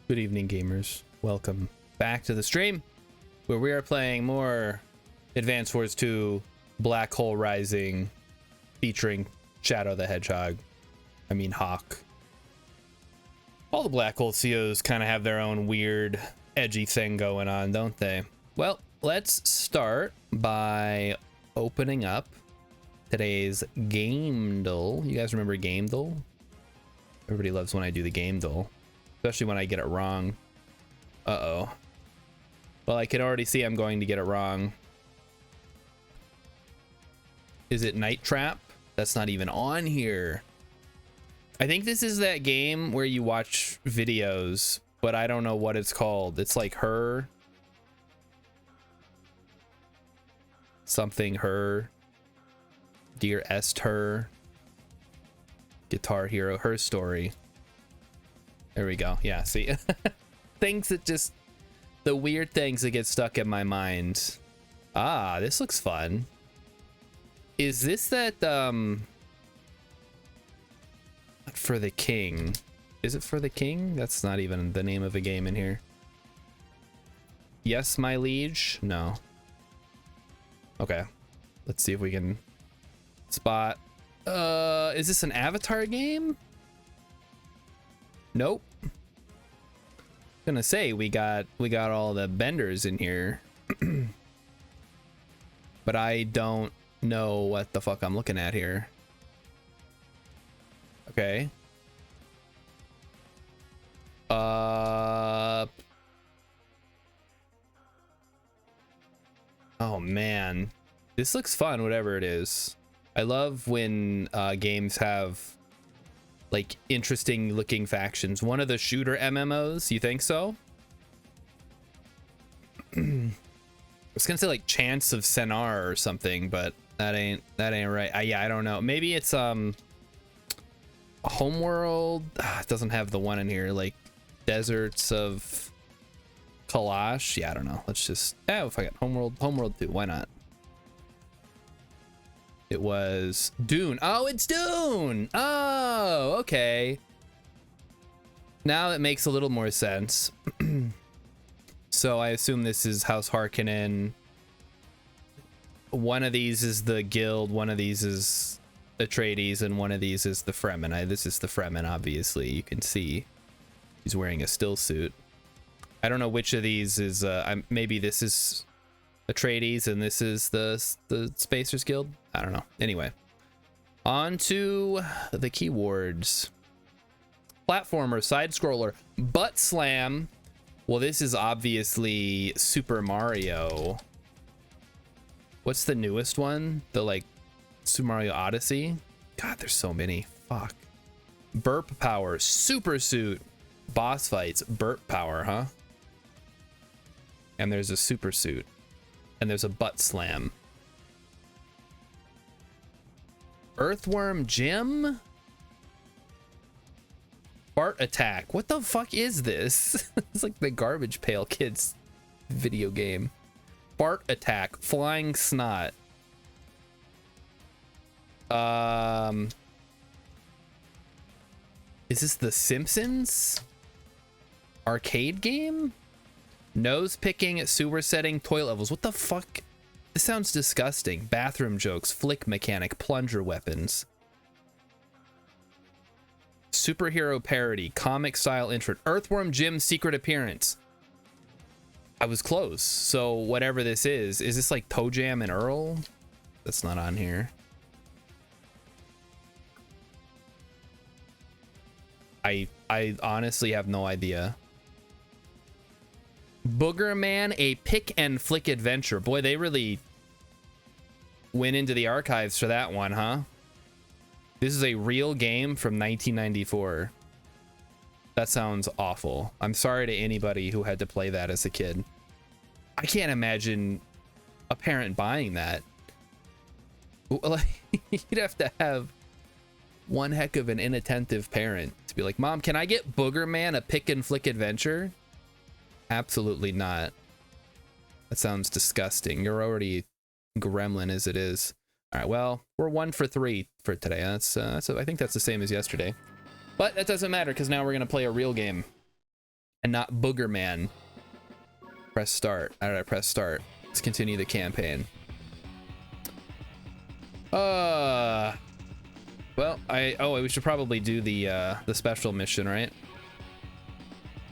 Good evening, gamers. Welcome back to the stream, where we are playing more Advance Wars 2 Black Hole Rising, featuring Shadow the Hedgehog. I mean, Hawk. All the Black Hole COs kind of have their own weird, edgy thing going on, don't they? Well, let's start by opening up today's Gamedle. You guys remember Gamedle? Everybody loves when I do the Gamedle, especially when I get it wrong. Uh-oh. Well, I can already see I'm going to get it wrong. Is it Night Trap? That's not even on here. I think this is that game where you watch videos, but I don't know what it's called. It's like Her. Something Her. Dear Esther. Guitar Hero. Her Story. There we go. Yeah, see? Things that just... The weird things that get stuck in my mind. Ah, this looks fun. Is this that, For the King? Is it For the King? That's not even the name of a game in here. Yes, my liege? No. Okay. Let's see if we can spot. Is this an Avatar game? Nope. Gonna say we got all the benders in here. But I don't know what the fuck I'm looking at here. Okay. Oh man. This looks fun, whatever it is. I love when games have like interesting looking factions. One of the shooter MMOs, you think so? I was gonna say like Chance of Sennar or something, but that ain't right. Yeah, I don't know. Maybe it's Homeworld. It doesn't have the one in here, like Deserts of Kalash. Yeah, I don't know. Let's just if I got Homeworld 2, why not? It was Dune. Oh, it's Dune. Oh, okay. Now that makes a little more sense. So I assume this is House Harkonnen. One of these is the guild, one of these is Atreides, and one of these is the Fremen. This is the Fremen, obviously. You can see he's wearing a still suit. I don't know which of these is maybe this is Atreides and this is the Spacers Guild. I don't know. Anyway, on to the keywords. Platformer, side scroller, butt slam. Well, this is obviously Super Mario. What's the newest one? The like Super Mario Odyssey? God, there's so many. Fuck. Burp power, super suit, boss fights, burp power, huh? And there's a super suit. And there's a butt slam. Earthworm Jim? Fart attack. What the fuck is this? It's like the Garbage Pail Kids video game. Fart attack. Flying snot. Is this The Simpsons? Arcade game? Nose picking, sewer setting, toilet levels. What the fuck? This sounds disgusting. Bathroom jokes, flick mechanic, plunger weapons. Superhero parody, comic style intro. Earthworm Jim's secret appearance. I was close. So whatever this is this like Toe Jam and Earl? That's not on here. I honestly have no idea. Booger Man, a pick and flick adventure. Boy, they really went into the archives for that one, huh? This is a real game from 1994. That sounds awful. I'm sorry to anybody who had to play that as a kid. I can't imagine a parent buying that. Like, you'd have to have one heck of an inattentive parent to be like, Mom, can I get Booger Man, a pick and flick adventure? Absolutely not. That sounds disgusting. You're already gremlin as it is. All right, well, we're 1 for 3 for today. I think that's the same as yesterday. But that doesn't matter because now we're going to play a real game. and not Booger Man. Press start. All right, press start. Let's continue the campaign. Well, we should probably do the special mission, right?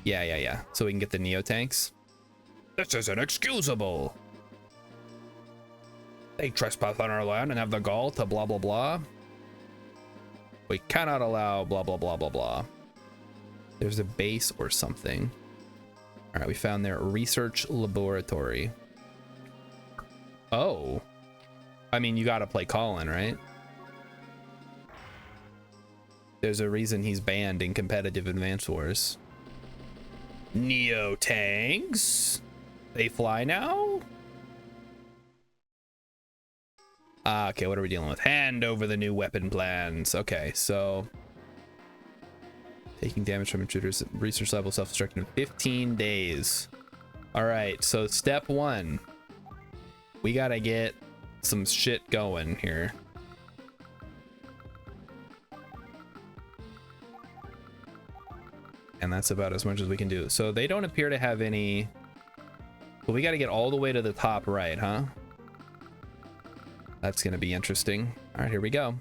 Yeah. So we can get the Neo tanks. This is inexcusable. They trespass on our land and have the gall to blah blah blah. We cannot allow blah blah blah blah blah. There's a base or something. All right, we found their research laboratory. Oh, I mean, you gotta play Colin, right? There's a reason he's banned in competitive Advance Wars. Neo tanks? They fly now? Okay, what are we dealing with? Hand over the new weapon plans. Okay, so taking damage from intruders, research level self-destruct in 15 days. All right, so step one, we gotta get some shit going here. And that's about as much as we can do. So they don't appear to have any, but we got to get all the way to the top right, huh? That's gonna be interesting. All right, here we go.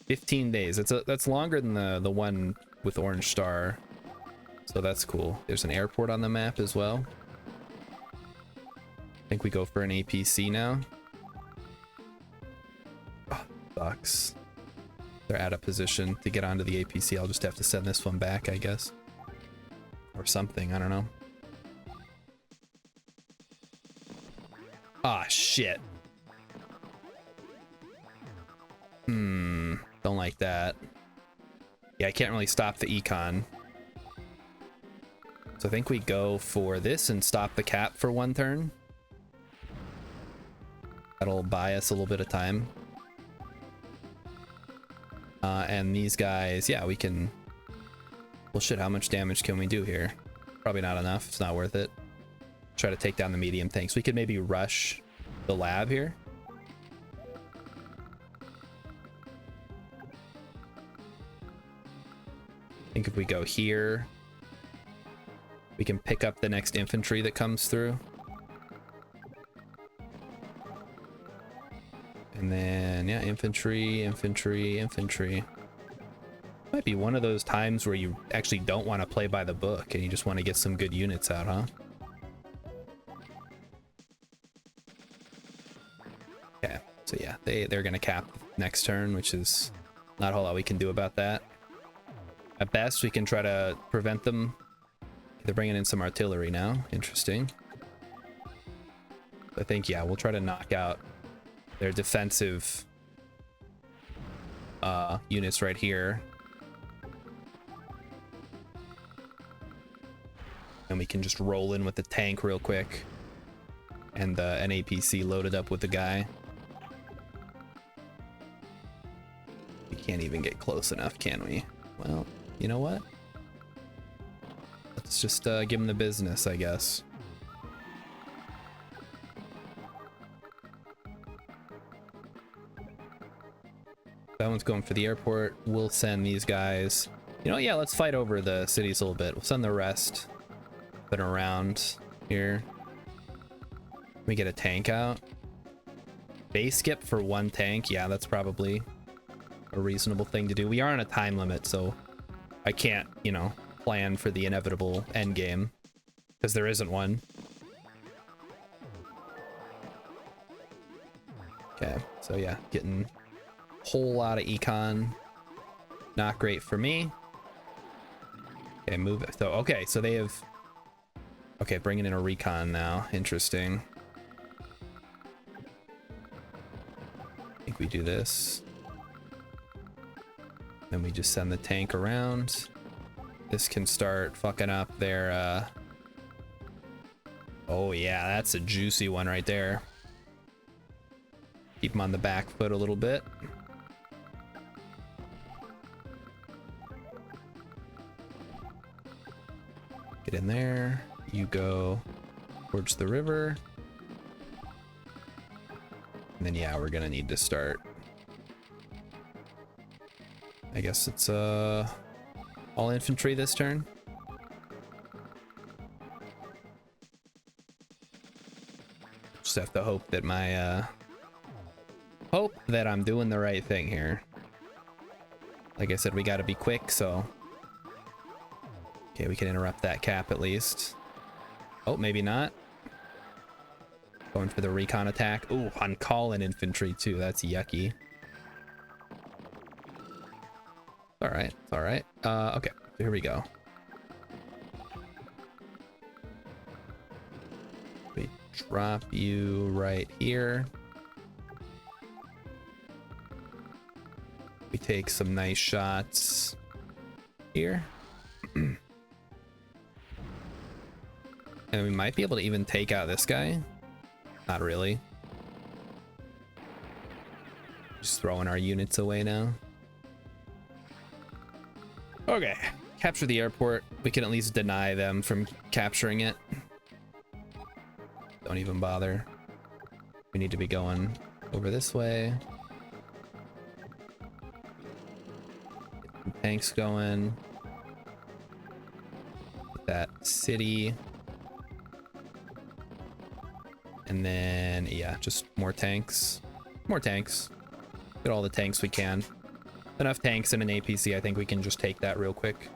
15 days. That's longer than the one with Orange Star, so that's cool. There's an airport on the map as well. I think we go for an APC now. Oh, sucks. They're out of position to get onto the APC. I'll just have to send this one back, I guess, or something. I don't know. Ah, shit. Don't like that. Yeah, I can't really stop the econ. So I think we go for this and stop the cap for one turn. That'll buy us a little bit of time. And these guys, yeah, we can... Well, shit, how much damage can we do here? Probably not enough. It's not worth it. Try to take down the medium tanks. We could maybe rush the lab here. I think if we go here, we can pick up the next infantry that comes through. And then, yeah, infantry. Might be one of those times where you actually don't want to play by the book and you just want to get some good units out, huh? Okay, so yeah, they're gonna cap next turn, which is not a whole lot we can do about that. At best, we can try to prevent them. They're bringing in some artillery now. Interesting. I think, yeah, we'll try to knock out their defensive units right here. And we can just roll in with the tank real quick. And an APC loaded up with the guy. We can't even get close enough, can we? Well, you know what? Let's just give him the business, I guess. That one's going for the airport. We'll send these guys. You know, yeah, let's fight over the cities a little bit. We'll send the rest. Put around here. Let me get a tank out. Base skip for one tank. Yeah, that's probably a reasonable thing to do. We are on a time limit, so I can't, you know, plan for the inevitable end game because there isn't one. Okay, so yeah, getting a whole lot of econ. Not great for me. Okay, move it. So, okay, so they have... Okay, bringing in a recon now. Interesting. I think we do this. Then we just send the tank around. This can start fucking up their, Oh yeah, that's a juicy one right there. Keep them on the back foot a little bit. Get in there. You go towards the river. And then, yeah, we're gonna need to start. I guess it's all infantry this turn. Just have to hope that my hope that I'm doing the right thing here. Like I said, we got to be quick, so okay, we can interrupt that cap at least. Oh, maybe not. Going for the recon attack. Ooh, on call-in infantry too. That's yucky. All right, all right. Okay, here we go. We drop you right here. We take some nice shots here. And we might be able to even take out this guy. Not really. Just throwing our units away now. Okay, capture the airport. We can at least deny them from capturing it. Don't even bother. We need to be going over this way. Get some tanks going. Get that city. And then, yeah, just more tanks. More tanks. Get all the tanks we can. Enough tanks and an APC, I think we can just take that real quick.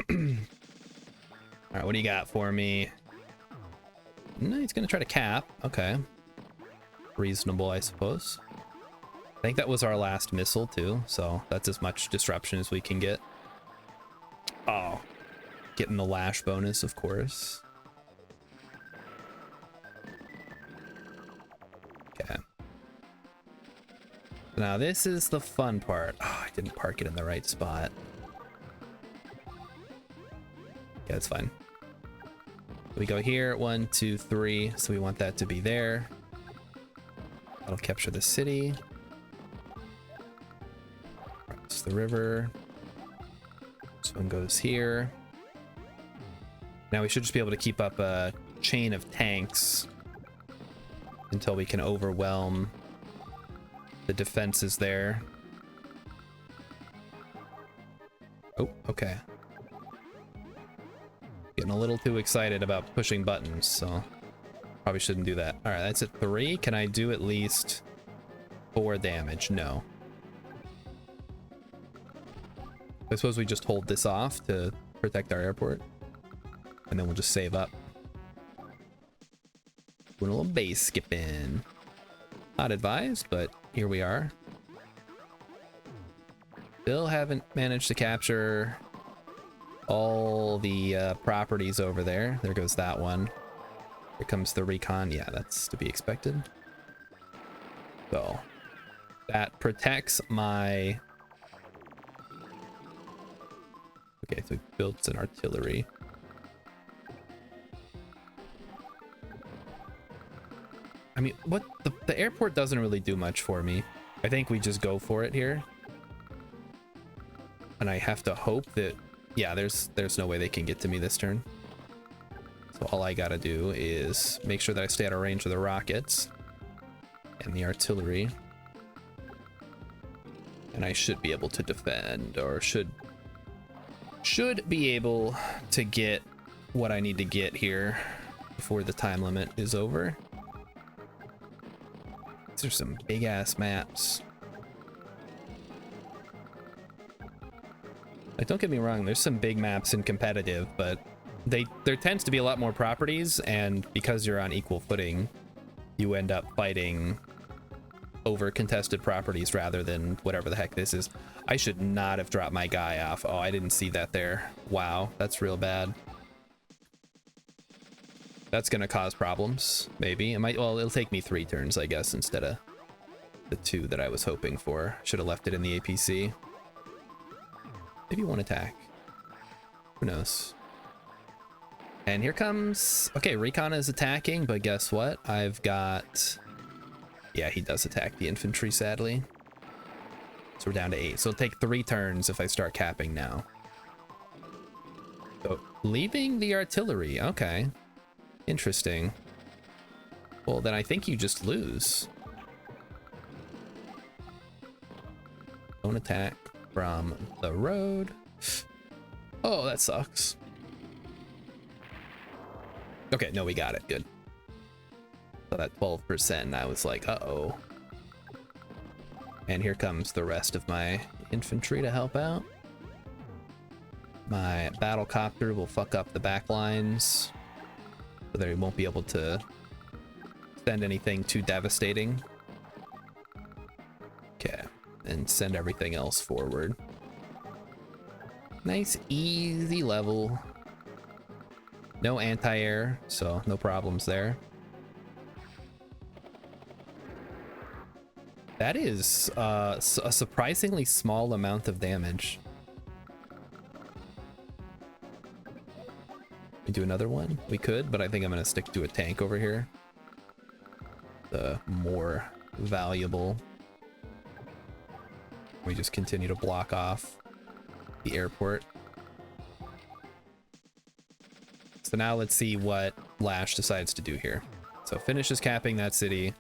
Alright, what do you got for me? No, he's gonna try to cap. Okay. Reasonable, I suppose. I think that was our last missile, too, so that's as much disruption as we can get. Oh. Getting the lash bonus, of course. Okay. Now this is the fun part. Oh, I didn't park it in the right spot. Yeah, it's fine. We go here, 1, 2, 3. So we want that to be there. That'll capture the city. Cross the river. This one goes here. Now we should just be able to keep up a chain of tanks until we can overwhelm the defenses there. Oh, okay. Getting a little too excited about pushing buttons, so probably shouldn't do that. All right, that's at 3. Can I do at least 4 damage? No. I suppose we just hold this off to protect our airport, and then we'll just save up. Doing a little base skipping. Not advised, but here we are. Still haven't managed to capture all the properties over there. There goes that one. Here comes the recon. Yeah, that's to be expected. So that protects my... Okay, so it builds an artillery. I mean, what the airport doesn't really do much for me. I think we just go for it here. And I have to hope that, yeah, there's no way they can get to me this turn. So all I gotta do is make sure that I stay out of range of the rockets and the artillery. And I should be able to defend, or should be able to get what I need to get here before the time limit is over. These are some big ass maps. Like, don't get me wrong, there's some big maps in competitive, but there tends to be a lot more properties, and because you're on equal footing, you end up fighting over contested properties rather than whatever the heck this is. I should not have dropped my guy off. Oh, I didn't see that there. Wow, that's real bad. That's gonna cause problems, maybe. It might, well, it'll take me 3 turns, I guess, instead of the 2 that I was hoping for. Should have left it in the APC. Maybe 1 attack. Who knows? And here comes... Okay, recon is attacking, but guess what? I've got... Yeah, he does attack the infantry, sadly. So we're down to 8. So it'll take 3 turns if I start capping now. So, leaving the artillery. Okay. Interesting. Well, then I think you just lose. Don't attack from the road. Oh, that sucks. Okay, no, we got it. Good. So that 12%, and I was like, uh-oh. And here comes the rest of my infantry to help out. My battle copter will fuck up the back lines, so they won't be able to send anything too devastating. Okay, and send everything else forward. Nice, easy level. No anti-air, so no problems there. That is a surprisingly small amount of damage. We do another one? We could, but I think I'm gonna stick to a tank over here. The more valuable. We just continue to block off the airport. So now let's see what Lash decides to do here. So finishes capping that city.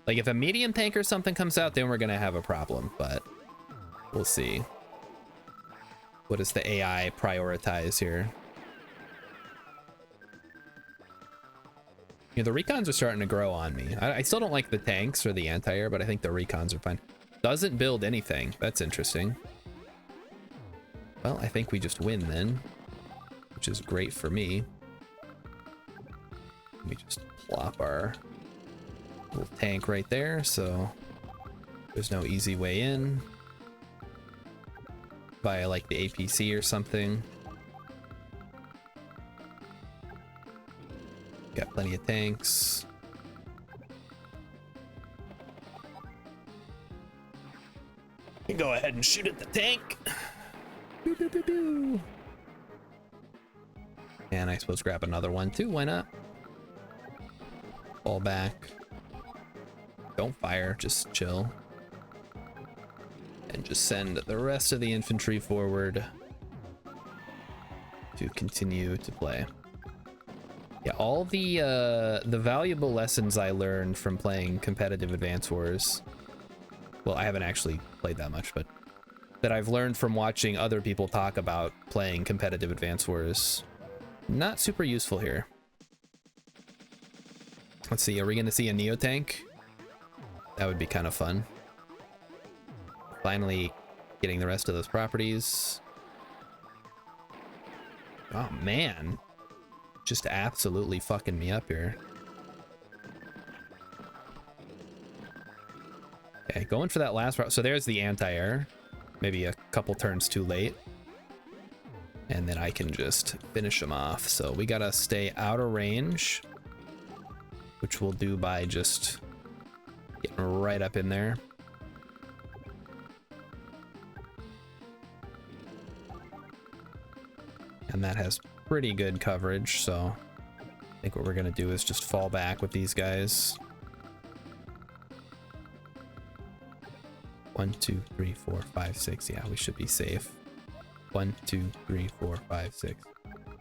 Like if a medium tank or something comes out, then we're gonna have a problem, but we'll see. What does the AI prioritize here? You know, the recons are starting to grow on me. I still don't like the tanks or the anti-air, but I think the recons are fine. Doesn't build anything. That's interesting. Well, I think we just win then, which is great for me. Let me just plop our little tank right there, so there's no easy way in via like the APC or something. Got plenty of tanks. You can go ahead and shoot at the tank. And I suppose grab another one too, why not? Fall back. Don't fire, just chill. And just send the rest of the infantry forward to continue to play. Yeah, all the valuable lessons I learned from playing competitive Advance Wars. Well, I haven't actually played that much, but that I've learned from watching other people talk about playing competitive Advance Wars. Not super useful here. Let's see, are we gonna see a Neo tank? That would be kind of fun. Finally getting the rest of those properties. Oh man. Just absolutely fucking me up here. Okay, going for that last route. So there's the anti-air. Maybe a couple turns too late. And then I can just finish them off. So we gotta stay out of range, which we'll do by just getting right up in there. And that has pretty good coverage, so I think what we're gonna do is just fall back with these guys. 1, 2, 3, 4, 5, 6. Yeah, we should be safe. 1, 2, 3, 4, 5, 6.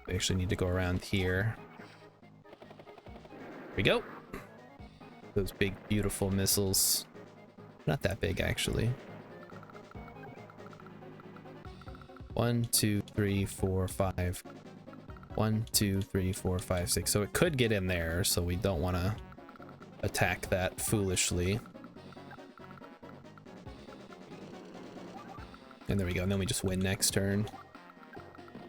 We actually need to go around here. Here we go. Those big, beautiful missiles. Not that big, actually. 1, 2, 3, 4, 5. 1, 2, 3, 4, 5, 6. So it could get in there, so we don't want to attack that foolishly. And there we go. And then we just win next turn.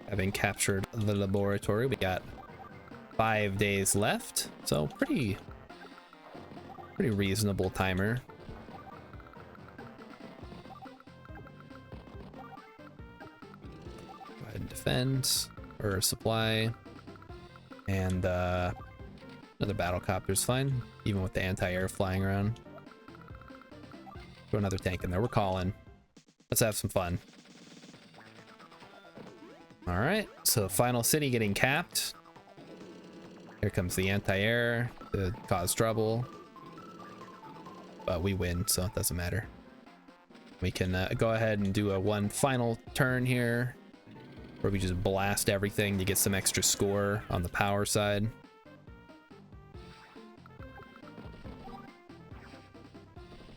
Having captured the laboratory, we got 5 days left. So pretty reasonable timer. Go ahead and defend or supply. And another battle copter's fine, even with the anti-air flying around. Throw another tank in there. We're calling. Let's have some fun. All right, so final city getting capped. Here comes the anti-air to cause trouble. But we win, so it doesn't matter. We can go ahead and do a one final turn here, where we just blast everything to get some extra score on the power side.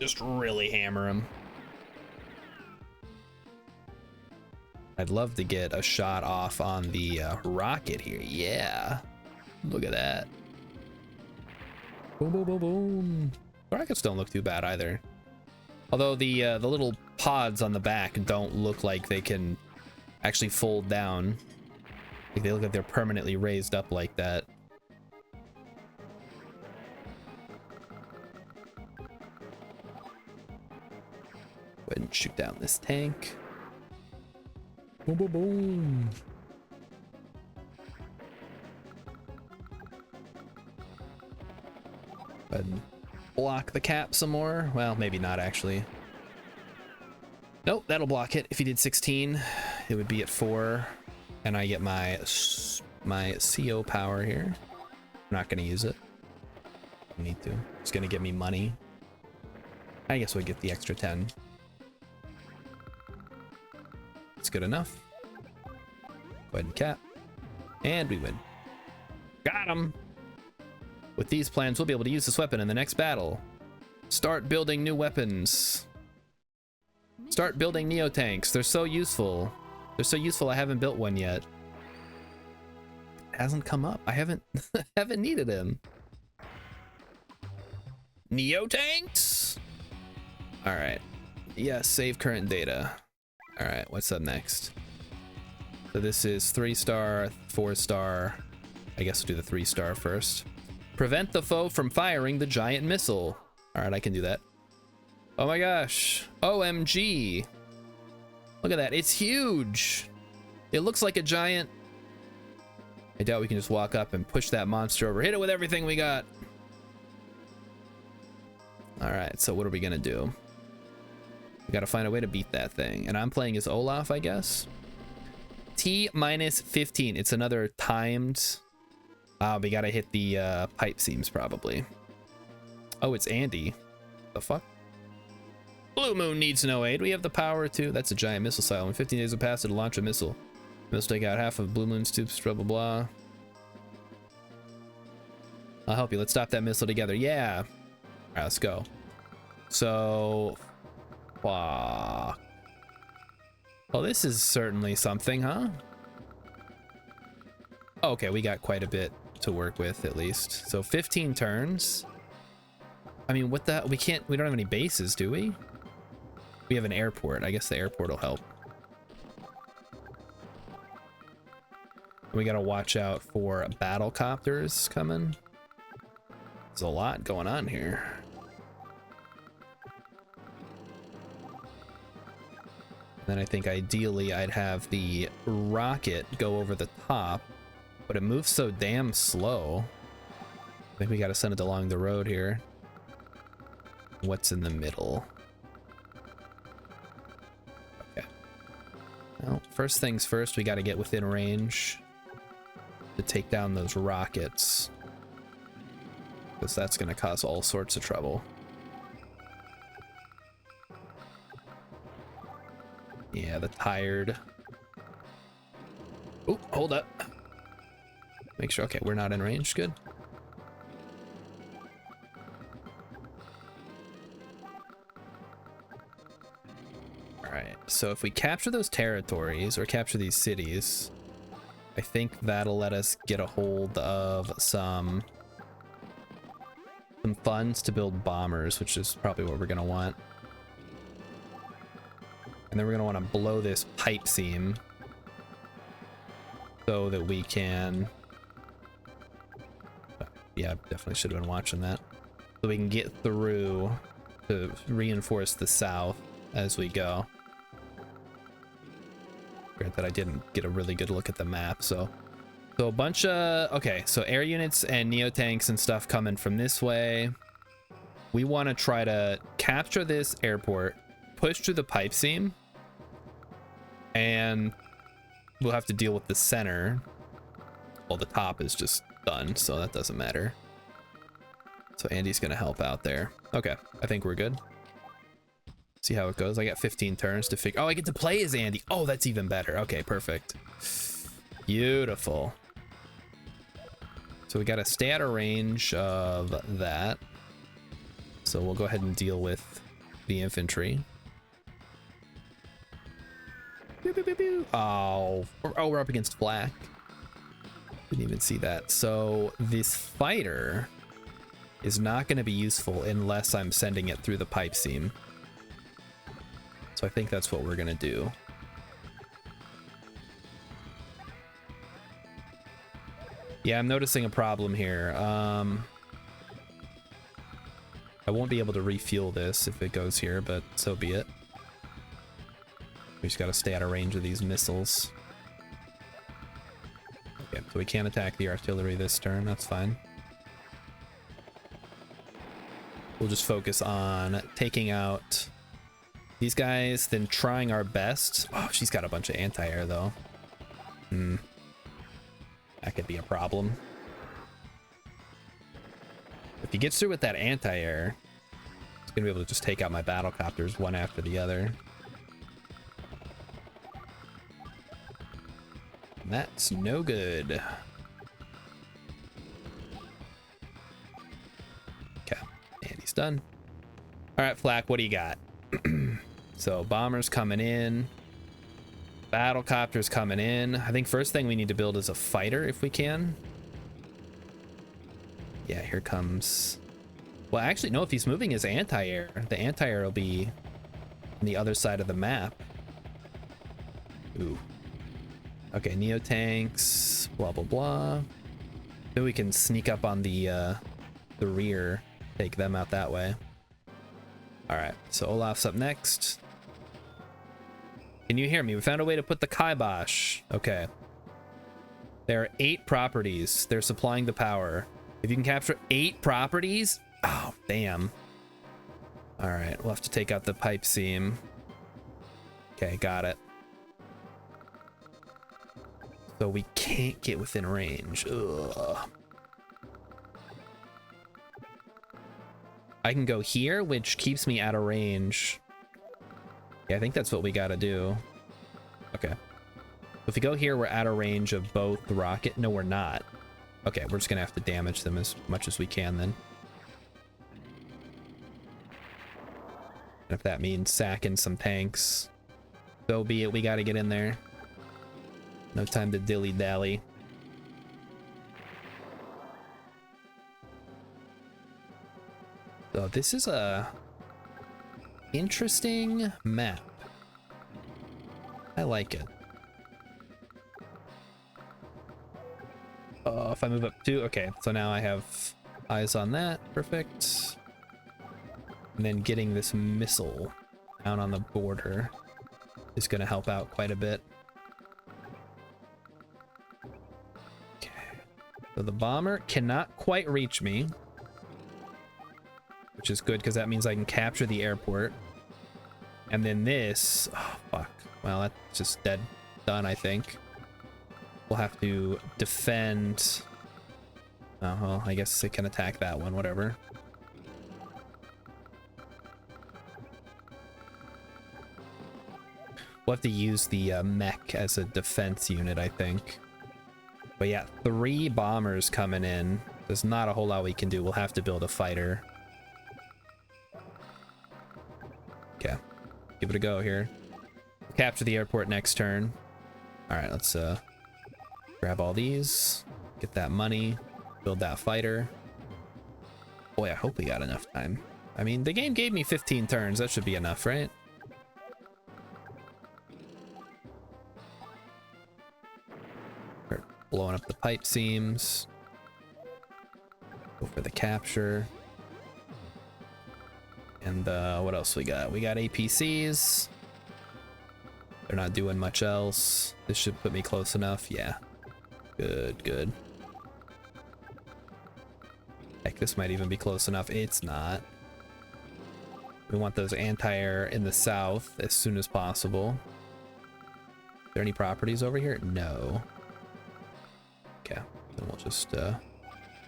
Just really hammer them. I'd love to get a shot off on the rocket here. Yeah, look at that. Boom, boom, boom, boom. Rockets don't look too bad either. Although the little pods on the back don't look like they can actually fold down. Like they look like they're permanently raised up like that. Go ahead and shoot down this tank. Boom, boom, boom. Go ahead and block the cap some more. Well, maybe not actually. Nope, that'll block it. If he did 16, it would be at 4. And I get my CO power here. I'm not gonna use it. I need to. It's gonna give me money. I guess we'll get the extra 10. It's good enough. Go ahead and cap. And we win. Got him! With these plans, we'll be able to use this weapon in the next battle. Start building new weapons. Start building Neo-tanks. They're so useful. They're so useful I haven't built one yet. It hasn't come up. I haven't haven't needed him. Neo-tanks? Alright. Yes, save current data. Alright, what's up next? So this is 3-star, 4-star. I guess we'll do the 3-star first. Prevent the foe from firing the giant missile. Alright, I can do that. Oh my gosh. OMG. Look at that. It's huge. It looks like a giant. I doubt we can just walk up and push that monster over. Hit it with everything we got. Alright, so what are we gonna do? We gotta find a way to beat that thing. And I'm playing as Olaf, I guess. T minus 15. It's another timed. We gotta hit the pipe seams probably. Oh, it's Andy. The fuck? Blue Moon needs no aid. We have the power to. That's a giant missile silo. When 15 days have passed, it'll launch a missile. Missile take out half of Blue Moon's tubes, blah blah blah. I'll help you. Let's stop that missile together. Yeah. Alright, let's go. So fuck. Well, this is certainly something, huh? Okay, we got quite a bit to work with at least. So 15 turns. I mean, what the, we don't have any bases, do we? We have an airport. I guess the airport will help. We gotta watch out for battle copters coming. There's a lot going on here. Then I think ideally I'd have the rocket go over the top, but it moves so damn slow. I think we gotta send it along the road here. What's in the middle? Okay. Well, first things first, we gotta get within range to take down those rockets, because that's gonna cause all sorts of trouble. Yeah, the tired. Oh, hold up. Make sure, okay, we're not in range, good. Alright, so if we capture those territories, or capture these cities, I think that'll let us get a hold of some funds to build bombers, which is probably what we're gonna want. And then we're gonna want to blow this pipe seam so that we can, yeah, definitely should have been watching that, so we can get through to reinforce the south as we go. Granted, I didn't get a really good look at the map, so a bunch of, okay, so air units and neo-tanks and stuff coming from this way. We want to try to capture this airport, push through the pipe seam, and we'll have to deal with the center. Well, the top is just done, so that doesn't matter. So Andy's gonna help out there. Okay, I think we're good. See how it goes. I got 15 turns to figure. Oh, I get to play as Andy. Oh, that's even better. Okay, perfect. Beautiful. So we gotta stay out of range of that. So we'll go ahead and deal with the infantry. Pew, pew, pew, pew. Oh, we're up against flak. Didn't even see that. So this fighter is not going to be useful unless I'm sending it through the pipe seam. So I think that's what we're going to do. Yeah, I'm noticing a problem here. I won't be able to refuel this if it goes here, but so be it. We just gotta stay out of range of these missiles. Okay, so we can't attack the artillery this turn, that's fine. We'll just focus on taking out these guys, then trying our best. Oh, she's got a bunch of anti-air though. That could be a problem. If he gets through with that anti-air, he's gonna be able to just take out my battle copters one after the other. And that's no good. Okay, and he's done. All right, Flak, what do you got? So bombers coming in, battle copters coming in. I think first thing we need to build is a fighter if we can. Yeah, here comes... Well, actually, no, if he's moving his anti-air, the anti-air will be on the other side of the map. Ooh. Okay, neo-tanks, blah, blah, blah. Then we can sneak up on the rear, take them out that way. All right, so Olaf's up next. Can you hear me? We found a way to put the kibosh. Okay. There are 8 properties. They're supplying the power. If you can capture 8 properties, oh, damn. All right, we'll have to take out the pipe seam. Okay, got it. So we can't get within range. Ugh. I can go here, which keeps me out of range. Yeah, I think that's what we gotta do. Okay. If we go here, we're out of range of both the rocket. No, we're not. Okay, we're just gonna have to damage them as much as we can then. And if that means sacking some tanks, so be it. We gotta get in there. No time to dilly-dally. So this is a interesting map. I like it. If I move up 2, okay, so now I have eyes on that. Perfect. And then getting this missile down on the border is going to help out quite a bit. Okay. So the bomber cannot quite reach me, which is good because that means I can capture the airport. And then this, oh fuck. Well, that's just dead done, I think. We'll have to defend. Oh, well, I guess it can attack that one, whatever. We'll have to use the mech as a defense unit, I think. But yeah, 3 bombers coming in. There's not a whole lot we can do. We'll have to build a fighter. Okay, give it a go here. Capture the airport next turn. All right, let's grab all these, get that money, build that fighter. Boy, I hope we got enough time. I mean, the game gave me 15 turns. That should be enough, right? Start blowing up the pipe seams. Go for the capture. And what else we got? We got APCs. They're not doing much else. This should put me close enough. Yeah. Good, good. Heck, this might even be close enough. It's not. We want those anti-air in the south as soon as possible. Are there any properties over here? No. Okay, then we'll just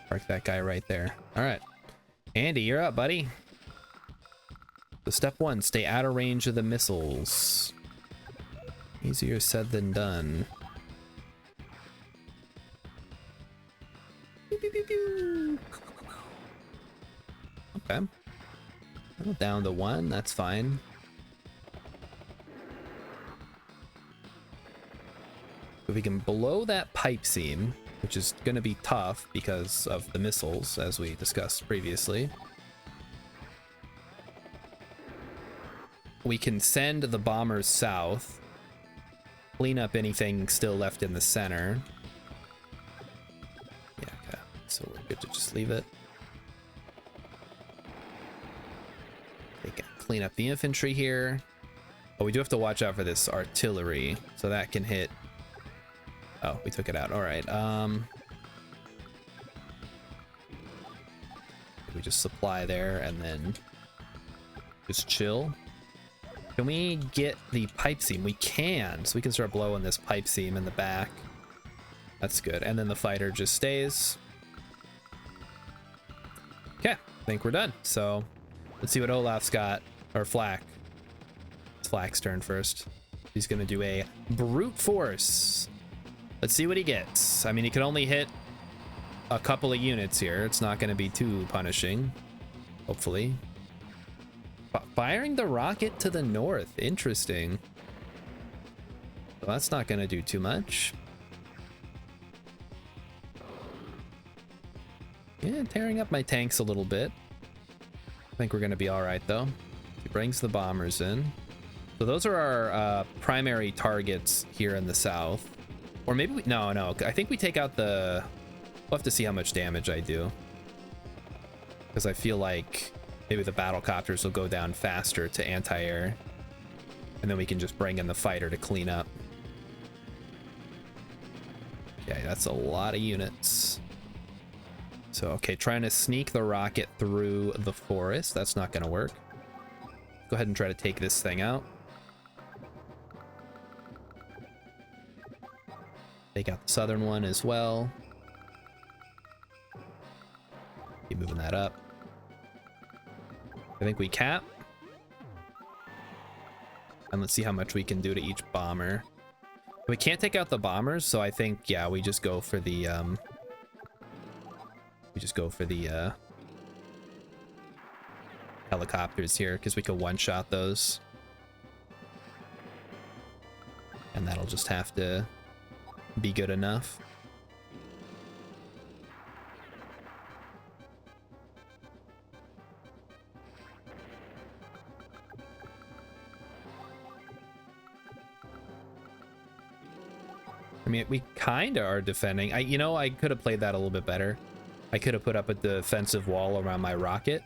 park that guy right there. All right. Andy, you're up, buddy. So step 1, stay out of range of the missiles. Easier said than done. Pew, pew, pew, pew. Okay. Well, down to 1, that's fine. If we can blow that pipe seam, which is going to be tough because of the missiles, as we discussed previously. We can send the bombers south, clean up anything still left in the center. Yeah, okay. So we're good to just leave it. They can clean up the infantry here. Oh, we do have to watch out for this artillery, so that can hit. Oh, we took it out. All right. We just supply there and then just chill. Can we get the pipe seam? We can, so we can start blowing this pipe seam in the back. That's good. And then the fighter just stays. Okay, I think we're done. So let's see what Olaf's got, or Flak. It's Flak's turn first. He's gonna do a brute force. Let's see what he gets. I mean, he can only hit a couple of units here. It's not gonna be too punishing, hopefully. Firing the rocket to the north. Interesting. Well, that's not gonna do too much. Yeah, tearing up my tanks a little bit. I think we're gonna be all right though. He brings the bombers in. So those are our primary targets here in the south. Or maybe we, no, I think we take out the, we'll have to see how much damage I do. Because I feel like maybe the battle copters will go down faster to anti-air. And then we can just bring in the fighter to clean up. Okay, that's a lot of units. So, okay, trying to sneak the rocket through the forest. That's not going to work. Go ahead and try to take this thing out. Take out the southern one as well. Keep moving that up. I think we cap. And let's see how much we can do to each bomber. We can't take out the bombers, so I think, yeah, we just go for the helicopters here, because we could one-shot those. And that'll just have to be good enough. I mean, we kind of are defending. I could have played that a little bit better. I could have put up a defensive wall around my rocket.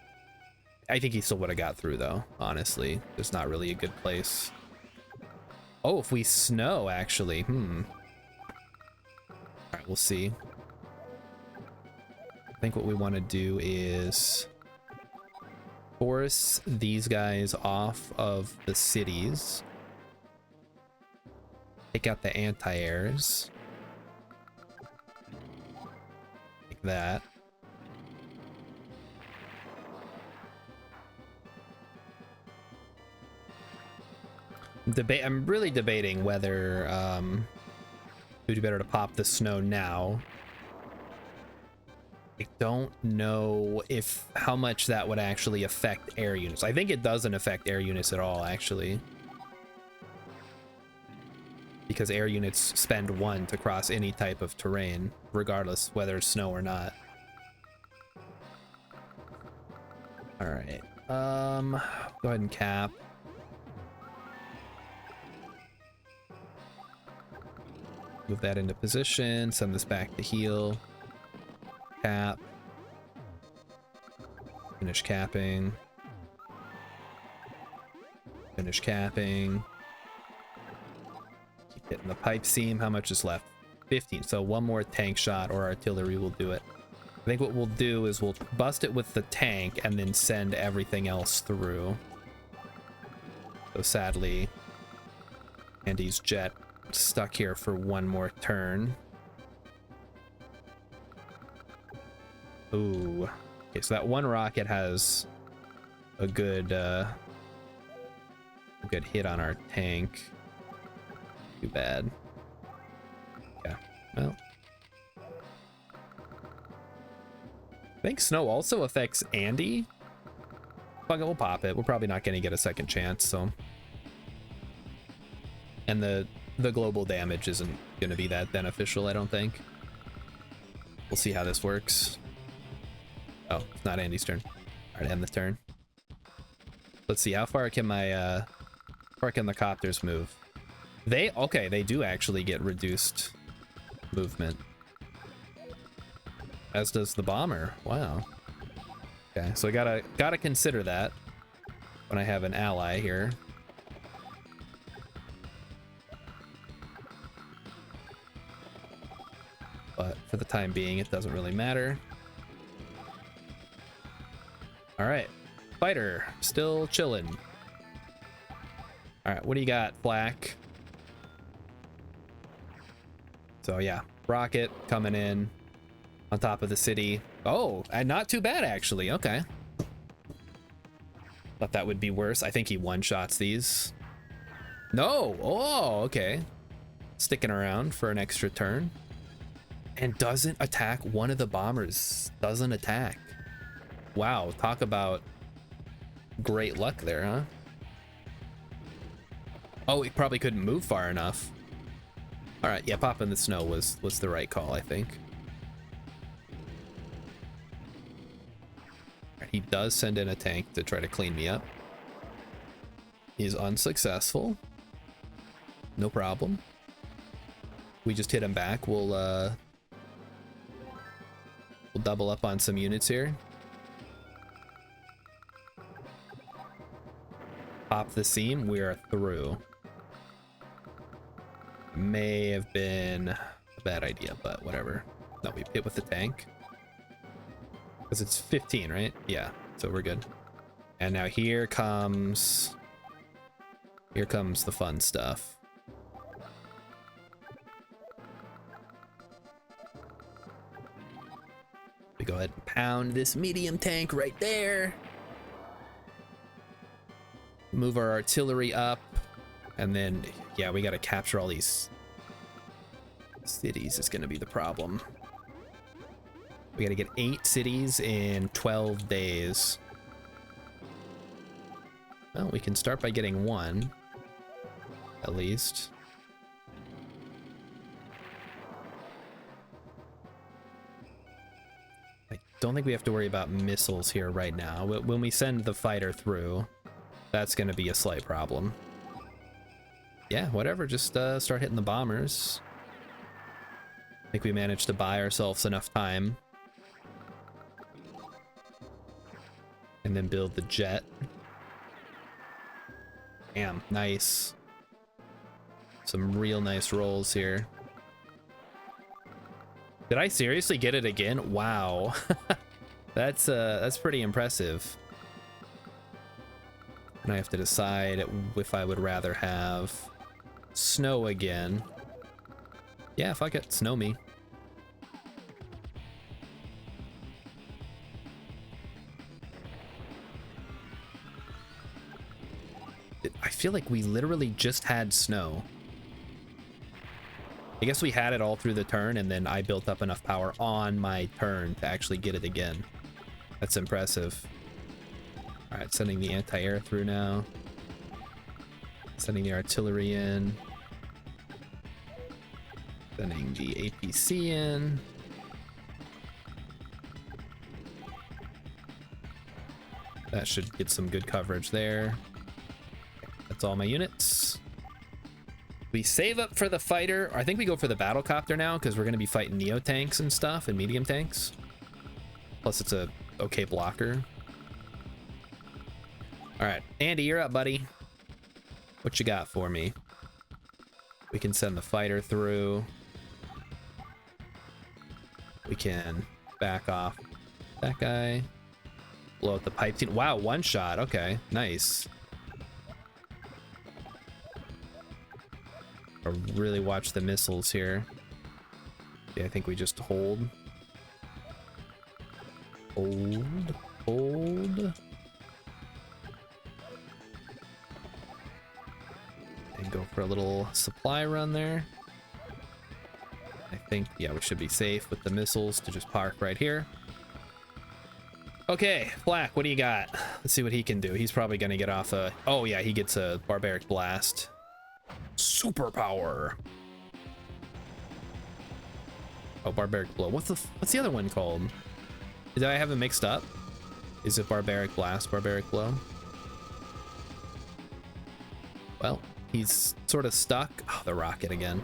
I think he still would have got through, though, honestly. It's not really a good place. Oh, if we snow, actually. All right, we'll see. I think what we want to do is force these guys off of the cities. Take out the anti-airs. Like that. I'm really debating whether it would be better to pop the snow now. I don't know how much that would actually affect air units. I think it doesn't affect air units at all, actually. Because air units spend 1 to cross any type of terrain, regardless whether it's snow or not. All right. Go ahead and cap. Move that into position. Send this back to heal. Cap. Finish capping. Finish capping. Keep hitting the pipe seam. How much is left? 15. So one more tank shot or artillery will do it. I think what we'll do is we'll bust it with the tank and then send everything else through. So sadly, Andy's jet stuck here for one more turn. Ooh. Okay, so that one rocket has a good hit on our tank. Too bad. Yeah. Well. I think snow also affects Andy. Fuck it, we'll pop it. We're probably not going to get a second chance, so. And the global damage isn't going to be that beneficial, I don't think. We'll see how this works. Oh, it's not Andy's turn. All right, end the turn. Let's see, how far can my how far can the copters move? Okay, they do actually get reduced movement. As does the bomber. Wow. Okay, so I gotta consider that when I have an ally here. But for the time being, it doesn't really matter. All right, fighter, still chilling. All right, what do you got, Black? So yeah, rocket coming in on top of the city. Oh, and not too bad actually. Okay. Thought that would be worse. I think he one-shots these. No. Oh, okay. Sticking around for an extra turn. And doesn't attack one of the bombers. Doesn't attack. Wow, talk about great luck there, huh? Oh, he probably couldn't move far enough. All right, yeah, popping the snow was the right call, I think. He does send in a tank to try to clean me up. He's unsuccessful. No problem. We just hit him back. We'll double up on some units here. Pop the seam. We are through. May have been a bad idea, but whatever. No, we hit with the tank. Because it's 15, right? Yeah, so we're good. And now here comes the fun stuff. We go ahead and pound this medium tank right there. Move our artillery up. And then, yeah, we got to capture all these cities is going to be the problem. We got to get 8 cities in 12 days. Well, we can start by getting 1, at least. I don't think we have to worry about missiles here right now. When we send the fighter through, that's going to be a slight problem. Yeah, whatever, just start hitting the bombers. I think we managed to buy ourselves enough time. And then build the jet. Damn, nice. Some real nice rolls here. Did I seriously get it again? Wow. That's pretty impressive. And I have to decide if I would rather have snow again. Yeah, fuck it, snow me. I feel like we literally just had snow. I guess we had it all through the turn, and then I built up enough power on my turn to actually get it again. That's impressive. All right, sending the anti-air through now. Sending the artillery in. Sending the APC in. That should get some good coverage there. That's all my units. We save up for the fighter. I think we go for the battle copter now because we're going to be fighting neo tanks and stuff and medium tanks. Plus it's a okay blocker. All right, Andy, you're up, buddy. What you got for me? We can send the fighter through. We can back off that guy. Blow up the pipe team. Wow, one shot. Okay, nice. Or really watch the missiles here. Yeah, I think we just hold. Hold. Hold. And go for a little supply run there. I think, yeah, we should be safe with the missiles to just park right here. Okay, Black, what do you got? Let's see what he can do. He's probably gonna get off a... Oh yeah, he gets a barbaric blast. Superpower. Oh, barbaric blow. What's the other one called? Did I have it mixed up? Is it barbaric blast, barbaric blow? Well, he's sort of stuck. Oh, the rocket again.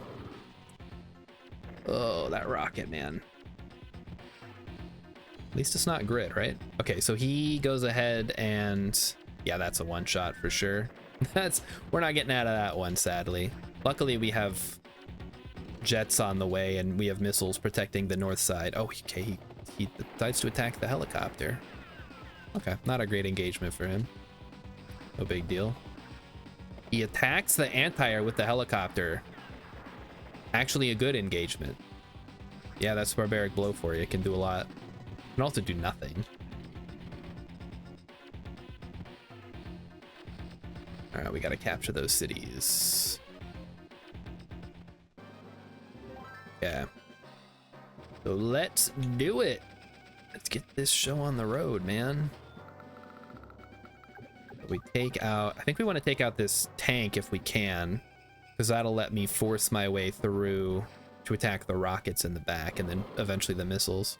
Oh, that rocket, man. At least it's not grit, right? Okay, so he goes ahead and yeah, that's a one shot for sure. We're not getting out of that one, sadly. Luckily, we have jets on the way and we have missiles protecting the north side. Oh, okay, he decides to attack the helicopter. Okay, not a great engagement for him. No big deal. He attacks the anti-air with the helicopter. Actually a good engagement. Yeah, that's barbaric blow for you. It can do a lot. It can also do nothing. All right, we got to capture those cities. Yeah. So let's do it. Let's get this show on the road, man. We take out, I think we want to take out this tank if we can, because that'll let me force my way through to attack the rockets in the back and then eventually the missiles.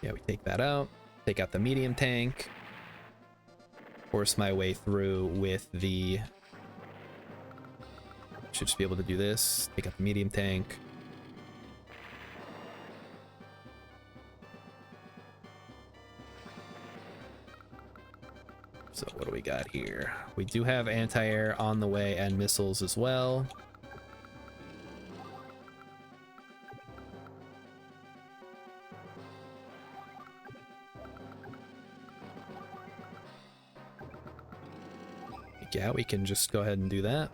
Yeah, we take that out, take out the medium tank, force my way through with the, should just be able to do this, take out the medium tank. So what do we got here? We do have anti-air on the way and missiles as well. Yeah, we can just go ahead and do that.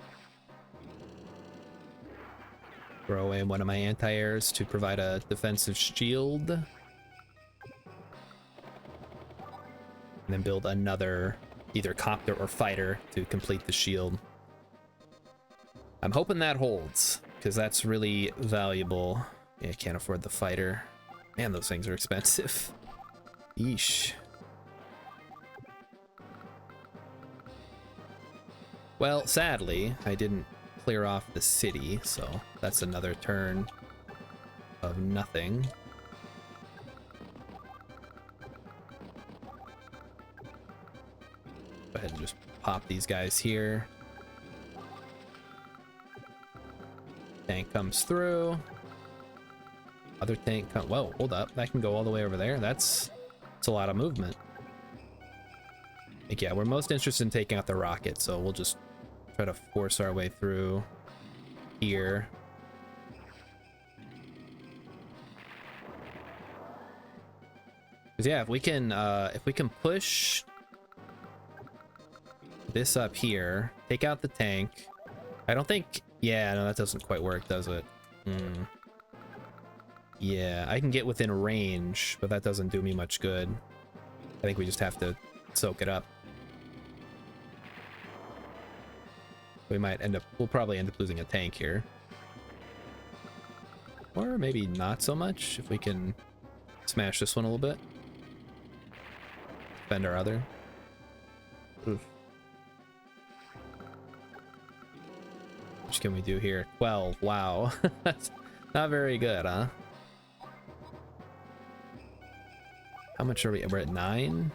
Throw away one of my anti-airs to provide a defensive shield. And then build another either copter or fighter to complete the shield. I'm hoping that holds, because that's really valuable. Yeah, I can't afford the fighter. Man, those things are expensive. Yeesh. Well, sadly, I didn't clear off the city, so that's another turn of nothing. Go ahead and just pop these guys here. Tank comes through. Other tank come. Whoa, hold up. That can go all the way over there. That's a lot of movement. Like, yeah, we're most interested in taking out the rocket, so we'll just try to force our way through here. Because yeah, if we can push this up here, take out the tank. I don't think, yeah, no, that doesn't quite work, does it? Yeah, I can get within range, but that doesn't do me much good. I think we just have to soak it up. We'll probably end up losing a tank here. Or maybe not so much, if we can smash this one a little bit. Defend our other. Oof. What can we do here? 12, wow. That's not very good, huh? How much are we? We're at 9?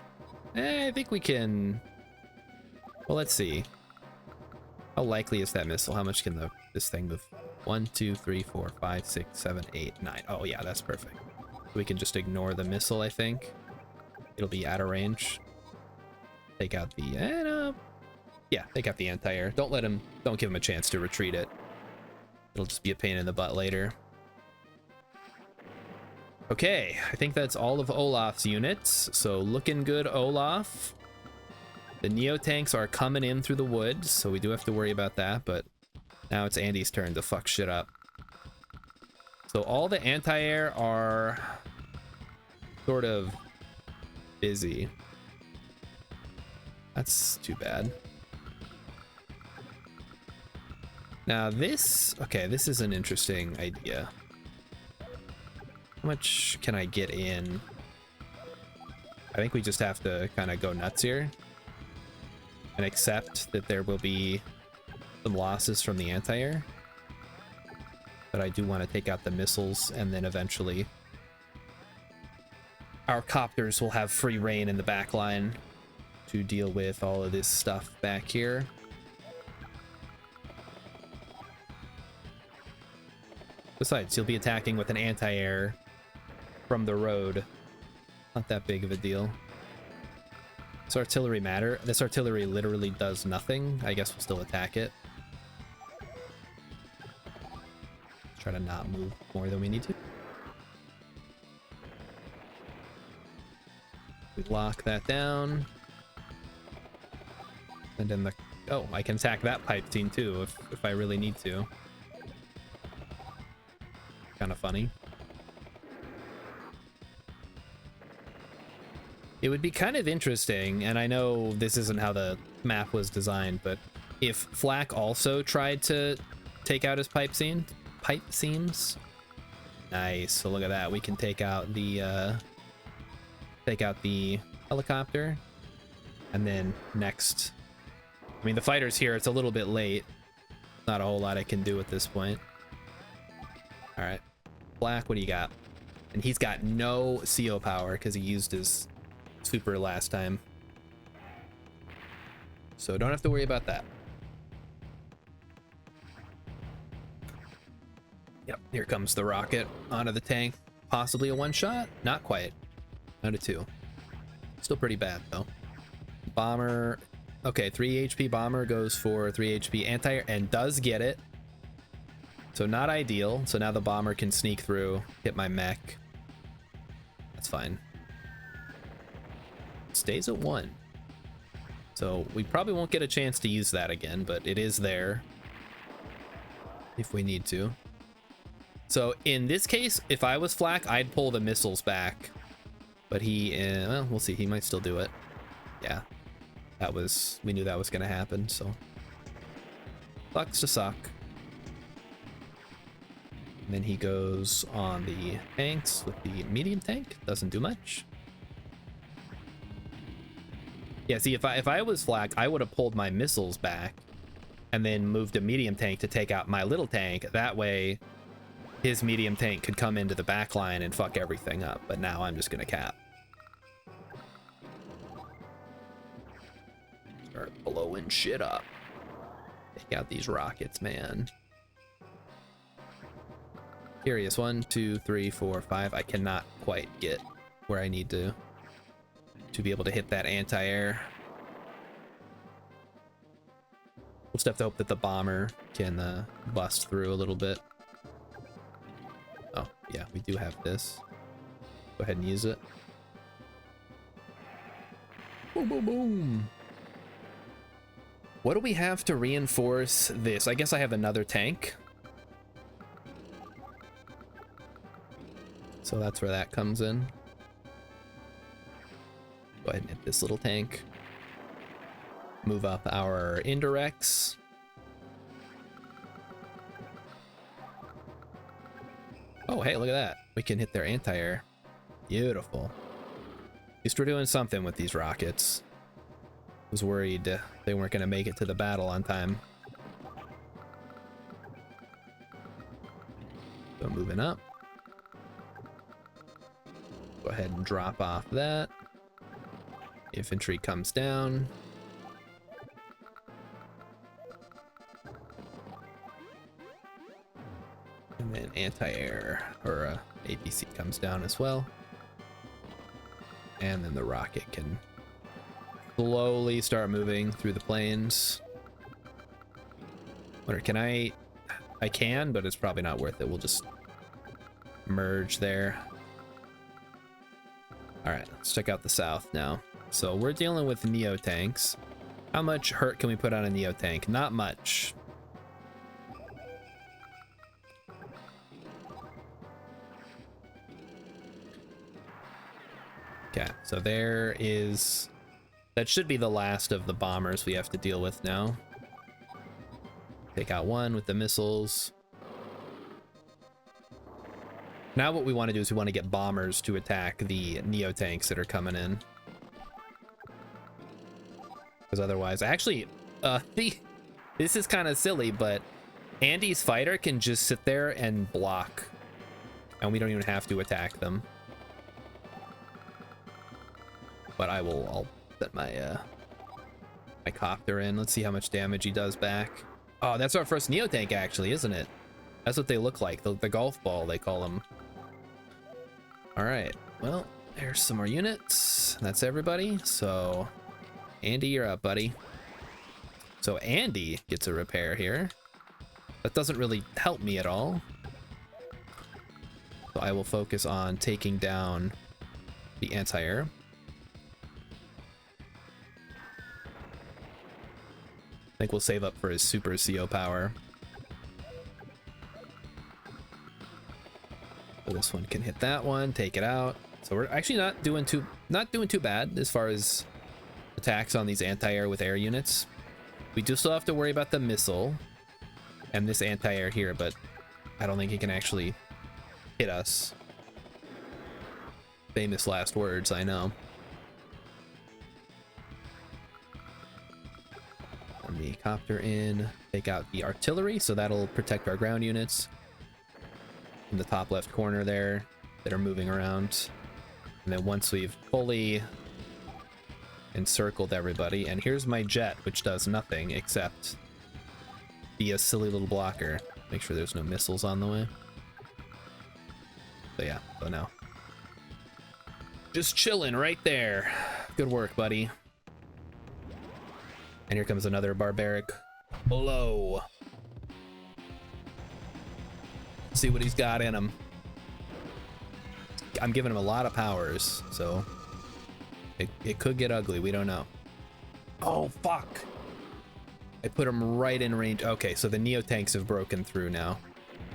I think we can... Well, let's see. How likely is that missile? How much can this thing move? 1, 2, 3, 4, 5, 6, 7, 8, 9. Oh yeah, that's perfect. We can just ignore the missile, I think. It'll be out of range. Take out the... yeah, take out the anti-air. Don't give him a chance to retreat it. It'll just be a pain in the butt later. Okay, I think that's all of Olaf's units. So looking good, Olaf. The Neo-tanks are coming in through the woods, so we do have to worry about that, but now it's Andy's turn to fuck shit up. So all the anti-air are sort of busy. That's too bad. Now this, okay, this is an interesting idea. How much can I get in? I think we just have to kind of go nuts here and accept that there will be some losses from the anti-air. But I do want to take out the missiles, and then eventually our copters will have free reign in the back line to deal with all of this stuff back here. Besides, you'll be attacking with an anti-air from the road. Not that big of a deal. Does artillery matter? This artillery literally does nothing. I guess we'll still attack it. Try to not move more than we need to. We lock that down. And then the... Oh, I can attack that pipe team too if I really need to. Kind of funny. It would be kind of interesting, and I know this isn't how the map was designed, but if Flak also tried to take out his pipe seams. Nice. So look at that. We can take out the helicopter, and then next. I mean, the fighter's here. It's a little bit late. Not a whole lot I can do at this point. All right, Black. What do you got? And he's got no CO power because he used his super last time. So don't have to worry about that. Yep, here comes the rocket onto the tank. Possibly a one-shot? Not quite. Not a two. Still pretty bad, though. Bomber. Okay, 3 HP bomber goes for 3 HP anti-air and does get it. So not ideal. So now the bomber can sneak through, hit my mech. That's fine. Stays at 1. So we probably won't get a chance to use that again, but it is there if we need to. So in this case, if I was Flak, I'd pull the missiles back. But he, well, we'll see. He might still do it. Yeah, we knew that was gonna happen. So sucks to suck. And then he goes on the tanks with the medium tank. Doesn't do much. Yeah, see, if I was Flak, I would have pulled my missiles back and then moved a medium tank to take out my little tank. That way his medium tank could come into the back line and fuck everything up. But now I'm just gonna cap. Start blowing shit up. Take out these rockets, man. Curious. 1, 2, 3, 4, 5. I cannot quite get where I need to be able to hit that anti-air. We'll just have to hope that the bomber can bust through a little bit. Oh, yeah, we do have this. Go ahead and use it. Boom, boom, boom. What do we have to reinforce this? I guess I have another tank. So that's where that comes in. Go ahead and hit this little tank. Move up our indirects. Oh, hey, look at that. We can hit their anti-air. Beautiful. At least we're doing something with these rockets. I was worried they weren't going to make it to the battle on time. So moving up. Go ahead and drop off that. Infantry comes down. And then anti-air, or APC comes down as well. And then the rocket can slowly start moving through the plains. Wonder, can I can, but it's probably not worth it. We'll just merge there. All right, let's check out the south now. So we're dealing with Neo tanks. How much hurt can we put on a Neo tank? Not much. Okay, so there is... That should be the last of the bombers we have to deal with now. Take out one with the missiles. Now what we want to do is we want to get bombers to attack the Neo tanks that are coming in. Because otherwise, actually, This is kind of silly, but Andy's fighter can just sit there and block, and we don't even have to attack them. But I'll set my my copter in. Let's see how much damage he does back. Oh, that's our first Neo tank, actually, isn't it? That's what they look like. The golf ball, they call them. All right. Well, there's some more units. That's everybody. So, Andy, you're up, buddy. So Andy gets a repair here. That doesn't really help me at all. So I will focus on taking down the anti-air. I think we'll save up for his super CO power. So this one can hit that one, take it out. So we're actually not doing too bad as far as attacks on these anti-air with air units. We do still have to worry about the missile and this anti-air here, but I don't think he can actually hit us. Famous last words, I know. Let me copter in, take out the artillery, so that'll protect our ground units in the top left corner there that are moving around. And then once we've fully encircled everybody, and here's my jet, which does nothing except be a silly little blocker. Make sure there's no missiles on the way. So yeah, so now just chilling right there. Good work, buddy. And here comes another barbaric blow. See what he's got in him. I'm giving him a lot of powers, so it could get ugly. We don't know. Oh, fuck. I put him right in range. Okay, so the Neo tanks have broken through now.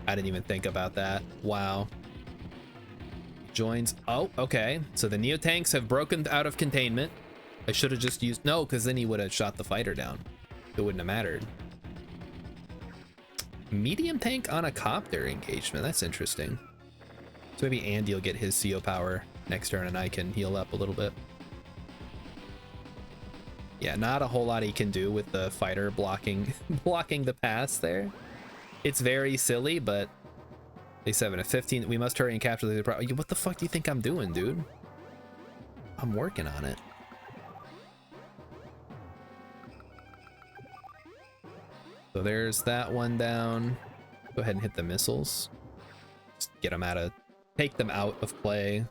I didn't even think about that. Wow. Joins. Oh, okay. So the Neo tanks have broken out of containment. I should have just used... No, because then he would have shot the fighter down. It wouldn't have mattered. Medium tank on a copter engagement. That's interesting. So maybe Andy will get his CO power next turn and I can heal up a little bit. Yeah, not a whole lot he can do with the fighter blocking the pass there. It's very silly, but they 7 at 15. We must hurry and capture the... What the fuck do you think I'm doing, dude? I'm working on it. So there's that one down. Go ahead and hit the missiles. Just get them out of... Take them out of play.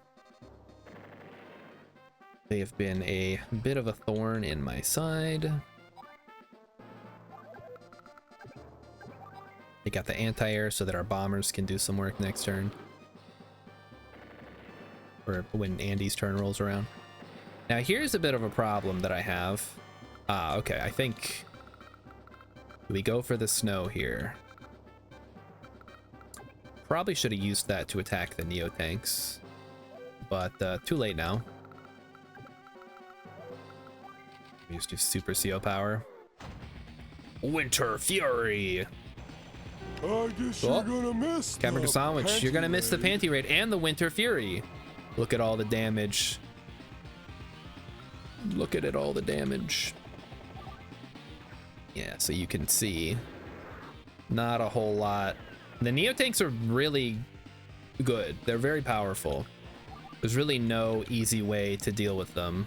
They have been a bit of a thorn in my side. They got the anti-air so that our bombers can do some work next turn. Or when Andy's turn rolls around. Now here's a bit of a problem that I have. Okay, I think... We go for the snow here. Probably should have used that to attack the Neo tanks. But too late now. We just do super CO power. Winter Fury! I guess you're gonna miss Captain Sandwich, you're gonna miss the Panty Raid and the Winter Fury. Look at all the damage. Look at it, all the damage. Yeah, so you can see not a whole lot. The Neo tanks are really good. They're very powerful. There's really no easy way to deal with them.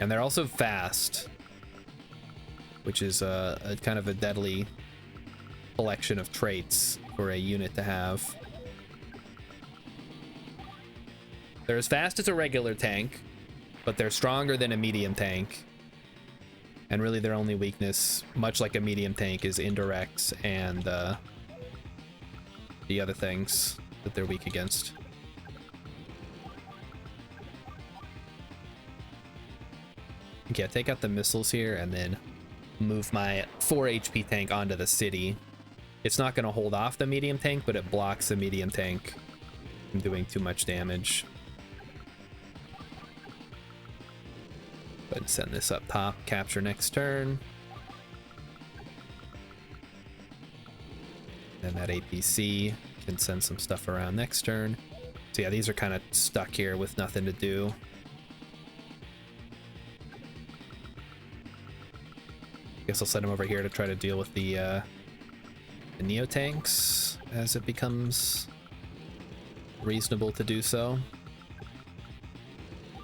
And they're also fast, which is a kind of a deadly collection of traits for a unit to have. They're as fast as a regular tank, but they're stronger than a medium tank. And really their only weakness, much like a medium tank, is indirects and the other things that they're weak against. Okay, take out the missiles here and then move my 4 HP tank onto the city. It's not going to hold off the medium tank, but it blocks the medium tank from doing too much damage. Go ahead and send this up top, capture next turn. And that APC can send some stuff around next turn. So yeah, these are kind of stuck here with nothing to do. Guess I'll send him over here to try to deal with the Neo tanks as it becomes reasonable to do so.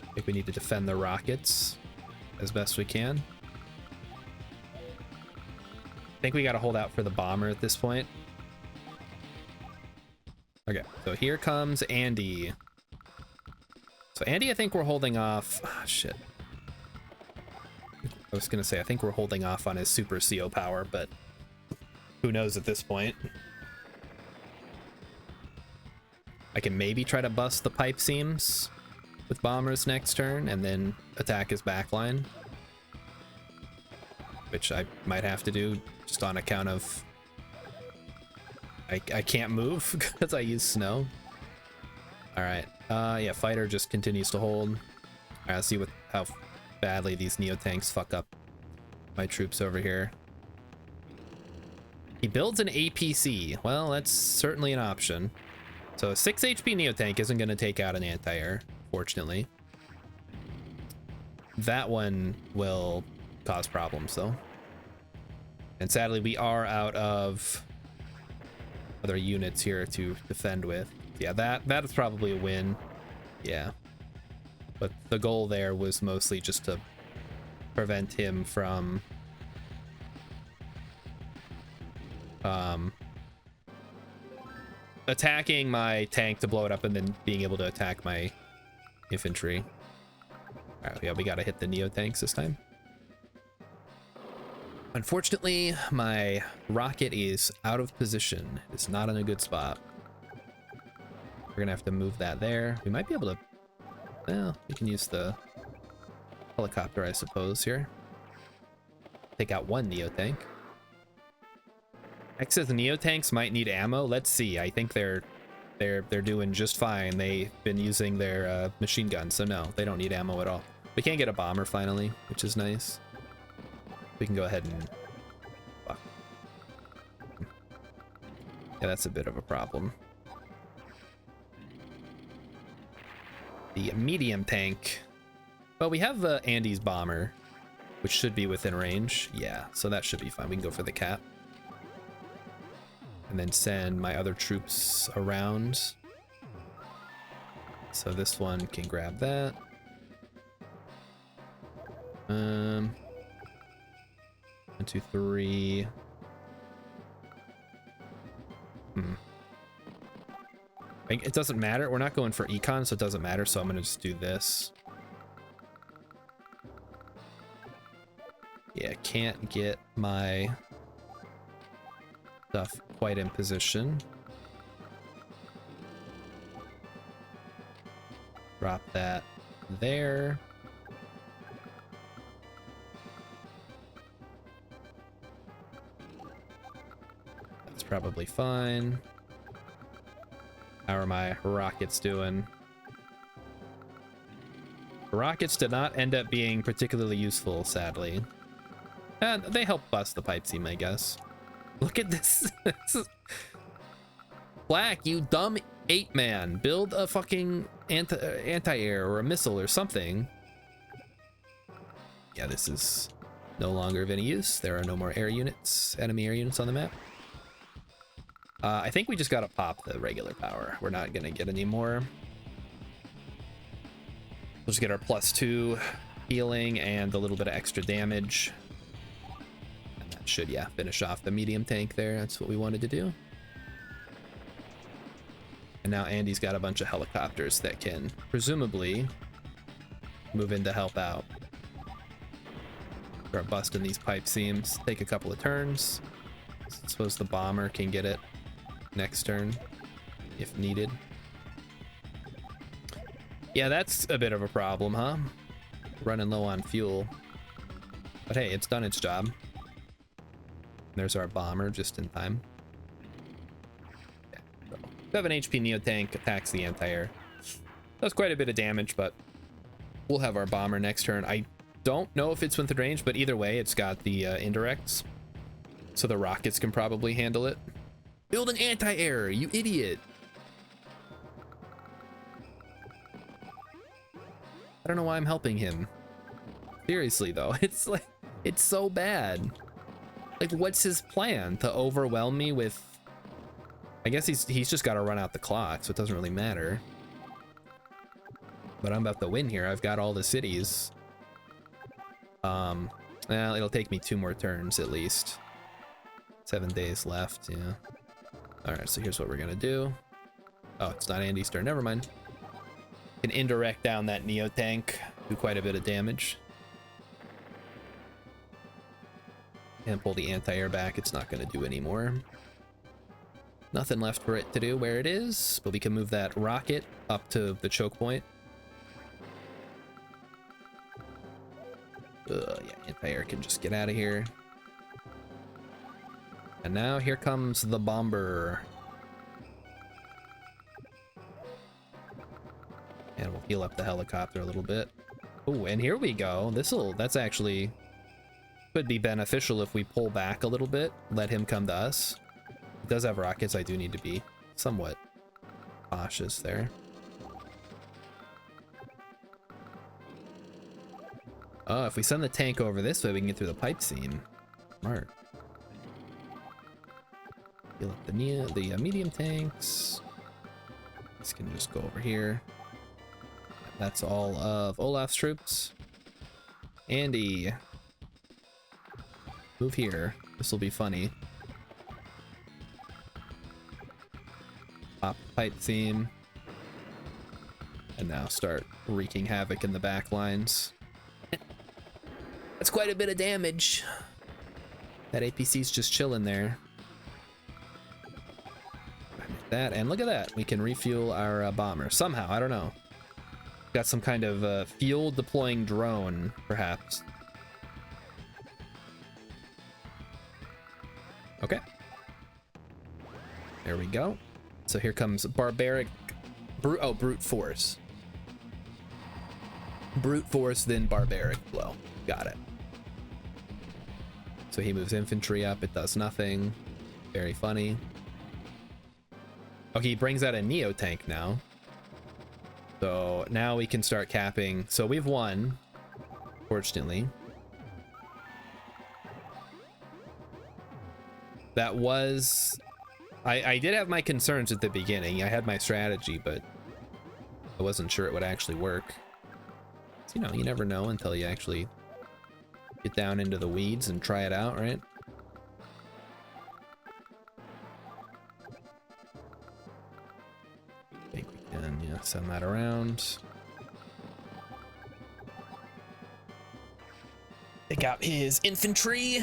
I think we need to defend the rockets as best we can. I think we got to hold out for the bomber at this point. Okay, so here comes Andy. So Andy, I think we're holding off. Oh, shit. I was gonna say, I think we're holding off on his super CO power, but who knows at this point. I can maybe try to bust the pipe seams with bombers next turn and then attack his backline, which I might have to do just on account of I can't move because I use snow. All right, yeah, fighter just continues to hold. All right, let's see how badly these Neo tanks fuck up my troops over here. He builds an APC. Well, that's certainly an option. So a 6 HP Neo tank isn't going to take out an anti-air, fortunately. That one will cause problems, though. And sadly, we are out of other units here to defend with. Yeah, that is probably a win. Yeah. But the goal there was mostly just to prevent him from attacking my tank to blow it up and then being able to attack my infantry. All right, yeah, we gotta hit the Neo tanks this time. Unfortunately, my rocket is out of position. It's not in a good spot. We're gonna have to move that there. We might be able to, well, we can use the helicopter, I suppose, here. Take out one Neo tank. X says the Neo tanks might need ammo. Let's see. I think they're doing just fine. They've been using their machine guns, so no, they don't need ammo at all. We can get a bomber finally, which is nice. We can go ahead and fuck. Yeah, that's a bit of a problem. The medium tank. Well, we have Andy's bomber, which should be within range. Yeah, so that should be fine. We can go for the cap. And then send my other troops around. So this one can grab that. 1, 2, 3. It doesn't matter. We're not going for econ, so it doesn't matter. So I'm gonna just do this. Yeah, can't get my stuff quite in position. Drop that there. That's probably fine. How are my rockets doing? The rockets did not end up being particularly useful, sadly. And they help bust the pipe seam, I guess. Look at this. Black, you dumb ape man. Build a fucking anti-air or a missile or something. Yeah, this is no longer of any use. There are no more air units, enemy air units on the map. I think we just gotta pop the regular power. We're not gonna get any more. We'll just get our +2 healing and a little bit of extra damage. And that should, yeah, finish off the medium tank there. That's what we wanted to do. And now Andy's got a bunch of helicopters that can presumably move in to help out. Start busting these pipe seams. Take a couple of turns. I suppose the bomber can get it next turn if needed. Yeah, that's a bit of a problem, huh? Running low on fuel. But hey, it's done its job. There's our bomber just in time. Yeah, so 7 HP Neo tank attacks the anti-air. Does quite a bit of damage, but we'll have our bomber next turn. I don't know if it's within range, but either way, it's got the indirects. So the rockets can probably handle it. Build an anti-air, you idiot. I don't know why I'm helping him. Seriously though, it's like, it's so bad. Like, what's his plan? To overwhelm me with... I guess he's just got to run out the clock, so it doesn't really matter. But I'm about to win here. I've got all the cities. Well, it'll take me 2 more turns at least. 7 days left, yeah. Alright, so here's what we're gonna do. Oh, it's not Andy Sturm, never mind. Can indirect down that Neo tank, do quite a bit of damage. And pull the anti-air back, it's not gonna do anymore. Nothing left for it to do where it is, but we can move that rocket up to the choke point. Yeah, anti-air can just get out of here. And now here comes the bomber. And we'll heal up the helicopter a little bit. Oh, and here we go. That's actually could be beneficial if we pull back a little bit, let him come to us. It does have rockets. I do need to be somewhat cautious there. Oh, if we send the tank over this way, we can get through the pipe scene. Smart. Heal up the medium tanks. This can just go over here. That's all of Olaf's troops. Andy, move here. This will be funny. Pop pipe theme. And now start wreaking havoc in the back lines. That's quite a bit of damage. That APC's just chilling there. That, and look at that. We can refuel our bomber. Somehow, I don't know. Got some kind of fuel deploying drone, perhaps. Okay. There we go. So here comes barbaric... brute force. Brute force, then barbaric blow. Got it. So he moves infantry up. It does nothing. Very funny. Okay, he brings out a Neo tank now. So now we can start capping. So we've won, fortunately. That was... I did have my concerns at the beginning. I had my strategy, but I wasn't sure it would actually work. So, you know, you never know until you actually get down into the weeds and try it out, right? I think we can, yeah, send that around. Take out his infantry.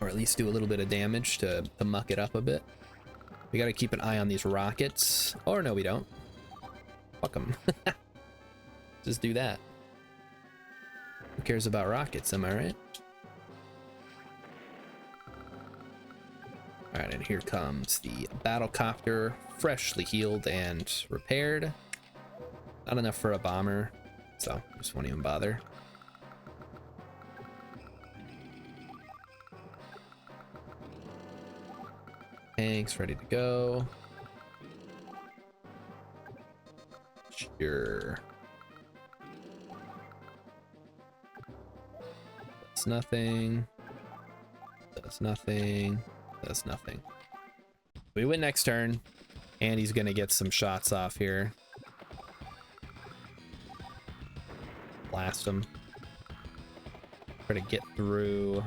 Or at least do a little bit of damage to muck it up a bit. We gotta keep an eye on these rockets. Or no, we don't. Fuck them. Just do that. Who cares about rockets, am I right? Alright, and here comes the battlecopter, freshly healed and repaired. Not enough for a bomber, so just won't even bother. Tanks ready to go. Sure. That's nothing. Does nothing. Does nothing. We win next turn. And he's gonna get some shots off here. Blast him. Try to get through.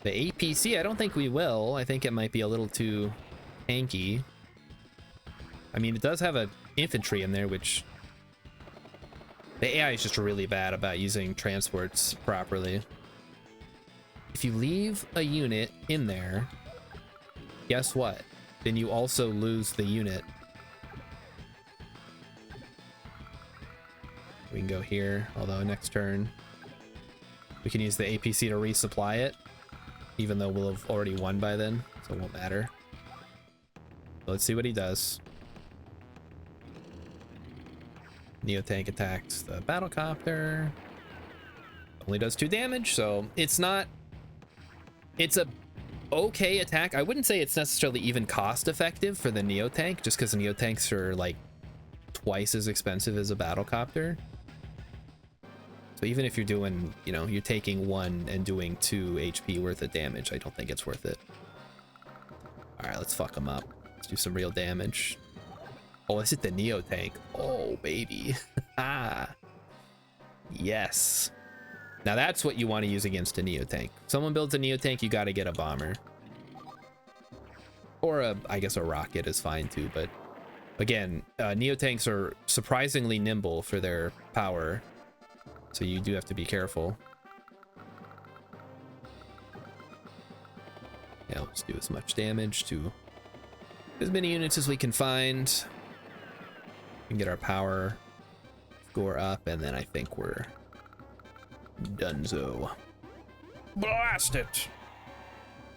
The APC, I don't think we will. I think it might be a little too tanky. I mean, it does have an infantry in there, which... The AI is just really bad about using transports properly. If you leave a unit in there, guess what? Then you also lose the unit. We can go here, although next turn we can use the APC to resupply it. Even though we'll have already won by then, so it won't matter. So let's see what he does. Neo tank attacks the battlecopter. Only does 2 damage, so it's not... It's a okay attack. I wouldn't say it's necessarily even cost effective for the Neo tank, just because the Neo tanks are like twice as expensive as a battlecopter. So even if you're doing, you know, you're taking 1 and doing 2 HP worth of damage, I don't think it's worth it. All right, let's fuck them up. Let's do some real damage. Oh, is it the Neo tank? Oh, baby. Ah, yes. Now that's what you want to use against a Neo tank. Someone builds a Neo tank, you got to get a bomber. Or I guess a rocket is fine too, but again, Neo tanks are surprisingly nimble for their power. So you do have to be careful. Yeah, let's do as much damage to as many units as we can find. We can get our power score up, and then I think we're donezo. Blast it!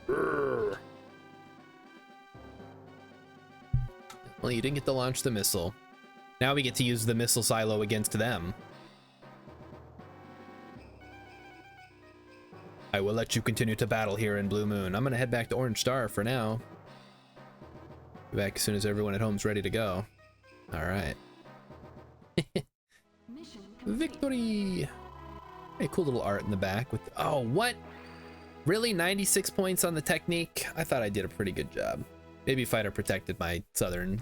Urgh. Well, you didn't get to launch the missile. Now we get to use the missile silo against them. I will let you continue to battle here in Blue Moon. I'm gonna head back to Orange Star for now. Be back as soon as everyone at home's ready to go. All right. Victory! Hey, cool little art in the back with, oh, what? Really? 96 points on the technique? I thought I did a pretty good job. Maybe if I'd have protected my southern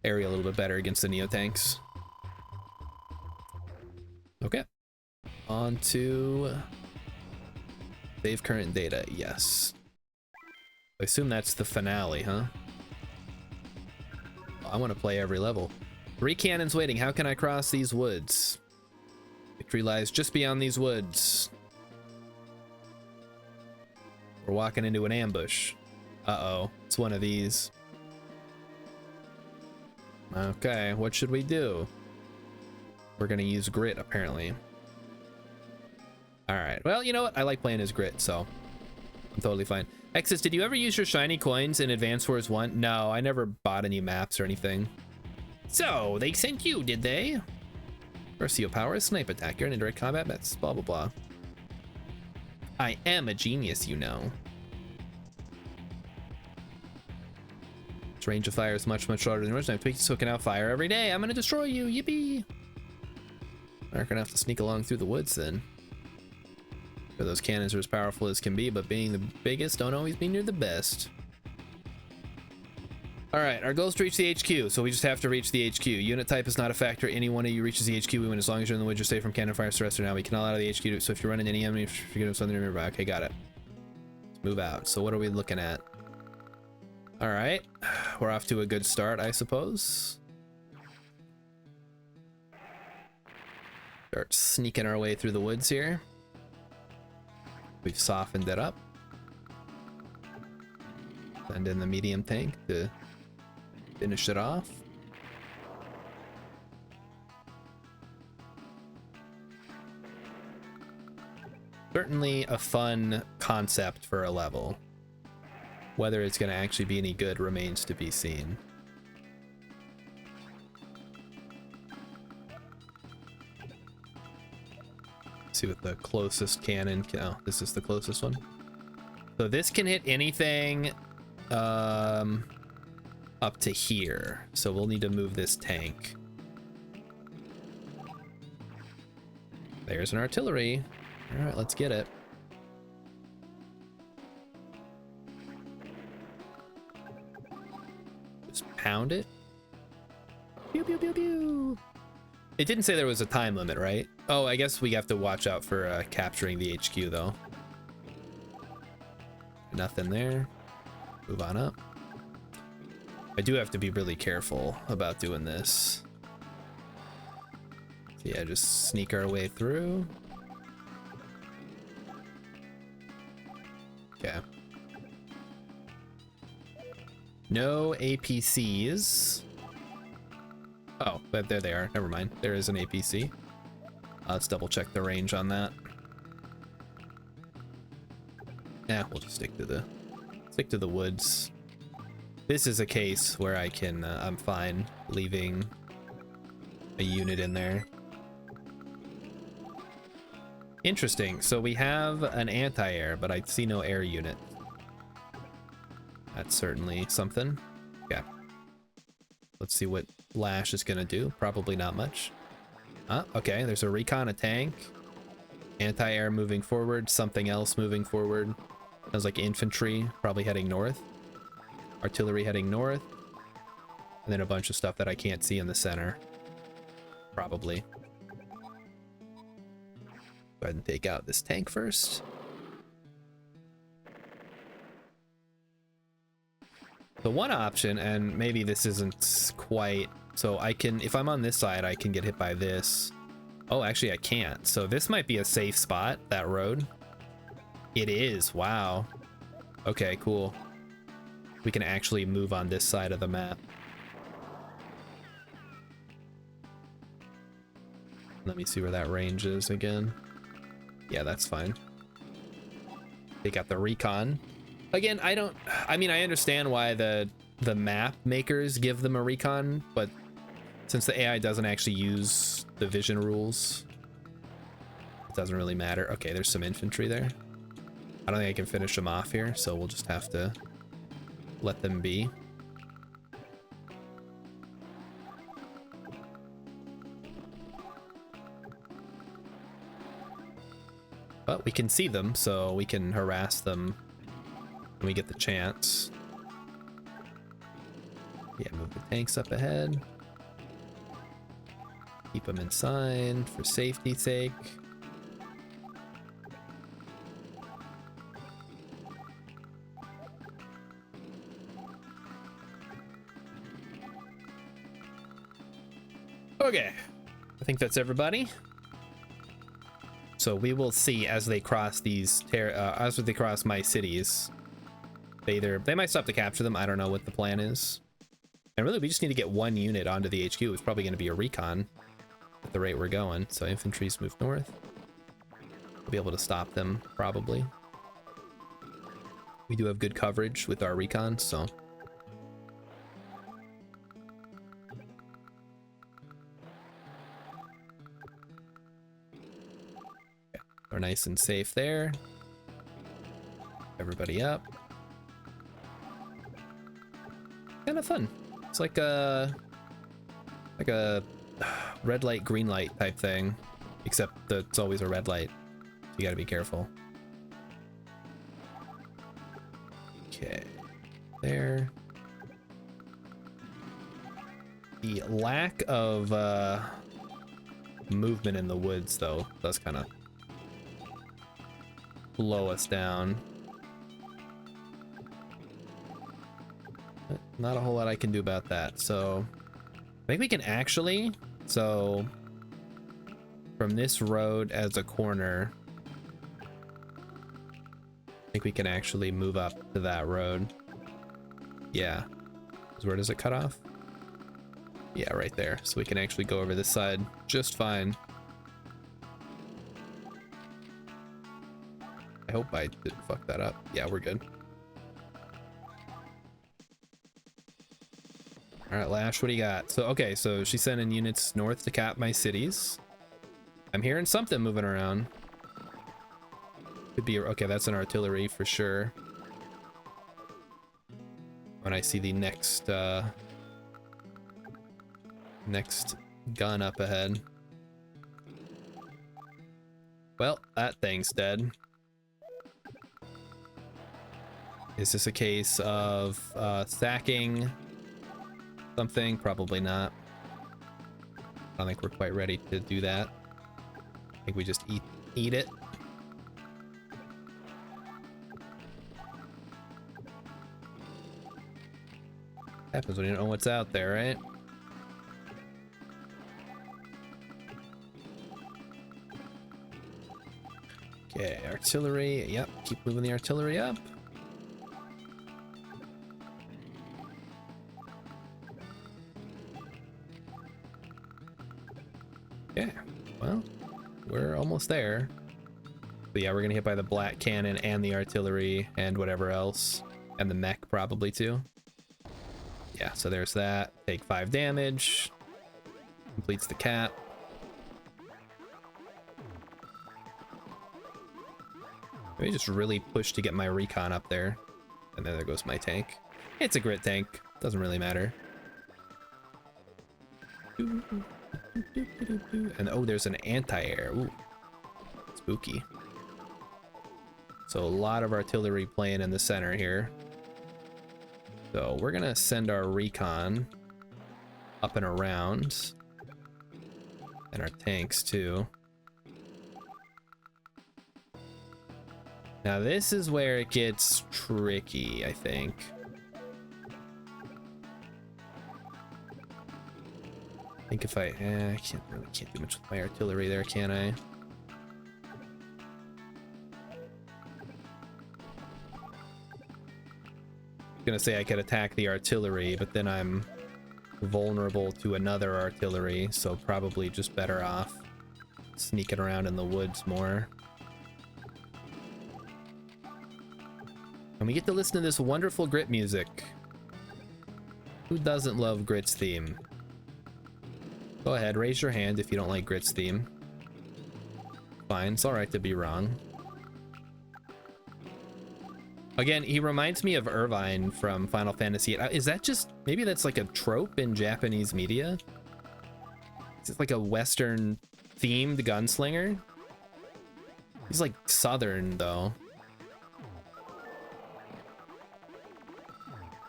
area a little bit better against the Neo tanks. Okay. On to save current data. Yes. I assume that's the finale, huh? I want to play every level. 3 cannons waiting. How can I cross these woods? Victory lies just beyond these woods. We're walking into an ambush. Uh-oh. It's one of these. Okay, what should we do? We're gonna use grit, apparently. Alright, well, you know what? I like playing as grit, so I'm totally fine. Exis, did you ever use your shiny coins in Advance Wars 1? No, I never bought any maps or anything. So, they sent you, did they? Versio power is snipe attack. You're in indirect combat, that's blah blah blah. I am a genius, you know. Its range of fire is much shorter than original. I've tweaked soaking out fire every day. I'm gonna destroy you, yippee! We're gonna have to sneak along through the woods then. For those cannons are as powerful as can be, but being the biggest don't always mean you're the best. Alright, our goal is to reach the HQ, so we just have to reach the HQ. Unit type is not a factor. Any one of you reaches the HQ, we win as long as you're in the woods, you're safe from cannon fire surrender. Now we can all out of the HQ, so if you're running any enemy, forget about something nearby. Okay, got it. Let's move out. So what are we looking at? Alright, we're off to a good start, I suppose. Start sneaking our way through the woods here. We've softened it up. Send in the medium tank to finish it off. Certainly a fun concept for a level. Whether it's going to actually be any good remains to be seen. See what the closest cannon can, oh, this is the closest one. So this can hit anything up to here. So we'll need to move this tank. There's an artillery. All right, let's get it. Just pound it. Pew, pew, pew, pew. It didn't say there was a time limit, right? Oh, I guess we have to watch out for capturing the HQ, though. Nothing there. Move on up. I do have to be really careful about doing this. So yeah, just sneak our way through. Okay. No APCs. Oh, but there they are. Never mind. There is an APC. Let's double check the range on that. Yeah, we'll just stick to the woods. This is a case where I can I'm fine leaving a unit in there. Interesting. So we have an anti-air, but I see no air unit. That's certainly something. Yeah. Let's see what Lash is gonna do. Probably not much. Okay, there's a recon, a tank. Anti-air moving forward, something else moving forward. Sounds like infantry probably heading north. Artillery heading north. And then a bunch of stuff that I can't see in the center. Probably. Go ahead and take out this tank first. The one option, and maybe this isn't quite, so I can, if I'm on this side, I can get hit by this. Oh, actually I can't. So this might be a safe spot, that road. It is, wow. Okay, cool. We can actually move on this side of the map. Let me see where that range is again. Yeah, that's fine. They got the recon. Again, I mean, I understand why the map makers give them a recon, but since the AI doesn't actually use the vision rules, it doesn't really matter. Okay, there's some infantry there. I don't think I can finish them off here, so we'll just have to let them be. But we can see them, so we can harass them when we get the chance. Yeah, move the tanks up ahead. Keep them inside for safety's sake. Okay, I think that's everybody. So we will see as they cross these, as they cross my cities. They might stop to capture them. I don't know what the plan is. And really, we just need to get one unit onto the HQ. It's probably going to be a recon at the rate we're going. So infantry's move north. We'll be able to stop them probably. We do have good coverage with our recon, so. We're nice and safe there. Everybody up. Kind of fun. It's like a red light, green light type thing, except that it's always a red light. You gotta be careful. Okay, there. The lack of movement in the woods, though, does kind of blow us down. Not a whole lot I can do about that. So I think we can actually, so from this road as a corner, I think we can actually move up to that road. Yeah. Where does it cut off? Yeah, right there. So we can actually go over this side just fine. I hope I didn't fuck that up. Yeah, we're good. All right, Lash, what do you got? So, okay, so she's sending units north to cap my cities. I'm hearing something moving around. Could be, okay, that's an artillery for sure. When I see the next gun up ahead. Well, that thing's dead. Is this a case of stacking something? Probably not. I don't think we're quite ready to do that. I think we just eat it. Happens when you don't know what's out there, right? Okay, artillery. Yep, keep moving the artillery up. Okay, well, we're almost there. But yeah, we're gonna hit by the black cannon and the artillery and whatever else. And the mech probably too. Yeah, so there's that. Take 5 damage. Completes the cap. Maybe just really push to get my recon up there. And then there goes my tank. It's a grit tank. Doesn't really matter. And oh, there's an anti-air. Ooh. Spooky. So a lot of artillery playing in the center here. So we're gonna send our recon up and around. And our tanks too. Now this is where it gets tricky, I think. I think if I can't do much with my artillery there, can I? I'm gonna say I could attack the artillery, but then I'm vulnerable to another artillery, so probably just better off sneaking around in the woods more. And we get to listen to this wonderful Grit music. Who doesn't love Grit's theme? Go ahead, raise your hand if you don't like Grit's theme. Fine, it's alright to be wrong. Again, he reminds me of Irvine from Final Fantasy. Is that just, maybe that's like a trope in Japanese media? Is it like a Western themed gunslinger? He's like Southern though.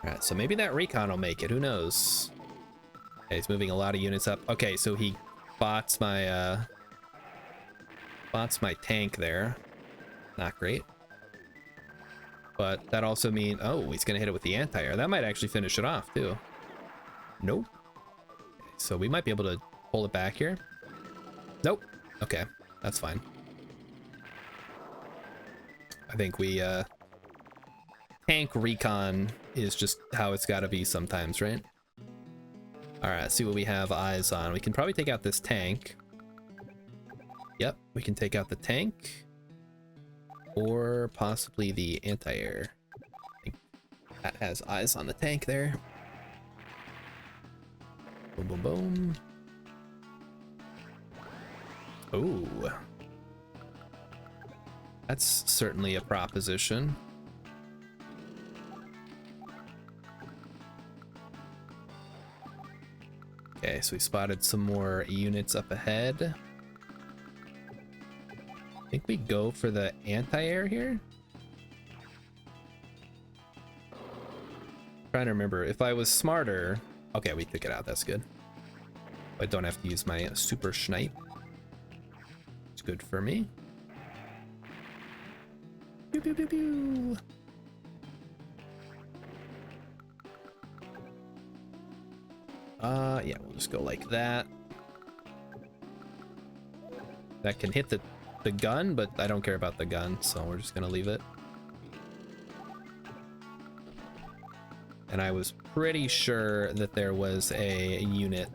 Alright, so maybe that recon will make it, who knows? Okay, he's moving a lot of units up. Okay, so he bots my tank there. Not great. But that also means, oh, he's gonna hit it with the anti-air. That might actually finish it off too. Nope. Okay, so we might be able to pull it back here. Nope. Okay, that's fine. I think we tank recon is just how it's gotta be sometimes, right? Alright, let's see what we have eyes on. We can probably take out this tank. Yep, we can take out the tank. Or possibly the anti-air. I think that has eyes on the tank there. Boom, boom, boom. Ooh. That's certainly a proposition. Okay, so we spotted some more units up ahead. I think we go for the anti-air here. Trying to remember if I was smarter. Okay, we took it out. That's good. I don't have to use my super snipe. It's good for me. Pew, pew, pew, pew. Yeah, we'll just go like that. That can hit the gun, but I don't care about the gun, so we're just gonna leave it. And I was pretty sure that there was a unit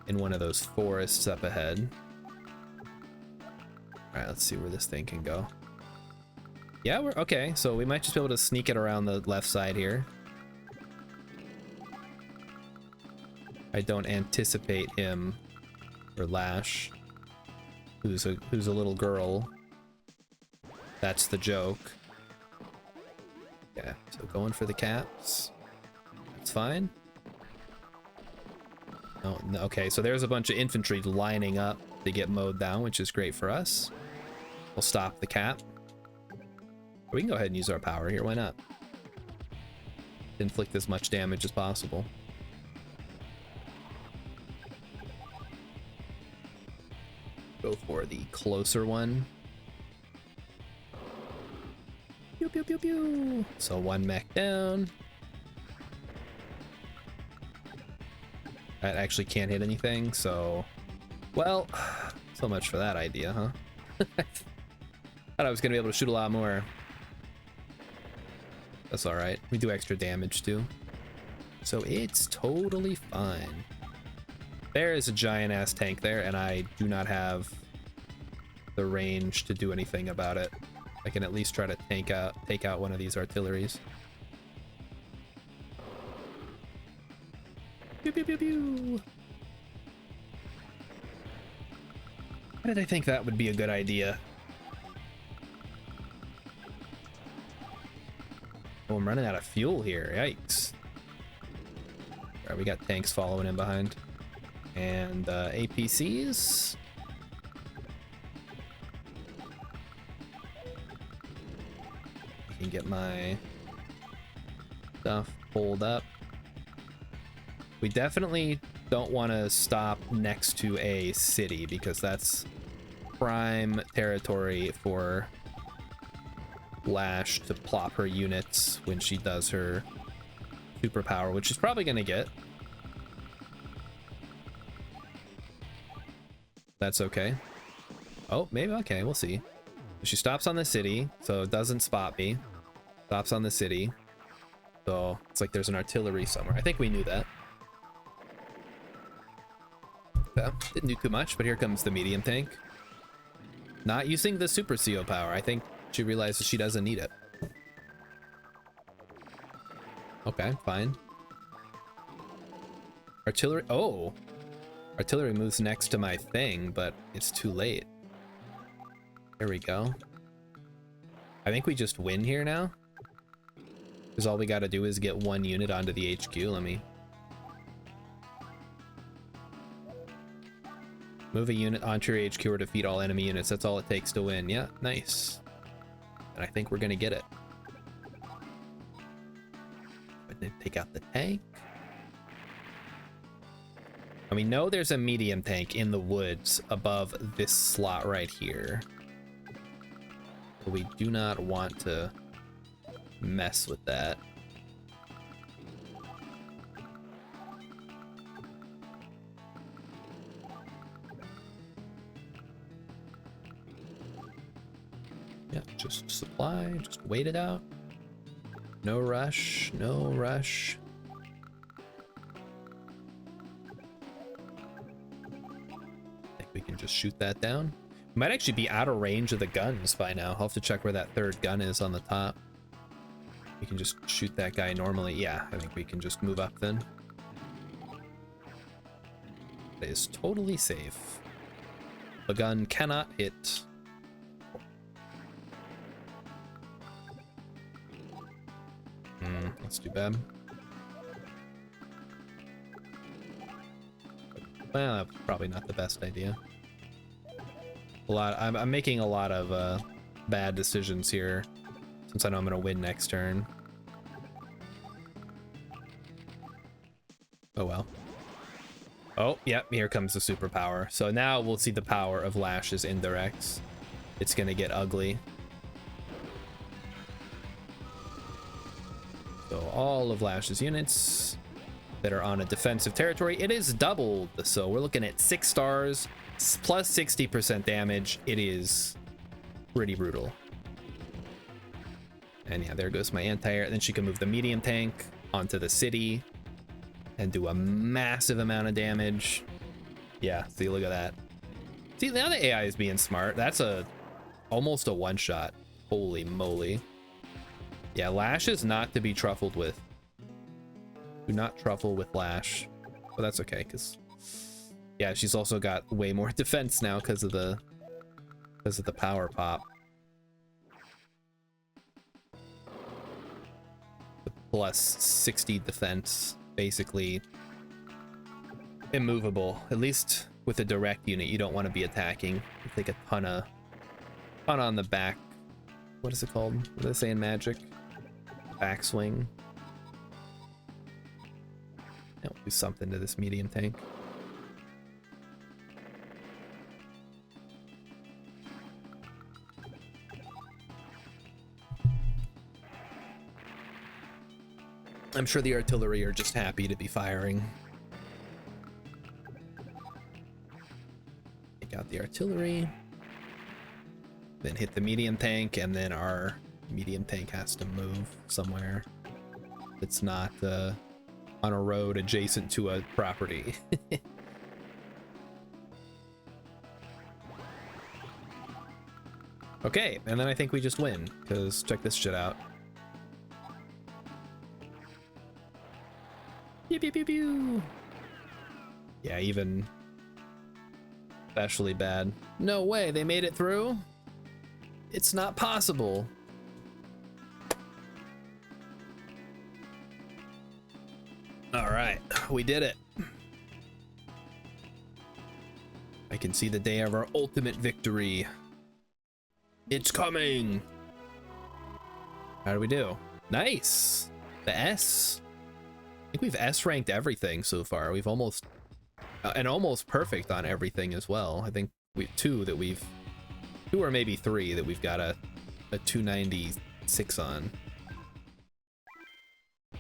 in one of those forests up ahead. Alright, let's see where this thing can go. Yeah, we're okay, so we might just be able to sneak it around the left side here. I don't anticipate him, or Lash, who's a little girl. That's the joke. Yeah, so going for the caps. That's fine. No, okay, so there's a bunch of infantry lining up to get mowed down, which is great for us. We'll stop the cap. We can go ahead and use our power here, why not? Inflict as much damage as possible. Go for the closer one. Pew, pew, pew, pew. So one mech down. That actually can't hit anything, so... Well, so much for that idea, huh? Thought I was gonna be able to shoot a lot more. That's alright. We do extra damage too. So it's totally fine. There is a giant ass tank there, and I do not have the range to do anything about it. I can at least try to take out one of these artilleries. Pew, pew, pew, pew. Why did I think that would be a good idea? Oh, I'm running out of fuel here. Yikes. Alright, we got tanks following in behind. And APCs. can get my stuff pulled up. We definitely don't want to stop next to a city because that's prime territory for Lash to plop her units when she does her superpower, which she's probably going to get. That's okay. Oh, maybe. Okay, we'll see. She stops on the city, so it doesn't spot me. Stops on the city. So it's like there's an artillery somewhere. I think we knew that. Yeah, didn't do too much, but here comes the medium tank. Not using the super CO power. I think she realizes she doesn't need it. Okay, fine. Artillery. Oh! Artillery moves next to my thing, but it's too late. There we go. I think we just win here now. Because all we got to do is get one unit onto the HQ. Let me move a unit onto your HQ or defeat all enemy units. That's all it takes to win. Yeah, nice. And I think we're going to get it. But then take out the tank. And we know there's a medium tank in the woods above this slot right here. But we do not want to mess with that. Yeah, just supply, just wait it out. No rush, no rush. I think we can just shoot that down. We might actually be out of range of the guns by now. I'll have to check where that third gun is on the top. We can just shoot that guy normally. Yeah, I think we can just move up then. It is totally safe. The gun cannot hit. That's too bad. Well, that's probably not the best idea. I'm making a lot of bad decisions here, since I know I'm gonna win next turn. Oh well. Oh, yep, here comes the superpower. So now we'll see the power of Lash's indirects. It's gonna get ugly. So all of Lash's units that are on a defensive territory, it is doubled. So we're looking at 6 stars plus 60% damage. It is pretty brutal. And yeah, there goes my anti-air. Then she can move the medium tank onto the city and do a massive amount of damage. Yeah, see, look at that. See, now the AI is being smart. That's almost a one-shot. Holy moly. Yeah, Lash is not to be truffled with. Do not truffle with Lash. But that's okay, because yeah, she's also got way more defense now because of the power pop. The plus 60 defense, basically immovable. At least with a direct unit, you don't want to be attacking. You take a ton on the back. What is it called? What do they say in Magic? Backswing. Yeah, we'll do something to this medium tank. I'm sure the artillery are just happy to be firing. Take out the artillery. Then hit the medium tank, and then our medium tank has to move somewhere. It's not on a road adjacent to a property. Okay, and then I think we just win, because check this shit out. Pew, pew, pew, pew. Yeah, even especially bad. No way, they made it through? It's not possible. All right, we did it. I can see the day of our ultimate victory. It's coming. How do we do? Nice. The S. I think we've S ranked everything so far. We've almost and almost perfect on everything as well. I think we have two or maybe three that we've got a 296 on.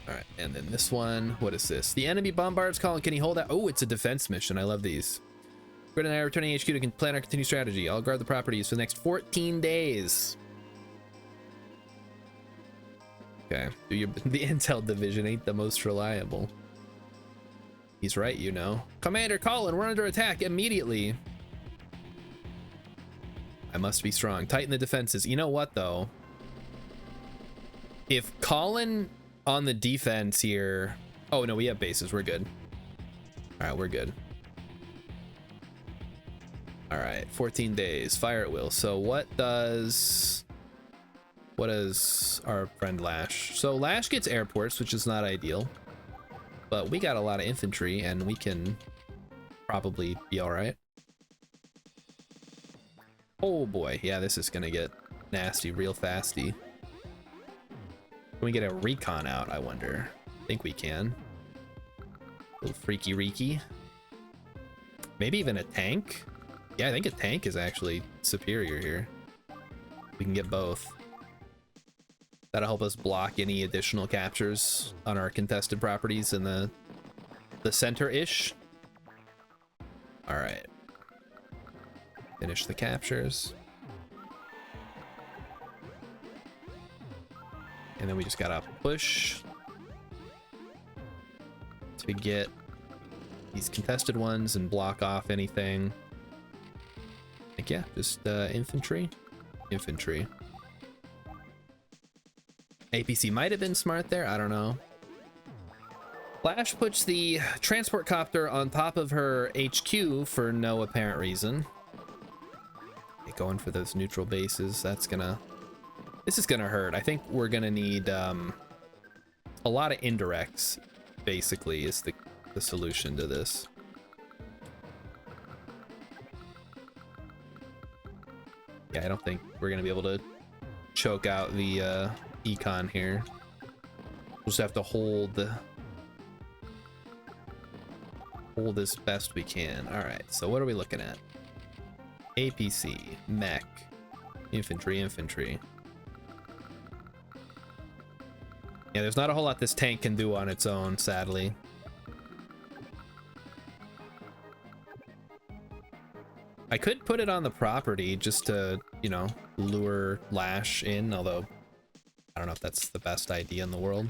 All right, and then this one, what is this? The enemy bombards calling. Can he hold out? Oh, it's a defense mission. I love these. Grid and I are returning HQ to plan our continued strategy. I'll guard the properties for the next 14 days. Okay, the intel division ain't the most reliable. He's right, you know. Commander Colin, we're under attack immediately. I must be strong. Tighten the defenses. You know what, though? If Colin on the defense here... Oh, no, we have bases. We're good. All right, we're good. All right, 14 days. Fire at will. So what does our friend Lash? So Lash gets airports, which is not ideal. But we got a lot of infantry, and we can probably be all right. Oh boy, yeah, this is gonna get nasty real fasty. Can we get a recon out, I wonder? I think we can. A little freaky reeky. Maybe even a tank? Yeah, I think a tank is actually superior here. We can get both. That'll help us block any additional captures on our contested properties in the center-ish. All right. Finish the captures. And then we just gotta push to get these contested ones and block off anything. Like, yeah, just infantry. APC might have been smart there, I don't know. Flash puts the transport copter on top of her HQ for no apparent reason. Going for those neutral bases. This is gonna hurt. I think we're gonna need a lot of indirects, basically, is the solution to this. Yeah, I don't think we're gonna be able to choke out the econ here. We'll just have to hold as best we can. All right, so what are we looking at? APC, mech, infantry. Yeah, there's not a whole lot this tank can do on its own, sadly. I could put it on the property just to, you know, lure Lash in, although I don't know if that's the best idea in the world.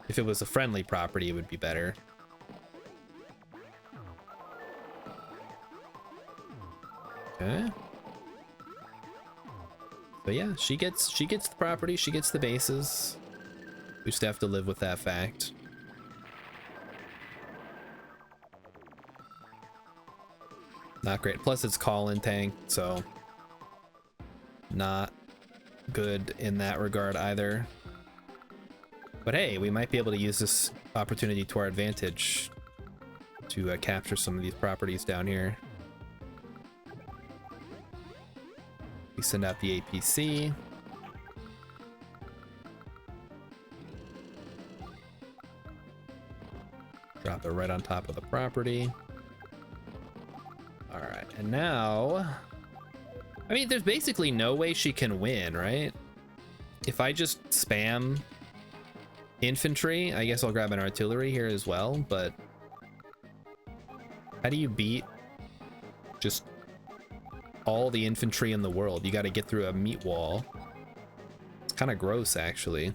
If it was a friendly property, it would be better. Okay. But yeah, she gets the property, she gets the bases. We just have to live with that fact. Not great. Plus it's call-in tank, so not good in that regard either. But hey, we might be able to use this opportunity to our advantage to capture some of these properties down here. We send out the APC. Drop it right on top of the property. All right, and now, I mean, there's basically no way she can win, right? If I just spam infantry, I guess I'll grab an artillery here as well, but how do you beat just all the infantry in the world? You got to get through a meat wall. It's kind of gross, actually.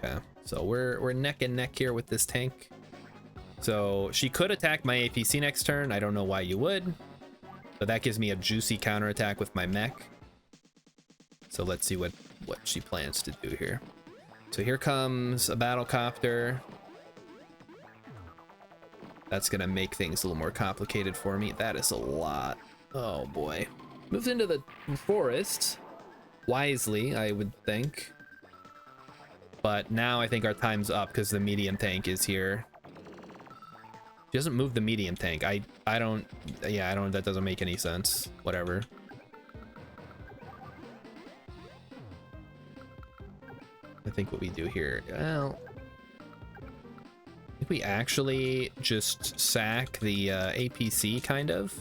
Okay, so we're neck and neck here with this tank. So she could attack my APC next turn. I don't know why you would, but that gives me a juicy counterattack with my mech. So let's see what she plans to do here. So here comes a battle copter. That's gonna make things a little more complicated for me. That is a lot. Oh boy. Moves into the forest. Wisely, I would think. But now I think our time's up because the medium tank is here. She doesn't move the medium tank. I don't, that doesn't make any sense. Whatever. I think what we do here, well, I think we actually just sack the APC kind of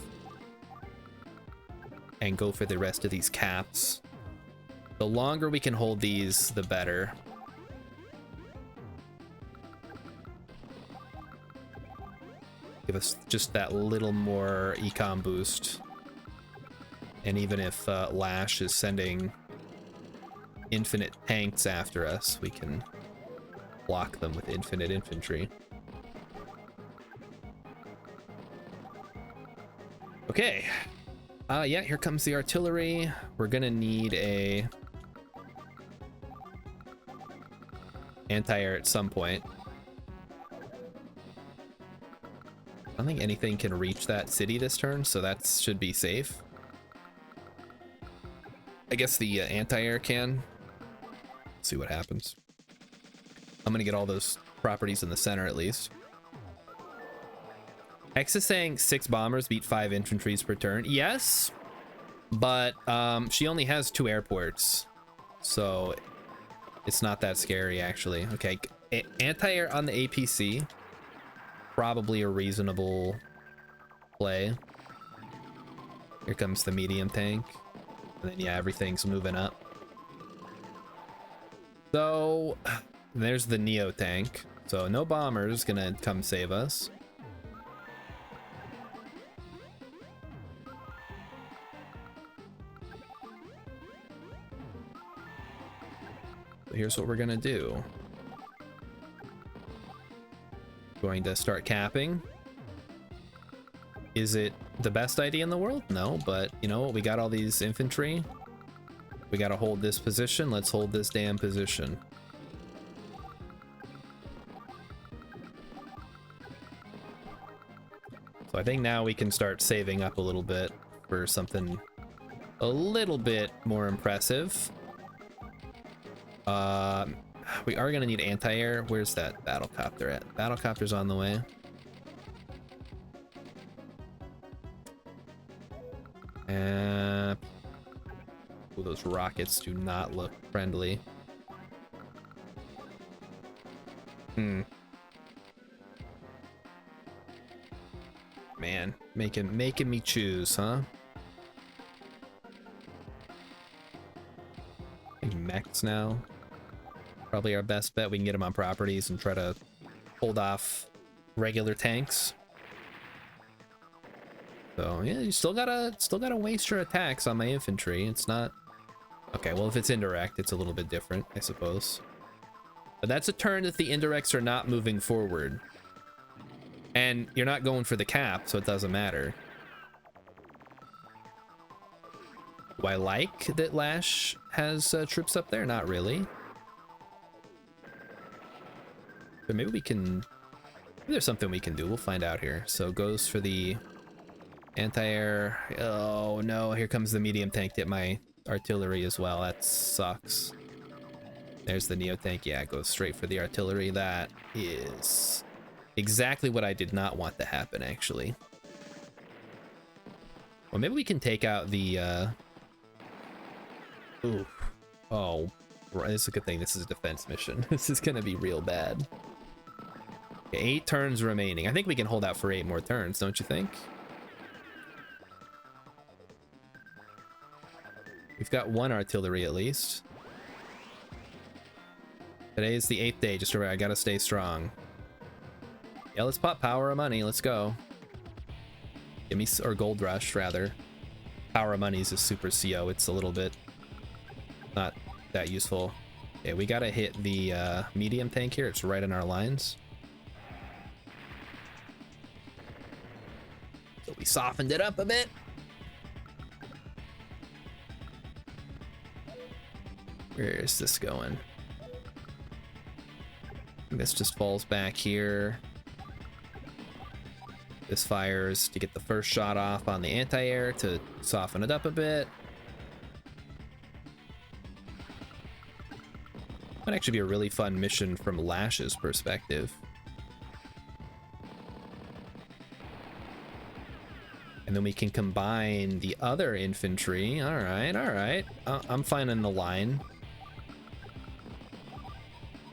and go for the rest of these caps. The longer we can hold these, the better. Give us just that little more econ boost. And even if Lash is sending infinite tanks after us, we can block them with infinite infantry. Okay. Yeah, here comes the artillery. We're gonna need a anti-air at some point. I don't think anything can reach that city this turn, so that should be safe. I guess the anti-air can. Let's see what happens. I'm gonna get all those properties in the center at least. X is saying 6 bombers beat 5 infantries per turn. Yes, but she only has 2 airports, so it's not that scary actually. Okay, anti-air on the APC, probably a reasonable play. Here comes the medium tank, and then yeah, everything's moving up. So there's the Neo tank. So no bombers gonna come save us. Here's what we're gonna do. Going to start capping. Is it the best idea in the world? No, but you know what? We got all these infantry. We gotta hold this position. Let's hold this damn position. So I think now we can start saving up a little bit for something a little bit more impressive. We are gonna need anti-air. Where's that battlecopter at? Battlecopter's on the way. Ooh, those rockets do not look friendly. Man, making me choose, huh? I think mechs now. Probably our best bet. We can get them on properties and try to hold off regular tanks. So yeah, you still gotta waste your attacks on my infantry. It's not okay. Well, if it's indirect, it's a little bit different, I suppose. But that's a turn that the indirects are not moving forward, and you're not going for the cap, so it doesn't matter. Do I like that Lash has troops up there? Not really. But maybe we can... Maybe there's something we can do. We'll find out here. So goes for the anti-air. Oh no, here comes the medium tank to hit my artillery as well. That sucks. There's the Neo tank. Yeah, it goes straight for the artillery. That is exactly what I did not want to happen, actually. Well, maybe we can take out the... Ooh. Oh, this is a good thing. This is a defense mission. This is gonna be real bad. Okay, 8 turns remaining. I think we can hold out for 8 more turns, don't you think? We've got 1 artillery at least. Today is the 8th day. Just remember, I gotta stay strong. Yeah, let's pop Power of Money. Let's go. Give me, or Gold Rush rather. Power of Money is a super CO. It's a little bit not that useful. Okay, we gotta hit the medium tank here. It's right in our lines. So we softened it up a bit. Where is this going? This just falls back here. This fires to get the first shot off on the anti-air to soften it up a bit. Might actually be a really fun mission from Lash's perspective. And then we can combine the other infantry. All right, all right. I'm fine in the line.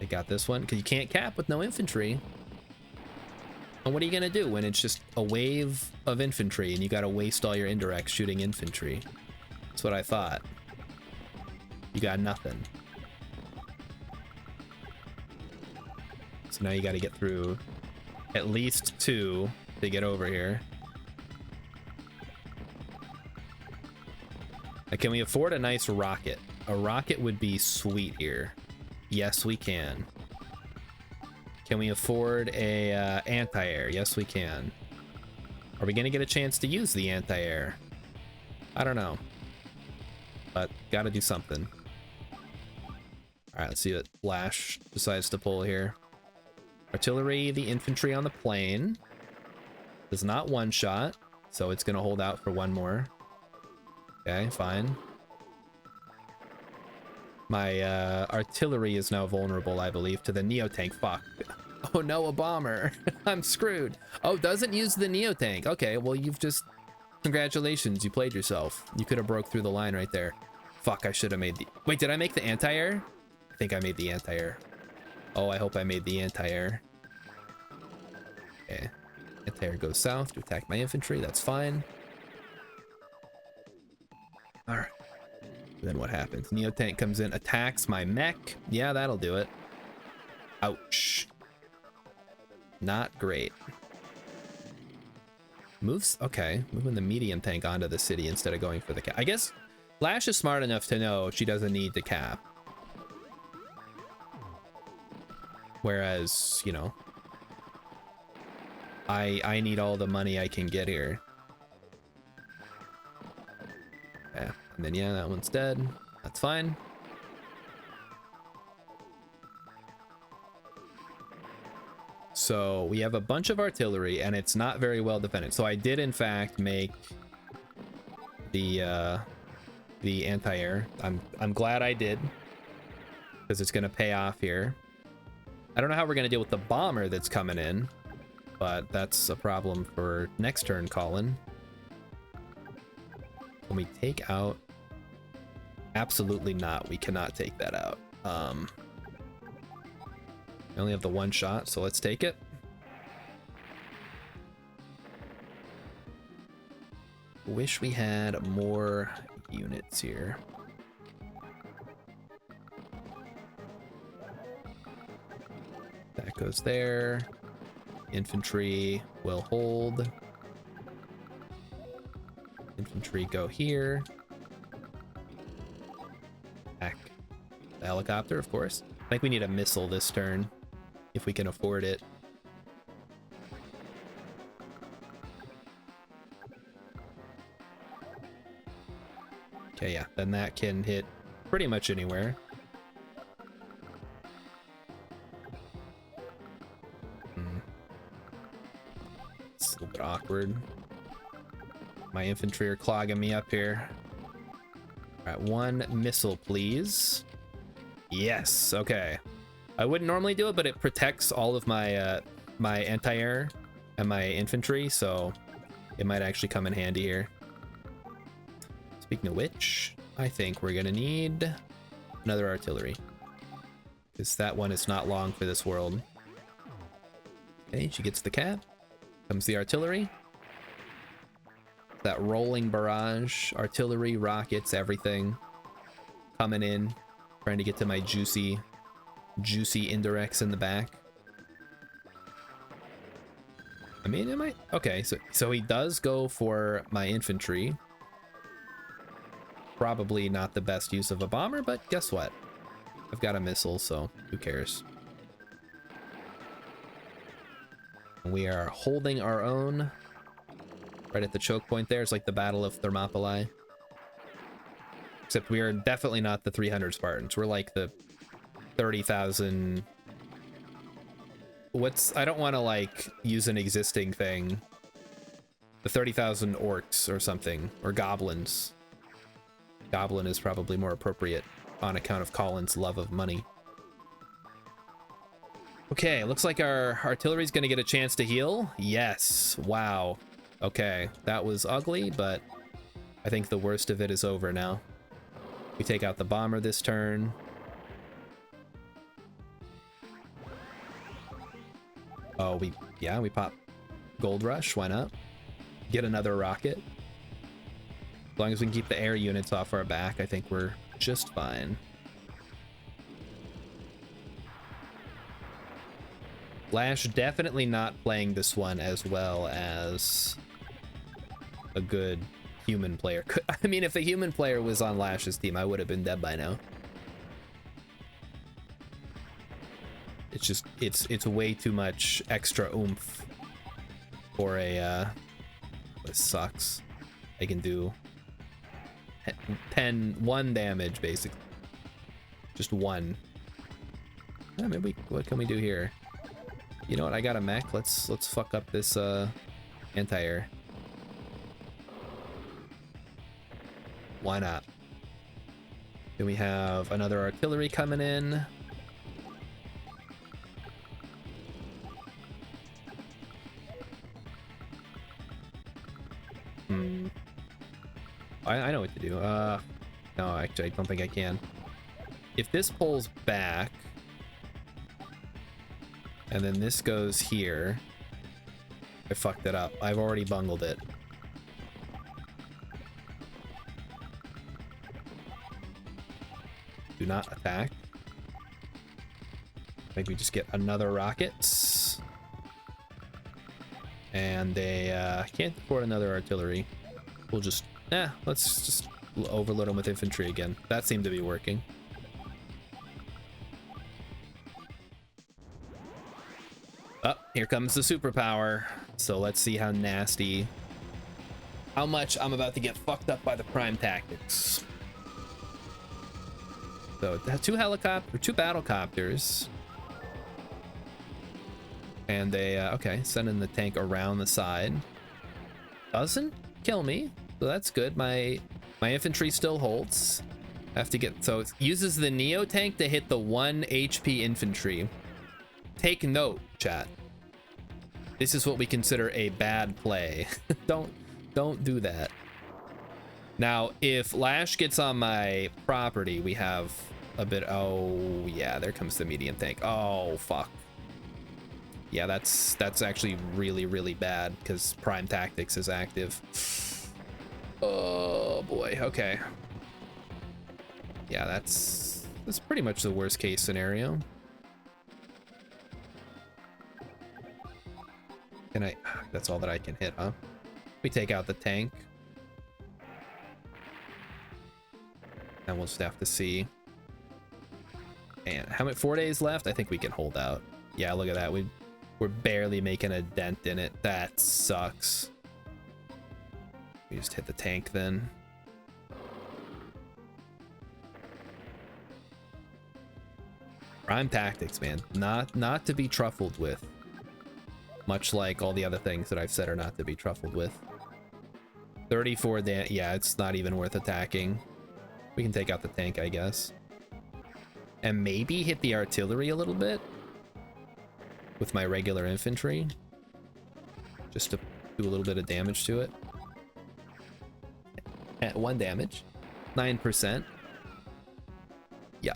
They got this one because you can't cap with no infantry. And what are you gonna do when it's just a wave of infantry and you gotta waste all your indirects shooting infantry? That's what I thought. You got nothing. So now you gotta get through at least 2 to get over here. Now, can we afford a nice rocket? A rocket would be sweet here. Yes, we can. Can we afford a anti-air? Yes, we can. Are we gonna get a chance to use the anti-air? I don't know. But gotta do something. Alright, let's see what Lash decides to pull here. Artillery, the infantry on the plane. Does not one-shot, so it's gonna hold out for 1 more. Okay, fine. My artillery is now vulnerable, I believe, to the Neo-Tank. Fuck. Oh no, a bomber. I'm screwed. Oh, doesn't use the Neo-Tank. Okay, well, you've just... Congratulations, you played yourself. You could have broke through the line right there. Fuck, I should have made the... Wait, did I make the anti-air? I think I made the anti-air. Oh, I hope I made the anti-air. Okay. Anti-air goes south to attack my infantry. That's fine. Alright. Then what happens? Neo-Tank comes in, attacks my mech. Yeah, that'll do it. Ouch. Not great. Moves? Okay. Moving the medium tank onto the city instead of going for the cap. I guess Lash is smart enough to know she doesn't need to cap. Whereas, you know, I need all the money I can get here. Yeah. And then, yeah, that one's dead. That's fine. So we have a bunch of artillery, and it's not very well defended. So I did, in fact, make the anti-air. I'm glad I did, because it's going to pay off here. I don't know how we're going to deal with the bomber that's coming in, but that's a problem for next turn, Colin. Can we take out... Absolutely not. We cannot take that out. We only have the 1 shot, so let's take it. Wish we had more units here. That goes there. Infantry will hold. Infantry go here. Back. The helicopter, of course. I think we need a missile this turn, if we can afford it. Okay, yeah, then that can hit pretty much anywhere. It's a little bit awkward. My infantry are clogging me up here. All right, 1 missile, please. Yes, okay. I wouldn't normally do it, but it protects all of my my anti-air and my infantry, so it might actually come in handy here. Speaking of which, I think we're gonna need another artillery, because that one is not long for this world. Okay, she gets the cap. Comes the artillery. That rolling barrage, artillery, rockets, everything coming in, trying to get to my juicy indirects in the back. I mean, it might... Okay, so he does go for my infantry. Probably not the best use of a bomber, but guess what? I've got a missile, so who cares? We are holding our own. Right at the choke point there. It's like the Battle of Thermopylae. Except we are definitely not the 300 Spartans. We're like the 30,000... I don't want to, like, use an existing thing. The 30,000 orcs or something. Or goblins. Goblin is probably more appropriate on account of Colin's love of money. Okay, looks like our artillery's gonna get a chance to heal. Yes. Wow. Okay, that was ugly, but I think the worst of it is over now. We take out the bomber this turn. Oh, yeah, we pop Gold Rush. Why not? Get another rocket. As long as we can keep the air units off our back, I think we're just fine. Lash definitely not playing this one as well as a good human player could. I mean, if a human player was on Lash's team, I would have been dead by now. It's just, it's way too much extra oomph for a, this sucks. I can do 1 damage, basically. Just 1. Maybe, what can we do here? You know what, I got a mech. Let's fuck up this, anti-air. Why not? Then we have another artillery coming in. I know what to do. No, actually, I don't think I can. If this pulls back, and then this goes here, I fucked it up. I've already bungled it. Do not attack. I think we just get another rocket. And they can't afford another artillery. We'll just, let's just overload them with infantry again. That seemed to be working. Oh, here comes the superpower. So let's see how nasty, how much I'm about to get fucked up by the prime tactics. So 2 battlecopters. And they, okay, sending the tank around the side. Doesn't kill me, so that's good. My infantry still holds. I have to get, so it uses the Neo tank to hit the 1 HP infantry. Take note, chat. This is what we consider a bad play. Don't do that. Now, if Lash gets on my property, we have a bit, oh yeah, there comes the medium tank. Oh, fuck. Yeah, that's actually really, really bad because Prime Tactics is active. Oh boy, okay. Yeah, that's pretty much the worst case scenario. Can I, that's all that I can hit, huh? We take out the tank. And we'll just have to see. And how many, 4 days left? I think we can hold out. Yeah, look at that. We're barely making a dent in it. That sucks. We just hit the tank then. Prime Tactics, man. Not to be truffled with. Much like all the other things that I've said are not to be truffled with. 34 damage. Yeah, it's not even worth attacking. We can take out the tank, I guess. And maybe hit the artillery a little bit with my regular infantry, just to do a little bit of damage to it. At 1 damage, 9%. Yeah.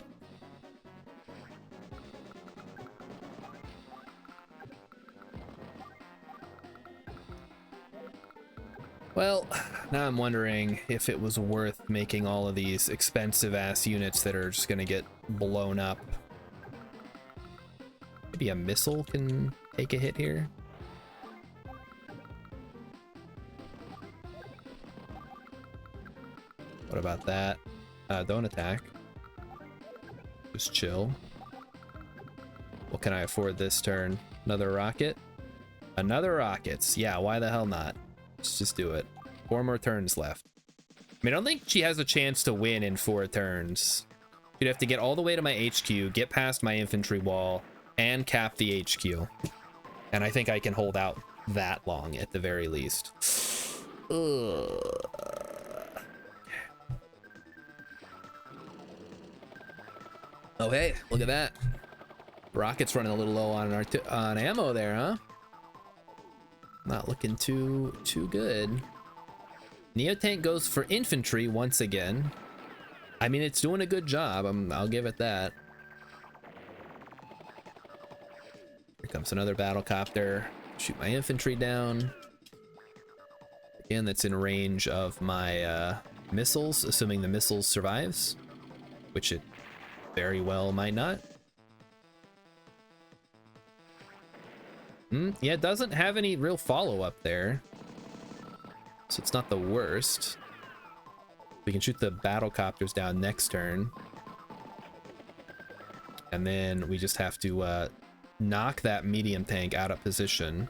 Well, now I'm wondering if it was worth making all of these expensive ass units that are just gonna get blown up. Maybe a missile can take a hit here. What about that? Don't attack. Just chill. What can I afford this turn? Another rocket? Another rockets. Yeah, why the hell not? Let's just do it. 4 more turns left. I mean, I don't think she has a chance to win in 4 turns. You'd have to get all the way to my HQ, get past my infantry wall, and cap the HQ. And I think I can hold out that long at the very least. Ugh. Oh, hey, look at that. Rocket's running a little low on ammo there, huh? Not looking too good. Neotank goes for infantry once again. I mean, it's doing a good job. I'll give it that. Here comes another battle copter. Shoot my infantry down. Again, that's in range of my missiles, assuming the missiles survives, which it very well might not. Yeah, it doesn't have any real follow-up there, so it's not the worst. We can shoot the battle copters down next turn, and then we just have to knock that medium tank out of position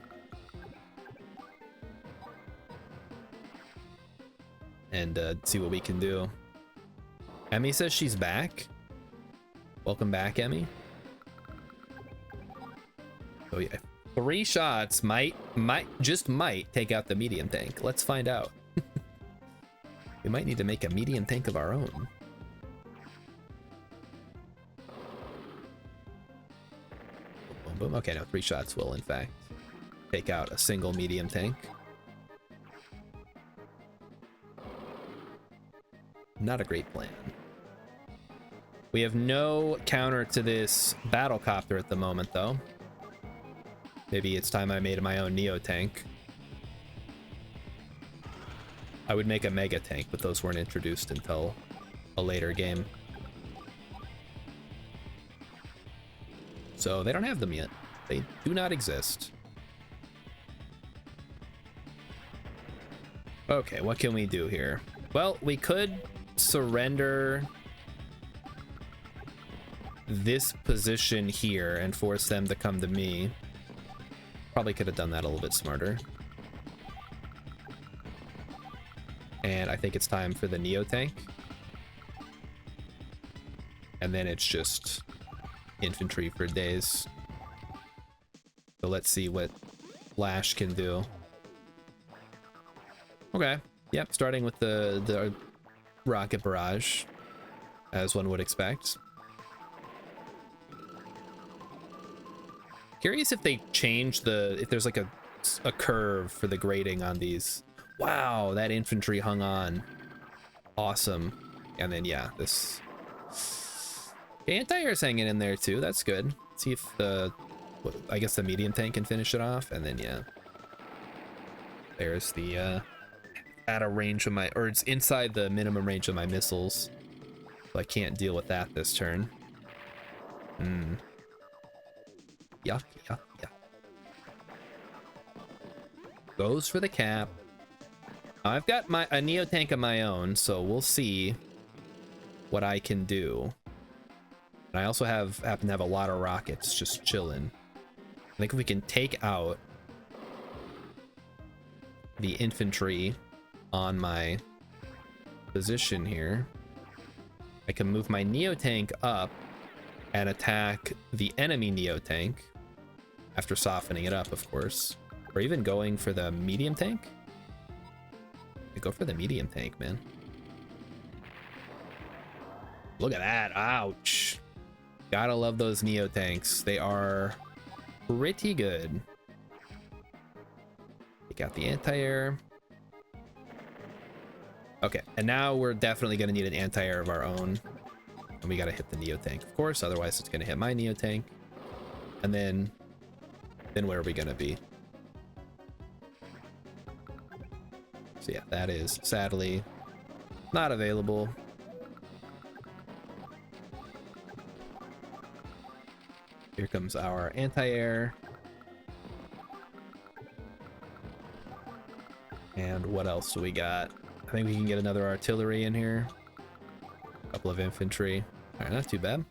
and see what we can do. Emmy says she's back. Welcome back, Emmy. Oh yeah, 3 shots might take out the medium tank. Let's find out. We might need to make a medium tank of our own. Boom, boom. Okay, no, 3 shots will in fact take out a single medium tank. Not a great plan. We have no counter to this battle copter at the moment, though. Maybe it's time I made my own Neo tank. I would make a mega tank, but those weren't introduced until a later game. So they don't have them yet. They do not exist. Okay, what can we do here? Well, we could surrender this position here and force them to come to me. Probably could have done that a little bit smarter. And I think it's time for the Neo tank. And then it's just infantry for days. So let's see what Lash can do. Okay. Yep, starting with the rocket barrage, as one would expect. Curious if they change if there's like a curve for the grading on these. Wow, that infantry hung on. Awesome. And then yeah, this anti-air's hanging in there too. That's good. Let's see if I guess the medium tank can finish it off, and then yeah, there's the out of range of my, or it's inside the minimum range of my missiles, so I can't deal with that this turn. Yuck, yuck, yuck. Goes for the cap. I've got a Neo tank of my own, so we'll see what I can do. And I also happen to have a lot of rockets just chilling. I think if we can take out the infantry on my position here, I can move my Neo tank up and attack the enemy Neo tank after softening it up, of course, or even going for the medium tank. Go for the medium tank, man. Look at that. Ouch. Gotta love those Neo tanks. They are pretty good. Take out the anti-air. Okay, and now we're definitely gonna need an anti-air of our own. And we gotta hit the Neo tank, of course, otherwise it's gonna hit my Neo tank. And then where are we gonna be? So yeah, that is sadly not available. Here comes our anti-air. And what else do we got? I think we can get another artillery in here. A couple of infantry. All right, not too bad.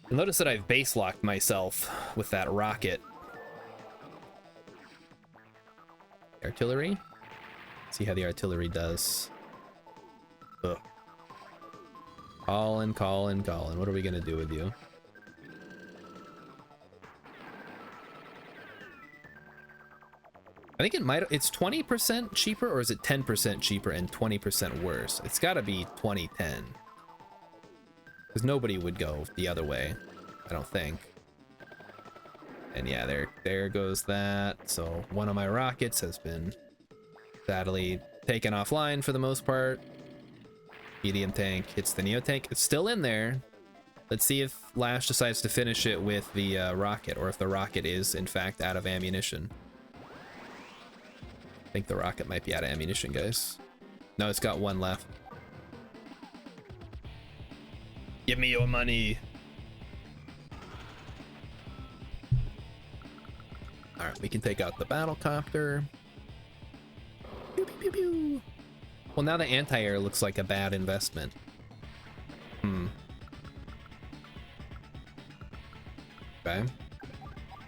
You'll notice that I've base locked myself with that rocket. Artillery. See how the artillery does. Ugh. Callin', callin', callin'. What are we gonna do with you? I think it's 20% cheaper, or is it 10% cheaper and 20% worse? It's gotta be 2010. Because nobody would go the other way, I don't think. And yeah, there goes that. So one of my rockets has been sadly taken offline for the most part. Medium tank hits the Neo tank. It's still in there. Let's see if Lash decides to finish it with the rocket, or if the rocket is, in fact, out of ammunition. I think the rocket might be out of ammunition, guys. No, it's got one left. Give me your money. All right, we can take out the battlecopter. Pew, pew, pew, pew. Well, now the anti-air looks like a bad investment. Okay.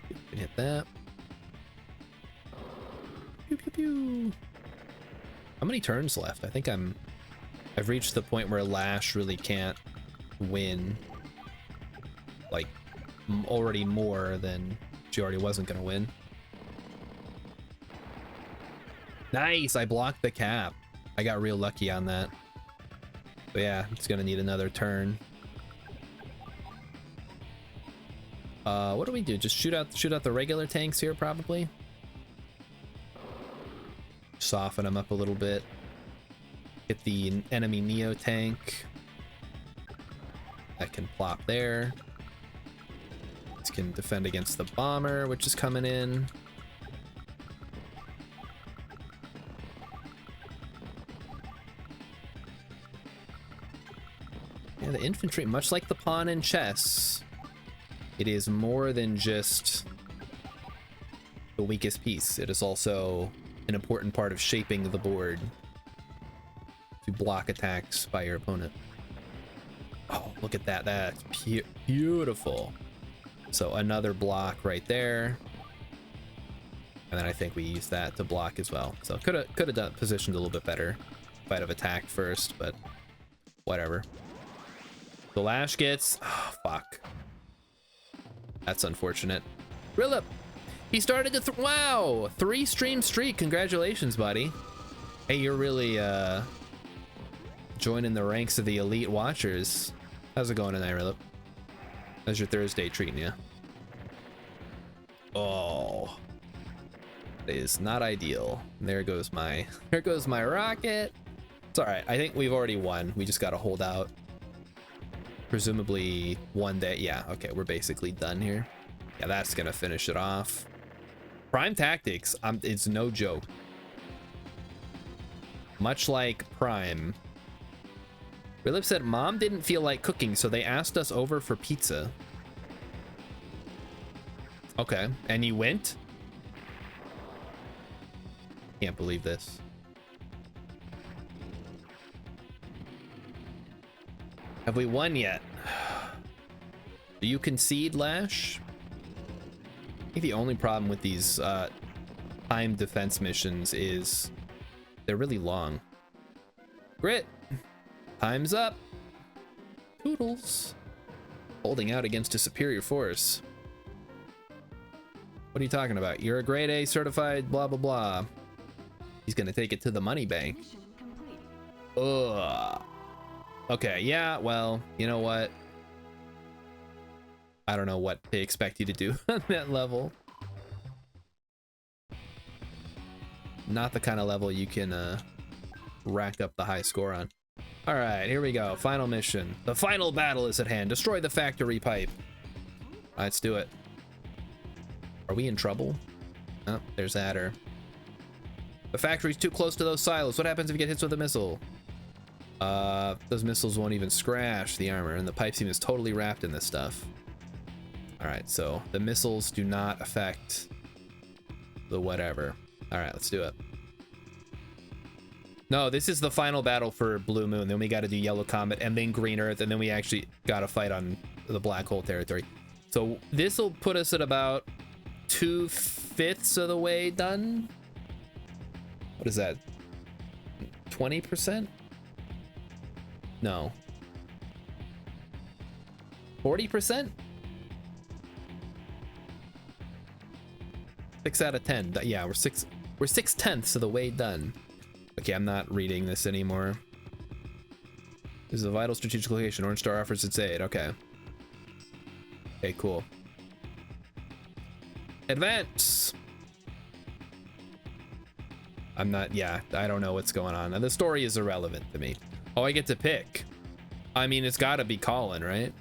You can hit that. Pew, pew, pew. How many turns left? I think I've reached the point where Lash really can't win. Like, already more than she already wasn't gonna win. Nice! I blocked the cap. I got real lucky on that. But yeah, it's gonna need another turn. What do we do? Just shoot out the regular tanks here, probably. Soften them up a little bit. Get the enemy Neo tank. That can plop there. This can defend against the bomber, which is coming in. Yeah, the infantry, much like the pawn in chess, it is more than just the weakest piece. It is also an important part of shaping the board to block attacks by your opponent. Oh, look at that. That's beautiful. So another block right there. And then I think we use that to block as well. So could have done positioned a little bit better if I'd have attacked first, but whatever. The Lash gets... Oh, fuck. That's unfortunate. Rillip! He started to... Wow! 3-stream streak. Congratulations, buddy. Hey, you're really, joining the ranks of the elite watchers. How's it going tonight, Rillip? How's your Thursday treating you? Oh. It is not ideal. There goes my... There goes my rocket. It's alright. I think we've already won. We just gotta hold out. Presumably one day. Yeah, okay, we're basically done here. Yeah, that's gonna finish it off. Prime Tactics, it's no joke. Much like Prime. Relip said mom didn't feel like cooking, so they asked us over for pizza. Okay, and you went? Can't believe this. Have we won yet? Do you concede, Lash? I think the only problem with these timed defense missions is they're really long. Grit, time's up. Toodles. Holding out against a superior force. What are you talking about? You're a grade A certified blah blah blah. He's gonna take it to the money bank. Ugh. Okay, yeah, well, you know what? I don't know what they expect you to do on that level. Not the kind of level you can rack up the high score on. All right, here we go. Final mission. The final battle is at hand. Destroy the factory pipe. Let's do it. Are we in trouble? Oh, there's Adder. The factory's too close to those silos. What happens if you get hit with a missile? Those missiles won't even scratch the armor, and the pipe seam is totally wrapped in this stuff. All right, so the missiles do not affect the whatever. All right, let's do it. No, this is the final battle for Blue Moon. Then we got to do Yellow Comet and then Green Earth, and then we actually got to fight on the Black Hole territory. So this will put us at about 2/5 of the way done. What is that? 20%? No. 40%? 6 out of 10. Yeah, we're 6/10 of the way done. Okay, I'm not reading this anymore. This is a vital strategic location. Orange Star offers its aid. Okay. Okay, cool. Advance! I'm not, yeah, I don't know what's going on. The story is irrelevant to me. Oh, I get to pick. I mean, it's gotta be Colin, right?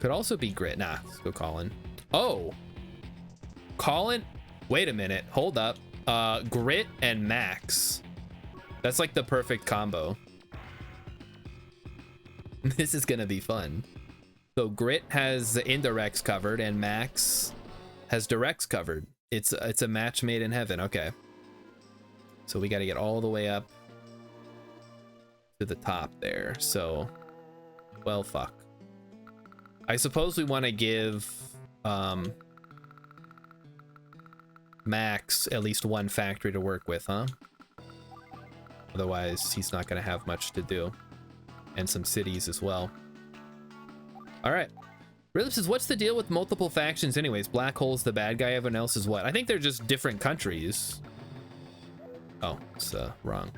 Could also be Grit. Nah, let's go Colin. Oh, Colin. Wait a minute. Hold up. Grit and Max. That's like the perfect combo. This is gonna be fun. So Grit has the indirects covered and Max has directs covered. It's a match made in heaven. Okay. So we got to get all the way up to the top there. So, well, fuck. I suppose we want to give Max at least one factory to work with, huh? Otherwise, he's not going to have much to do. And some cities as well. All right. Rhythm says, what's the deal with multiple factions anyways? Black Hole's the bad guy, everyone else is what? I think they're just different countries. Oh, it's wrong.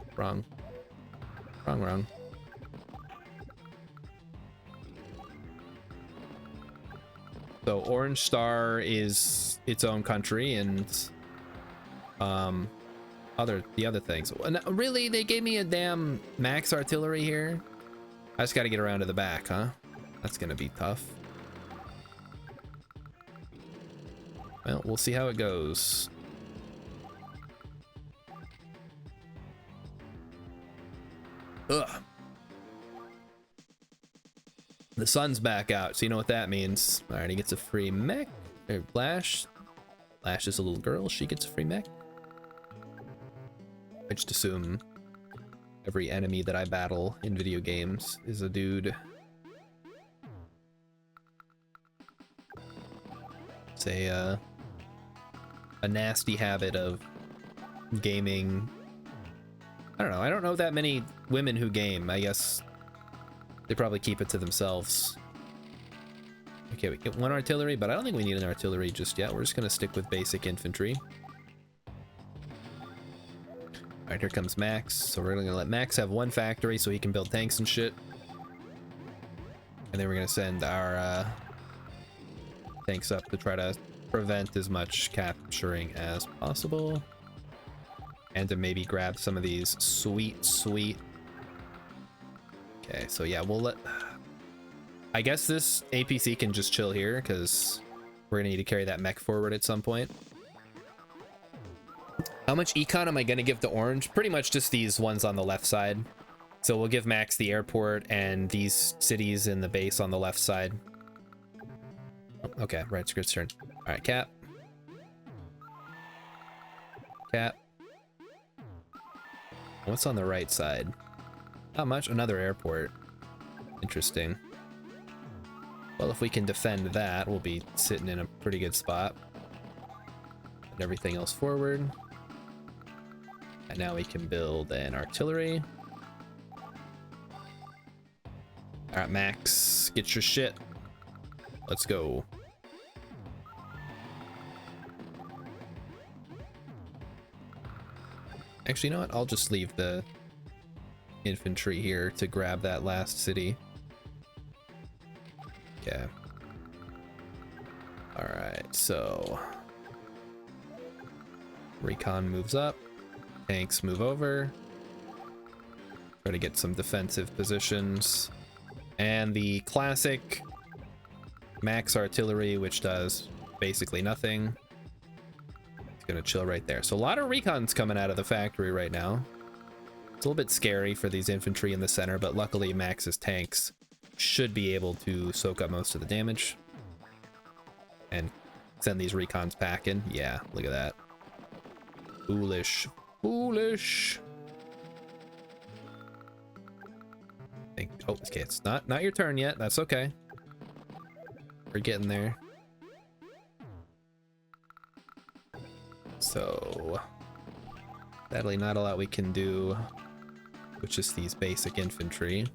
So Orange Star is its own country, and the other things. Really, they gave me a damn max artillery here. I just got to get around to the back, huh? That's gonna be tough. Well, we'll see how it goes. Ugh. The sun's back out, so you know what that means. All right, he gets a free mech. Or Lash. Lash is a little girl. She gets a free mech. I just assume every enemy that I battle in video games is a dude. It's a nasty habit of gaming. I don't know. I don't know that many women who game. I guess they probably keep it to themselves. Okay, we get one artillery, but I don't think we need an artillery just yet. We're just gonna stick with basic infantry. All right, here comes Max. So we're gonna let Max have one factory so he can build tanks and shit. And then we're gonna send our tanks up to try to prevent as much capturing as possible. And to maybe grab some of these sweet. Okay, so yeah, we'll let... I guess this APC can just chill here, because we're gonna need to carry that mech forward at some point. How much econ am I gonna give to Orange? Pretty much just these ones on the left side. So we'll give Max the airport and these cities in the base on the left side. Okay, right, script's turn. All right, Cap. What's on the right side? Not much. Another airport. Interesting. Well, if we can defend that, we'll be sitting in a pretty good spot. And everything else forward. And now we can build an artillery. All right, Max, get your shit. Let's go. Actually, you know what? I'll just leave the infantry here to grab that last city. Okay. All right, so recon moves up, tanks move over, try to get some defensive positions, and the classic max artillery, which does basically nothing. Gonna chill right there. So a lot of recons coming out of the factory right now. It's a little bit scary for these infantry in the center, but luckily Max's tanks should be able to soak up most of the damage and send these recons packing. Yeah, look at that. Foolish. Oh, okay, it's not your turn yet. That's okay. We're getting there. So, sadly, not a lot we can do with just these basic infantry.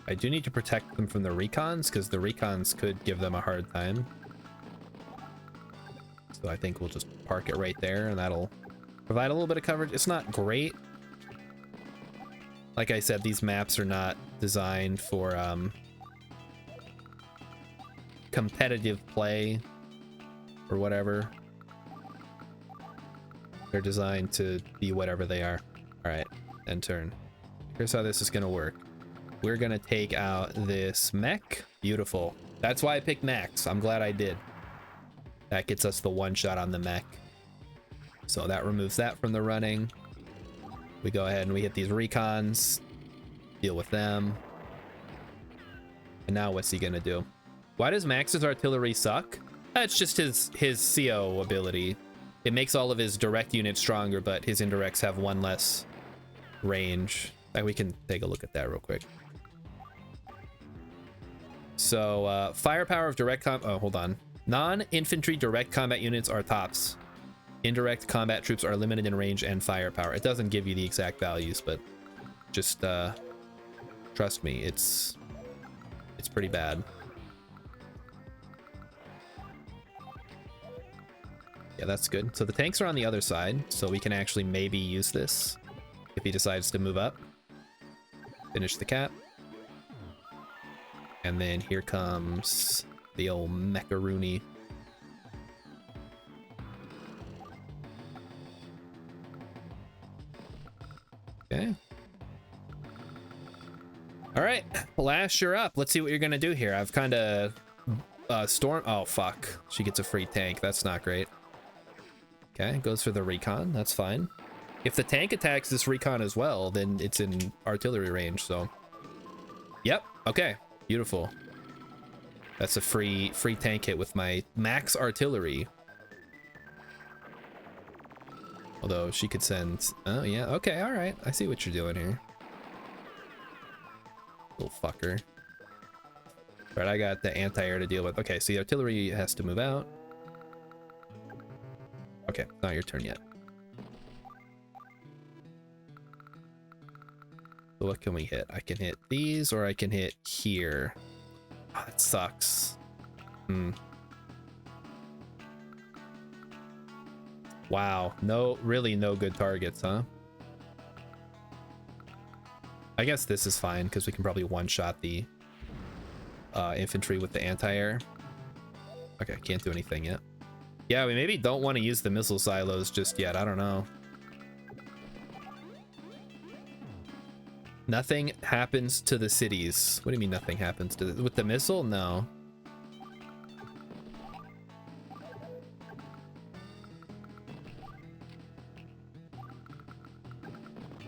I do need to protect them from the recons, because the recons could give them a hard time. So I think we'll just park it right there, and that'll provide a little bit of coverage. It's not great. Like I said, these maps are not designed for competitive play or whatever. They're designed to be whatever they are. All right, end turn. Here's how this is gonna work. We're gonna take out this mech. Beautiful. That's why I picked Max. I'm glad I did. That gets us the one shot on the mech. So that removes that from the running. We go ahead and we hit these recons. Deal with them. And now what's he gonna do? Why does Max's artillery suck? That's just his CO ability. It makes all of his direct units stronger, but his indirects have one less range. We can take a look at that real quick. So firepower of direct oh, hold on. Non-infantry direct combat units are tops. Indirect combat troops are limited in range and firepower. It doesn't give you the exact values, but just trust me, it's pretty bad. Yeah, that's good. So the tanks are on the other side, so we can actually maybe use this if he decides to move up. Finish the cap. And then here comes the old macaroni. Okay. All right, Lash, you're up. Let's see what you're gonna do here. I've kind of Storm. Oh fuck, she gets a free tank. That's not great. Okay, goes for the recon. That's fine. If the tank attacks this recon as well, then it's in artillery range. So, yep. Okay, beautiful. That's a free tank hit with my max artillery. Although she could send. Oh yeah. Okay. All right. I see what you're doing here. Little fucker. All right. I got the anti-air to deal with. Okay. So the artillery has to move out. Okay. Not your turn yet. So what can we hit? I can hit these, or I can hit here. Oh, that sucks. Wow. No, really no good targets, huh? I guess this is fine because we can probably one-shot the infantry with the anti-air. Okay, can't do anything yet. Yeah, we maybe don't want to use the missile silos just yet. I don't know. Nothing happens to the cities. What do you mean nothing happens to with the missile? No.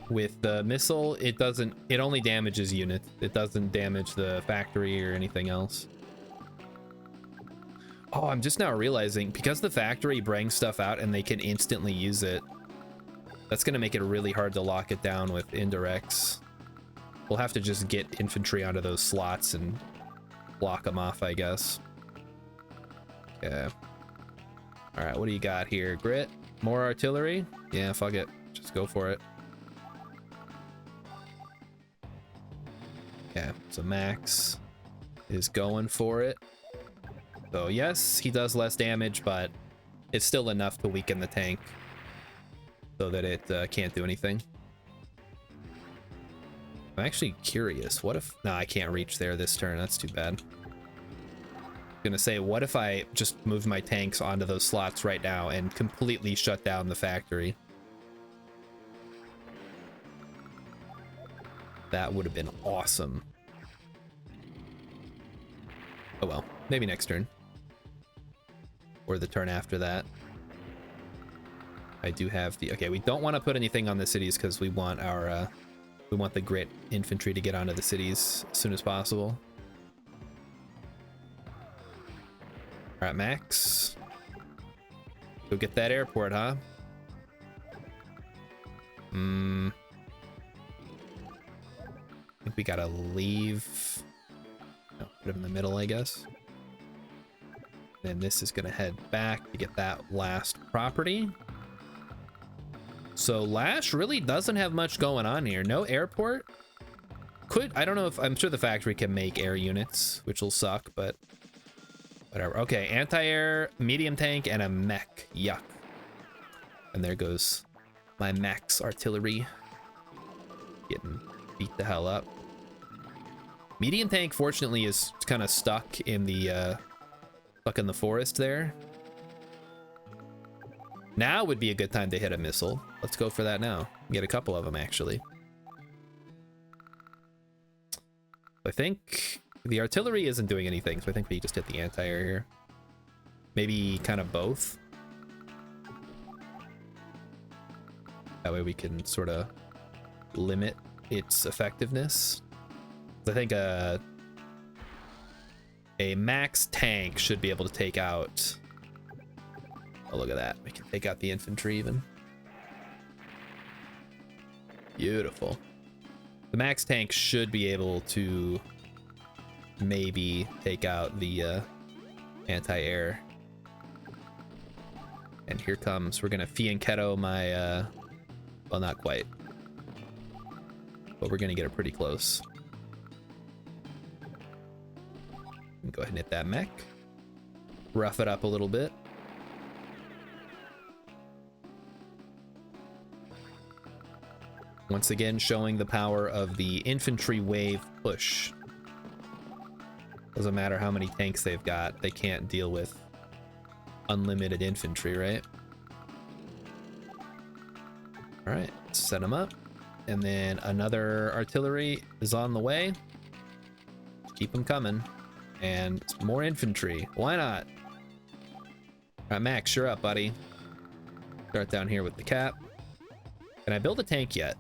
With the missile, it doesn't, it only damages units. It doesn't damage the factory or anything else. Oh, I'm just now realizing, because the factory brings stuff out and they can instantly use it, that's gonna make it really hard to lock it down with indirects. We'll have to just get infantry onto those slots and block them off, I guess. Okay. All right, what do you got here? Grit? More artillery? Yeah, fuck it. Just go for it. Okay, so Max is going for it. So yes, he does less damage, but it's still enough to weaken the tank so that it can't do anything. I'm actually curious. What if... No, I can't reach there this turn. That's too bad. I'm gonna say, what if I just moved my tanks onto those slots right now and completely shut down the factory? That would have been awesome. Oh well, maybe next turn. Or the turn after that. I do have the... Okay, we don't want to put anything on the cities because we want our... we want the grit infantry to get onto the cities as soon as possible. All right, Max. Go get that airport, huh? I think we gotta leave. No, put him in the middle, I guess. Then this is gonna head back to get that last property. So Lash really doesn't have much going on here. No airport. I don't know if, I'm sure the factory can make air units, which will suck, but whatever. Okay, anti-air, medium tank, and a mech. Yuck. And there goes my max artillery. Getting beat the hell up. Medium tank, fortunately, is kind of stuck in the forest there. Now would be a good time to hit a missile. Let's go for that now. Get a couple of them, actually. I think the artillery isn't doing anything, so I think we just hit the anti-air here. Maybe kind of both. That way we can sort of limit its effectiveness. I think a max tank should be able to take out... Oh, look at that. We can take out the infantry even. Beautiful. The max tank should be able to maybe take out the anti-air. And here comes, we're gonna fianchetto my, well, not quite. But we're gonna get it pretty close. Go ahead and hit that mech. Rough it up a little bit. Once again, showing the power of the infantry wave push. Doesn't matter how many tanks they've got, they can't deal with unlimited infantry, right? All right, set them up. And then another artillery is on the way. Keep them coming. And more infantry. Why not? All right, Max, you're up, buddy. Start down here with the cap. Can I build a tank yet?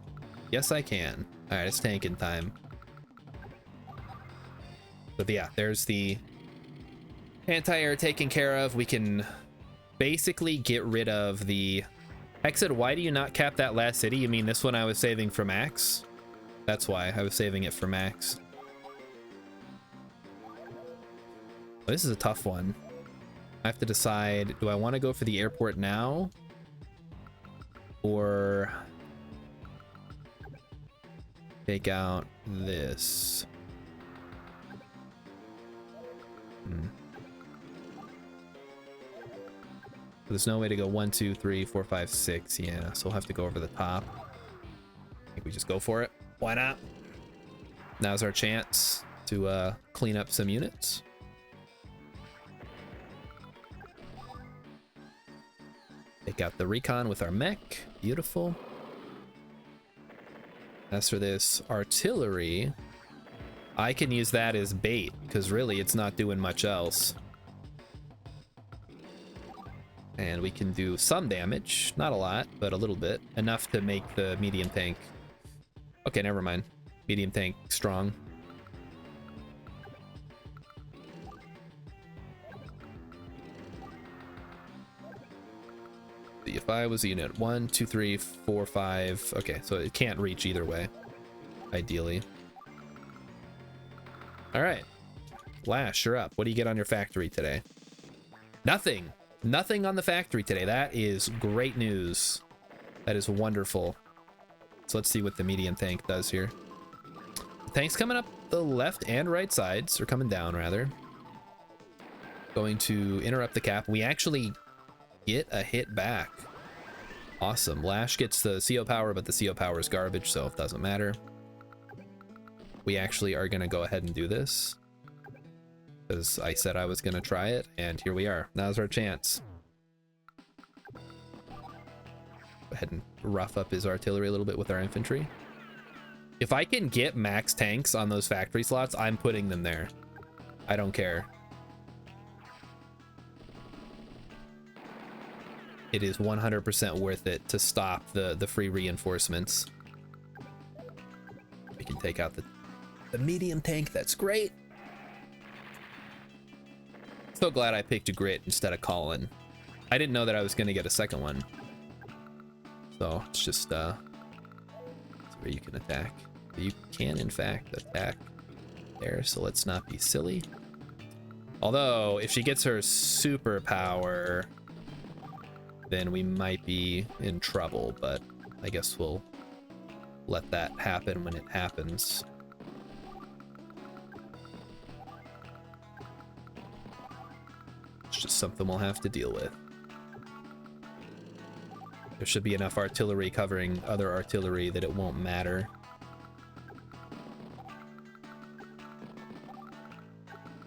Yes, I can. All right, it's tanking time. So yeah, there's the anti-air taken care of. We can basically get rid of the... Hexed, why do you not cap that last city? You mean this one I was saving for Max? That's why I was saving it for Max. This is a tough one. I have to decide, do I want to go for the airport now? Or take out this? There's no way to go 1, 2, 3, 4, 5, 6. Yeah, so we'll have to go over the top. I think we just go for it. Why not? Now's our chance to clean up some units. Take out the recon with our mech. Beautiful. As for this artillery, I can use that as bait because really it's not doing much else. And we can do some damage, not a lot, but a little bit, enough to make the medium tank. Okay, never mind. Medium tank strong. If I was a unit 1, 2, 3, 4, 5. Okay, so it can't reach either way, ideally. All right, Lash, you're up. What do you get on your factory today? Nothing. Nothing on the factory today. That is great news. That is wonderful. So let's see what the medium tank does here. The tank's coming up the left and right sides, or coming down rather. Going to interrupt the cap. We actually get a hit back. Awesome. Lash gets the CO power, but the CO power is garbage, so it doesn't matter. We actually are going to go ahead and do this, because I said I was going to try it, and here we are. Now's our chance. Go ahead and rough up his artillery a little bit with our infantry. If I can get max tanks on those factory slots, I'm putting them there. I don't care. It is 100% worth it to stop the free reinforcements. We can take out the medium tank. That's great. So glad I picked a Grit instead of Colin. I didn't know that I was going to get a second one. So it's just where you can attack. You can in fact attack there, so let's not be silly. Although if she gets her superpower, then we might be in trouble, but I guess we'll let that happen when it happens. It's just something we'll have to deal with. There should be enough artillery covering other artillery that it won't matter.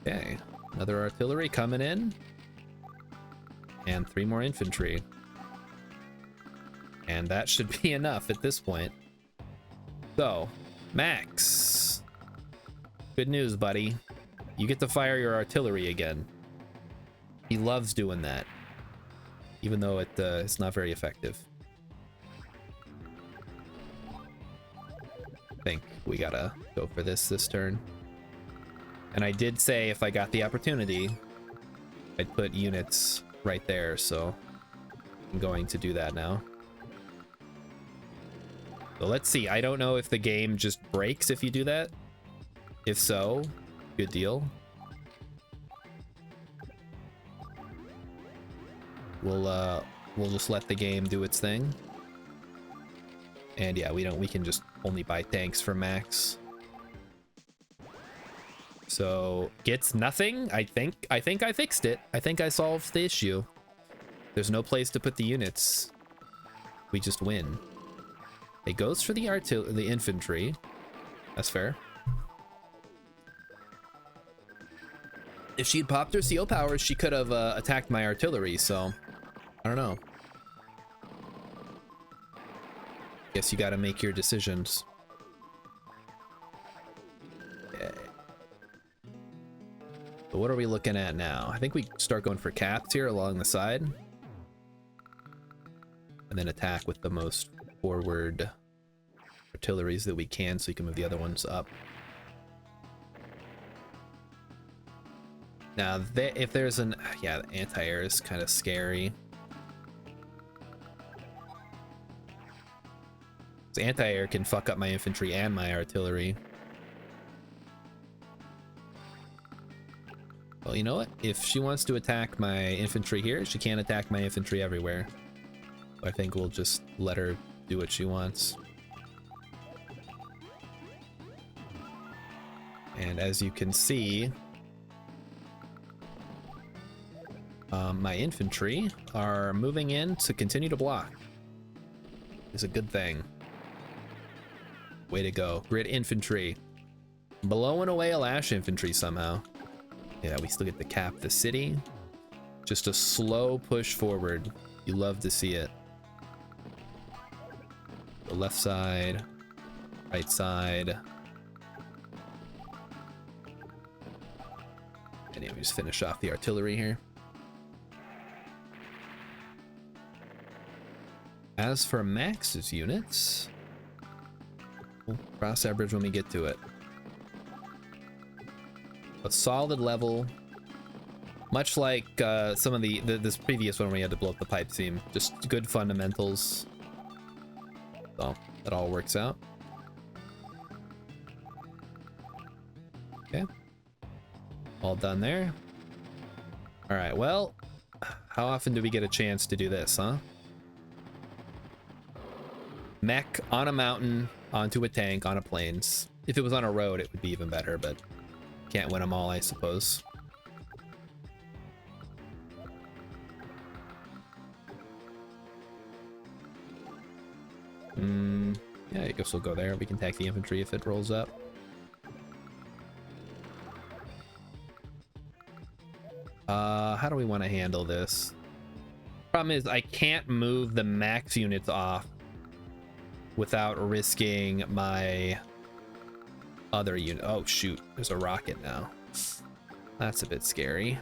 Okay, another artillery coming in. And 3 more infantry. And that should be enough at this point. So, Max. Good news, buddy. You get to fire your artillery again. He loves doing that, even though it's not very effective. I think we gotta go for this turn. And I did say if I got the opportunity, I'd put units right there, so I'm going to do that now. So let's see. I don't know if the game just breaks if you do that. If so, good deal. We'll just let the game do its thing. And yeah, we can just only buy tanks for max. So gets nothing. I think I fixed it. I think I solved the issue. There's no place to put the units. We just win. It goes for the infantry. That's fair. If she'd popped her CO powers, she could have attacked my artillery, so I don't know. Guess you gotta make your decisions. Okay. So what are we looking at now? I think we start going for caps here along the side. And then attack with the most forward artilleries that we can so you can move the other ones up. Now, if there's an... Yeah, the anti-air is kind of scary. Anti-air can fuck up my infantry and my artillery. Well, you know what? If she wants to attack my infantry here, she can't attack my infantry everywhere. I think we'll just let her do what she wants. And as you can see, my infantry are moving in to continue to block. It's a good thing. Way to go. Grid infantry. Blowing away a lash infantry somehow. Yeah, we still get to cap the city. Just a slow push forward. You love to see it. The left side, right side. And yeah, we just finish off the artillery here. As for Max's units, we'll cross that bridge when we get to it. A solid level, much like some of this previous one where we had to blow up the pipe seam. Just good fundamentals. So that all works out. Okay, all done there. All right, well, how often do we get a chance to do this, huh? Mech on a mountain, onto a tank, on a plains. If it was on a road, it would be even better, but can't win them all, I suppose. Yeah, I guess we'll go there. We can attack the infantry if it rolls up. How do we want to handle this? Problem is, I can't move the max units off without risking my other unit. Oh shoot, there's a rocket now. That's a bit scary.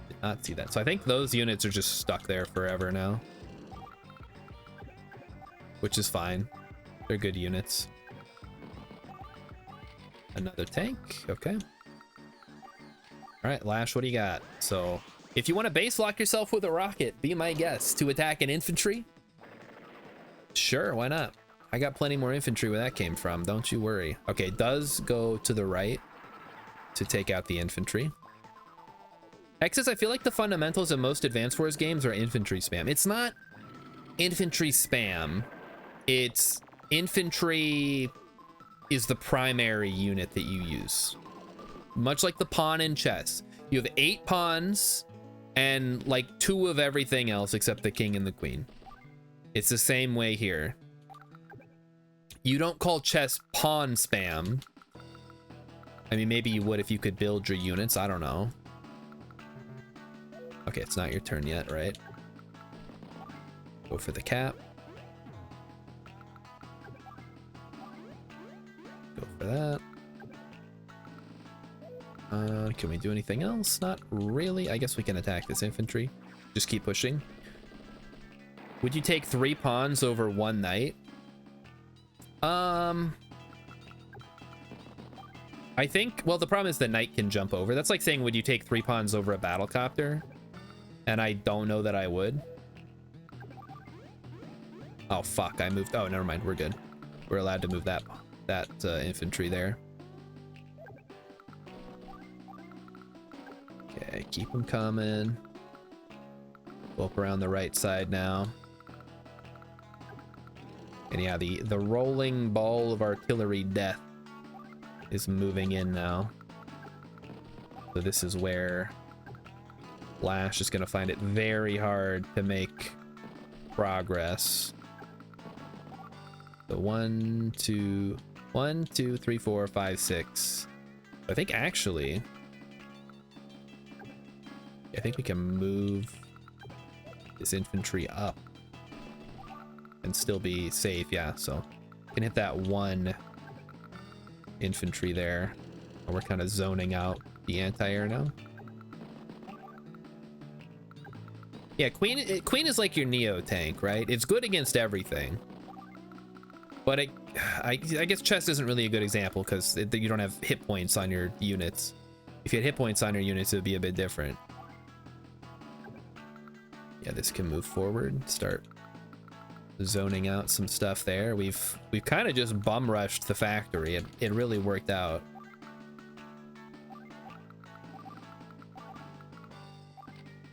Did not see that. So I think those units are just stuck there forever now, which is fine. They're good units. Another tank. Okay. All right, Lash, what do you got? So if you want to base lock yourself with a rocket, be my guest to attack an infantry. Sure, why not? I got plenty more infantry where that came from, don't you worry. Okay, it does go to the right to take out the infantry. X's, I feel like the fundamentals of most Advanced Wars games are infantry spam. It's not infantry spam. It's infantry is the primary unit that you use. Much like the pawn in chess. You have 8 pawns and like 2 of everything else except the king and the queen. It's the same way here. You don't call chess pawn spam. I mean, maybe you would if you could build your units. I don't know. Okay, it's not your turn yet, right? Go for the cap. Go for that. Can we do anything else? Not really. I guess we can attack this infantry. Just keep pushing. Would you take 3 pawns over 1 knight? I think, well, the problem is the knight can jump over. That's like saying, would you take 3 pawns over a battlecopter? And I don't know that I would. Oh, fuck, I moved. Oh, never mind, we're good. We're allowed to move that infantry there. Okay, keep them coming. Go up around the right side now. And yeah, the rolling ball of artillery death is moving in now. So this is where Lash is going to find it very hard to make progress. So 1, 2, 3, 4, 5, 6. I think actually, I think we can move this infantry up and still be safe. Yeah, so can hit that 1 infantry there. We're kind of zoning out the anti-air now. Yeah, Queen is like your Neo tank, right? It's good against everything. But I guess chess isn't really a good example because you don't have hit points on your units. If you had hit points on your units, it would be a bit different. Yeah, this can move forward, start zoning out some stuff there. We've kind of just bum rushed the factory. It really worked out.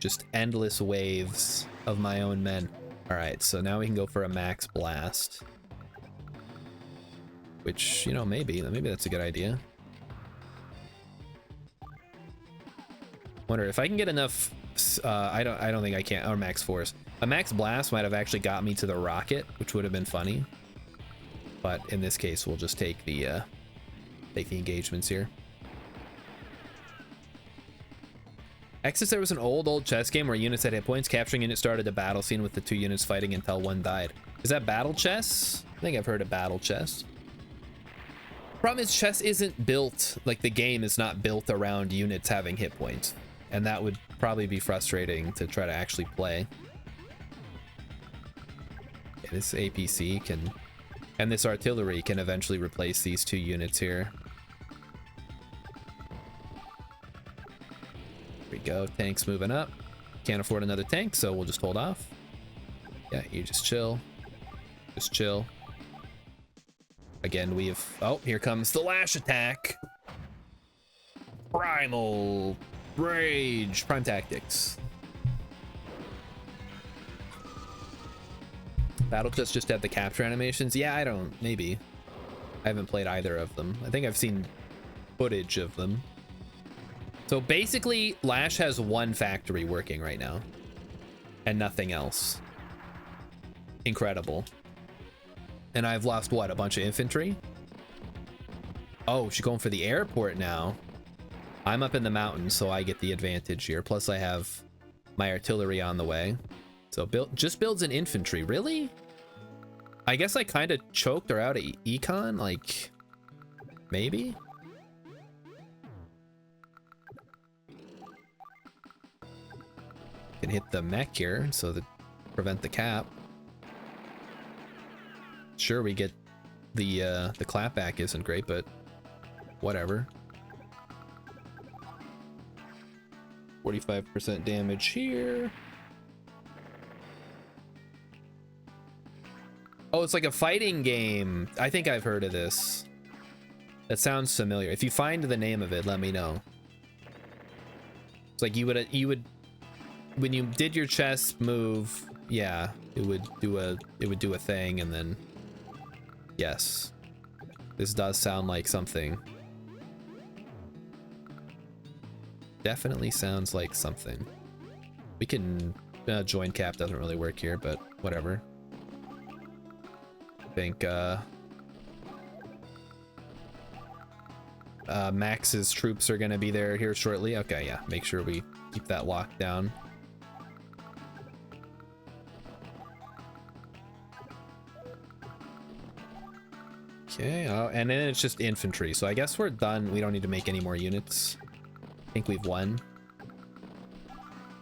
Just endless waves of my own men. All right, so now we can go for a max blast. Which, you know, maybe that's a good idea. Wonder if I can get enough. I don't think I can. Or max force. A max blast might have actually got me to the rocket, which would have been funny. But in this case, we'll just take the engagements here. Exis, there was an old chess game where units had hit points. Capturing unit started a battle scene with the 2 units fighting until 1 died. Is that battle chess? I think I've heard of battle chess. Problem is, chess isn't built, like the game is not built around units having hit points. And that would probably be frustrating to try to actually play. Yeah, this APC can, and this artillery can eventually replace these 2 units here. Here we go, tanks moving up. Can't afford another tank, so we'll just hold off. Yeah, you just chill. Just chill. Again, oh, here comes the Lash attack. Primal Rage. Prime Tactics. Battle just had the capture animations. Yeah, maybe. I haven't played either of them. I think I've seen footage of them. So basically, Lash has 1 factory working right now. And nothing else. Incredible. And I've lost, what, a bunch of infantry? Oh, she's going for the airport now. I'm up in the mountains, so I get the advantage here. Plus, I have my artillery on the way. So just builds an infantry. Really? I guess I kind of choked her out at econ. Like, maybe? Can hit the mech here, so that prevent the cap. Sure, we get the clapback isn't great, but whatever. 45% damage here. Oh, it's like a fighting game. I think I've heard of this. That sounds familiar. If you find the name of it, let me know. It's like you would when you did your chess move, yeah, it would do a thing, and then yes, this does sound like something. Definitely sounds like something. We can join cap doesn't really work here, but whatever. I think Max's troops are gonna be there here shortly. Okay, yeah, make sure we keep that locked down. Okay, and then it's just infantry, so I guess we're done. We don't need to make any more units. think we've won.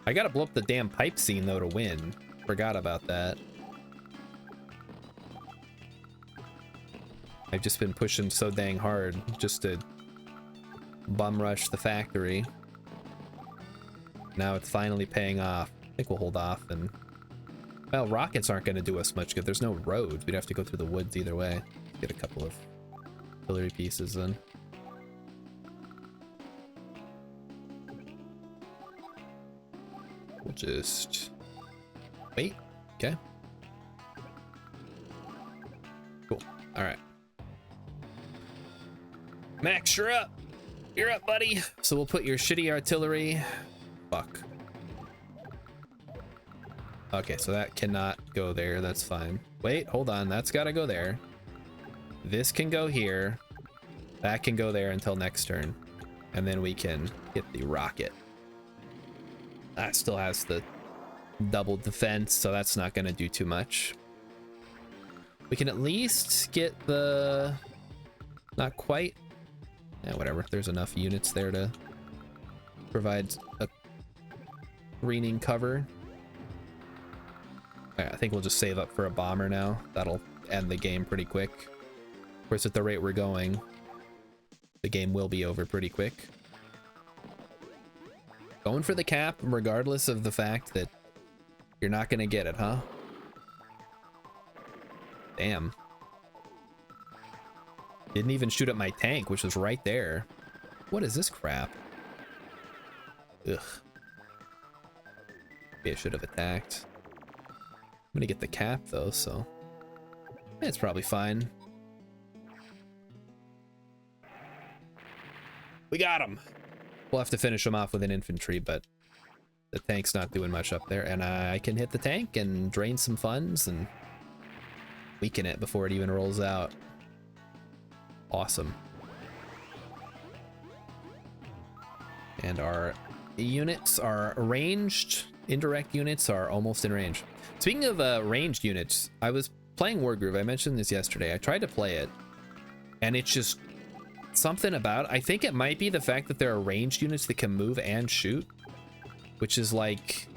I gotta blow up the damn pipe scene though to win. Forgot about that. I've just been pushing so dang hard just to bum rush the factory. Now it's finally paying off. I think we'll hold off and... Well, rockets aren't going to do us much good. There's no roads. We'd have to go through the woods either way. Get a couple of artillery pieces then. We'll just... wait. Okay. Cool. Alright. Max, you're up. You're up, buddy. So we'll put your shitty artillery... Fuck. Okay, so that cannot go there. That's fine. Wait, hold on. That's got to go there. This can go here. That can go there until next turn. And then we can hit the rocket. That still has the double defense, so that's not going to do too much. We can at least get the... Not quite. Yeah, whatever. There's enough units there to provide a greening cover. All right, I think we'll just save up for a bomber now. That'll end the game pretty quick. Of course, at the rate we're going, the game will be over pretty quick. Going for the cap, regardless of the fact that you're not going to get it, huh? Damn. Didn't even shoot at my tank, which was right there. What is this crap? Ugh. Maybe I should have attacked. I'm gonna get the cap though, so it's probably fine. We got him. We'll have to finish him off with an infantry, but the tank's not doing much up there, and I can hit the tank and drain some funds and weaken it before it even rolls out. Awesome. And our units are ranged. Indirect units are almost in range. Speaking of ranged units, I was playing Wargroove. I mentioned this yesterday. I tried to play it, and it's just something about... I think it might be the fact that there are ranged units that can move and shoot, which is like...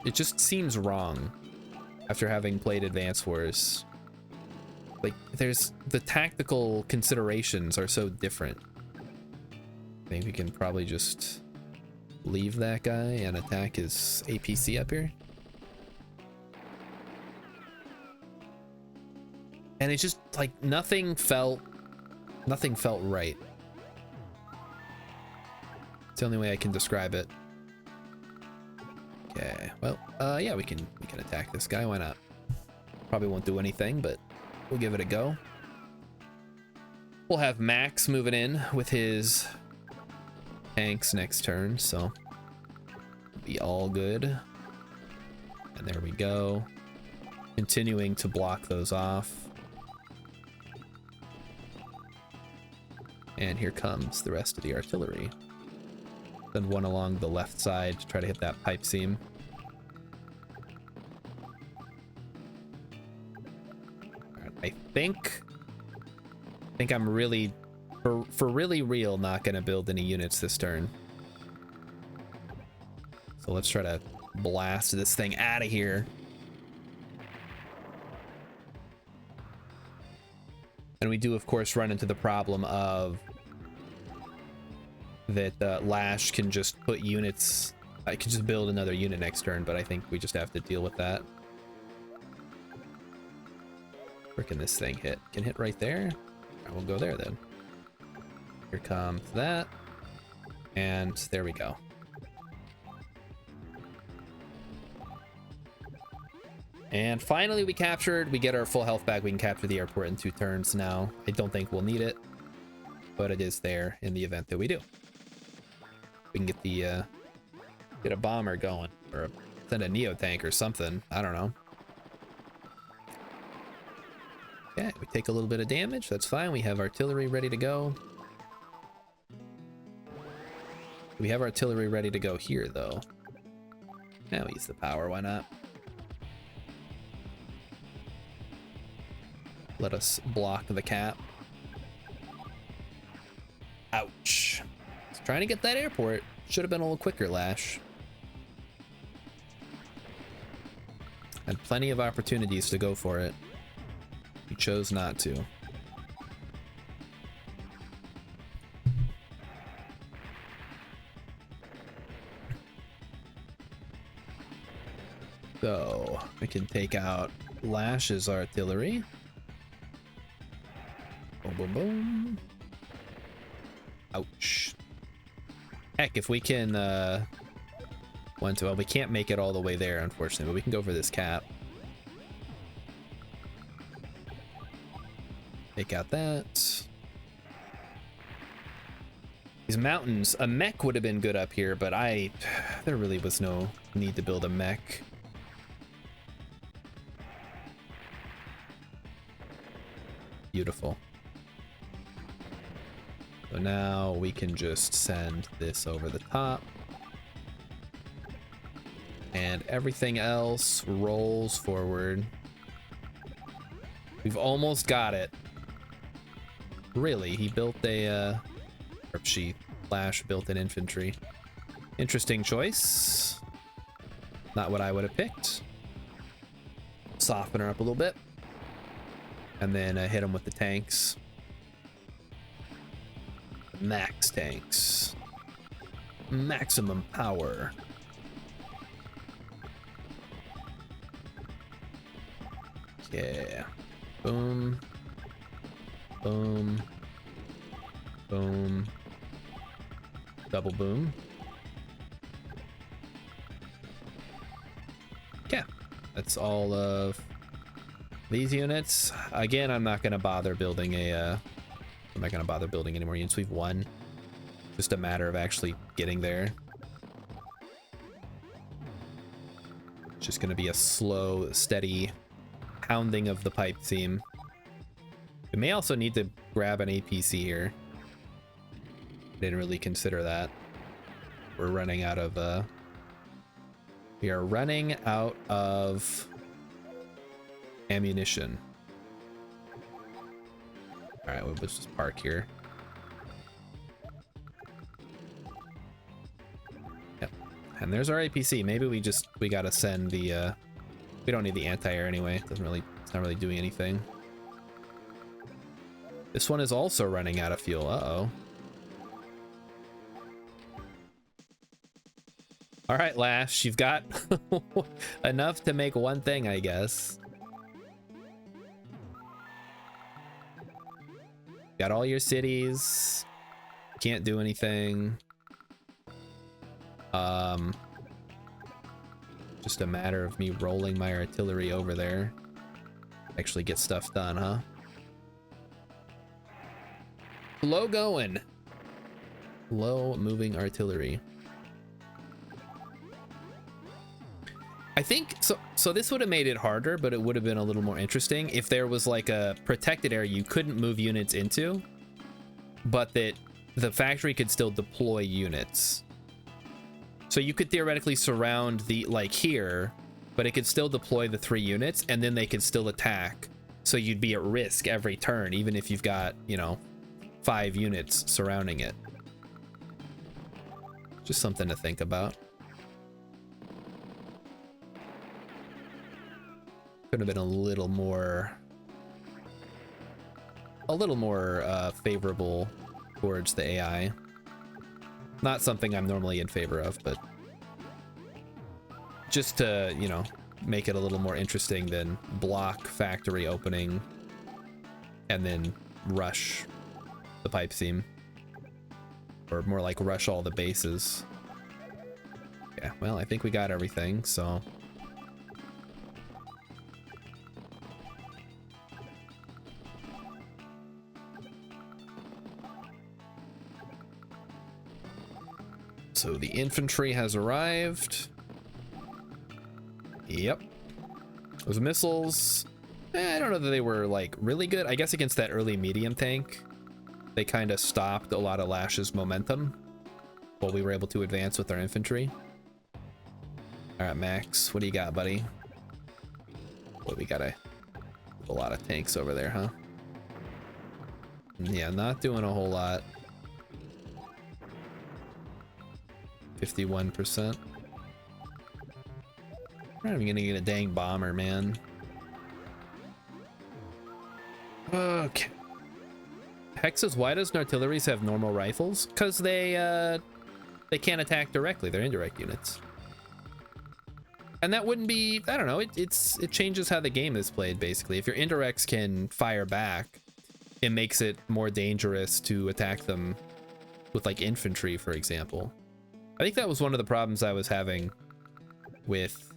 It just seems wrong after having played Advance Wars. Like, there's... The tactical considerations are so different. I think we can probably just leave that guy and attack his APC up here. And it's just like nothing felt right. It's the only way I can describe it. Okay, well, yeah, we can attack this guy. Why not? Probably won't do anything, but we'll give it a go. We'll have Max moving in with his tanks next turn, so be all good. And there we go. Continuing to block those off. And here comes the rest of the artillery. Send one along the left side to try to hit that pipe seam. I think I'm really, for really real, not gonna build any units this turn. So let's try to blast this thing out of here. And we do, of course, run into the problem of that Lash can just put units... I can just build another unit next turn, but I think we just have to deal with that. Where can this thing hit? Can hit right there? I will go there then. Here comes that. And there we go. And finally we get our full health back. We can capture the airport in 2 turns now. I don't think we'll need it, but it is there in the event that we do. We can get the get a bomber going, or send a neo tank or something. I don't know. Okay, we take a little bit of damage. That's fine. We have artillery ready to go. We have artillery ready to go here, though. Now we use the power. Why not? Let us block the cap. Ouch. Trying to get that airport. Should have been a little quicker, Lash. Had plenty of opportunities to go for it. You chose not to. So, we can take out Lash's artillery. Boom, boom, boom. Ouch. Heck, if we can, well, we can't make it all the way there, unfortunately, but we can go for this cap. Take out that. These mountains, a mech would have been good up here, but there really was no need to build a mech. Beautiful. So now we can just send this over the top. And everything else rolls forward. We've almost got it. Really, he built or Lash built an infantry. Interesting choice. Not what I would have picked. Soften her up a little bit. And then hit him with the tanks. Max tanks. Maximum power. Yeah. Boom. Boom. Boom. Double boom. Yeah. That's all of these units. Again, I'm not going to bother building I'm not going to bother building any more units. We've won. Just a matter of actually getting there. It's just going to be a slow, steady pounding of the pipe seam. We may also need to grab an APC here. Didn't really consider that. We're running out of we are running out of ammunition. All right, we'll just park here. Yep. And there's our APC. Maybe we gotta send the we don't need the anti-air anyway. It's not really doing anything. This one is also running out of fuel. Uh-oh. All right, Lash, you've got enough to make one thing, I guess. Got all your cities. Can't do anything. Just a matter of me rolling my artillery over there. Actually get stuff done, huh? Low going. Low moving artillery. I think so this would have made it harder, but it would have been a little more interesting if there was like a protected area you couldn't move units into, but that the factory could still deploy units. So you could theoretically surround the, like here, but it could still deploy the 3 units and then they could still attack. So you'd be at risk every turn, even if you've got, 5 units surrounding it. Just something to think about. Could have been a little more favorable towards the AI. Not something I'm normally in favor of, but just to, make it a little more interesting than block factory opening and then rush the pipe seam. Or more like rush all the bases. Yeah, well, I think we got everything, so... So the infantry has arrived. Yep. Those missiles, I don't know that they were like really good. I guess against that early medium tank, they kind of stopped a lot of Lash's momentum while we were able to advance with our infantry. All right, Max, what do you got, buddy? Boy, we got a lot of tanks over there, huh? Yeah, not doing a whole lot. 51%. I'm not even gonna get a dang bomber, man. Okay. Hex says, why doesn't artilleries have normal rifles? Because they can't attack directly. They're indirect units. And that wouldn't be, I don't know, it changes how the game is played, basically. If your indirects can fire back, it makes it more dangerous to attack them with, like, infantry, for example. I think that was one of the problems I was having with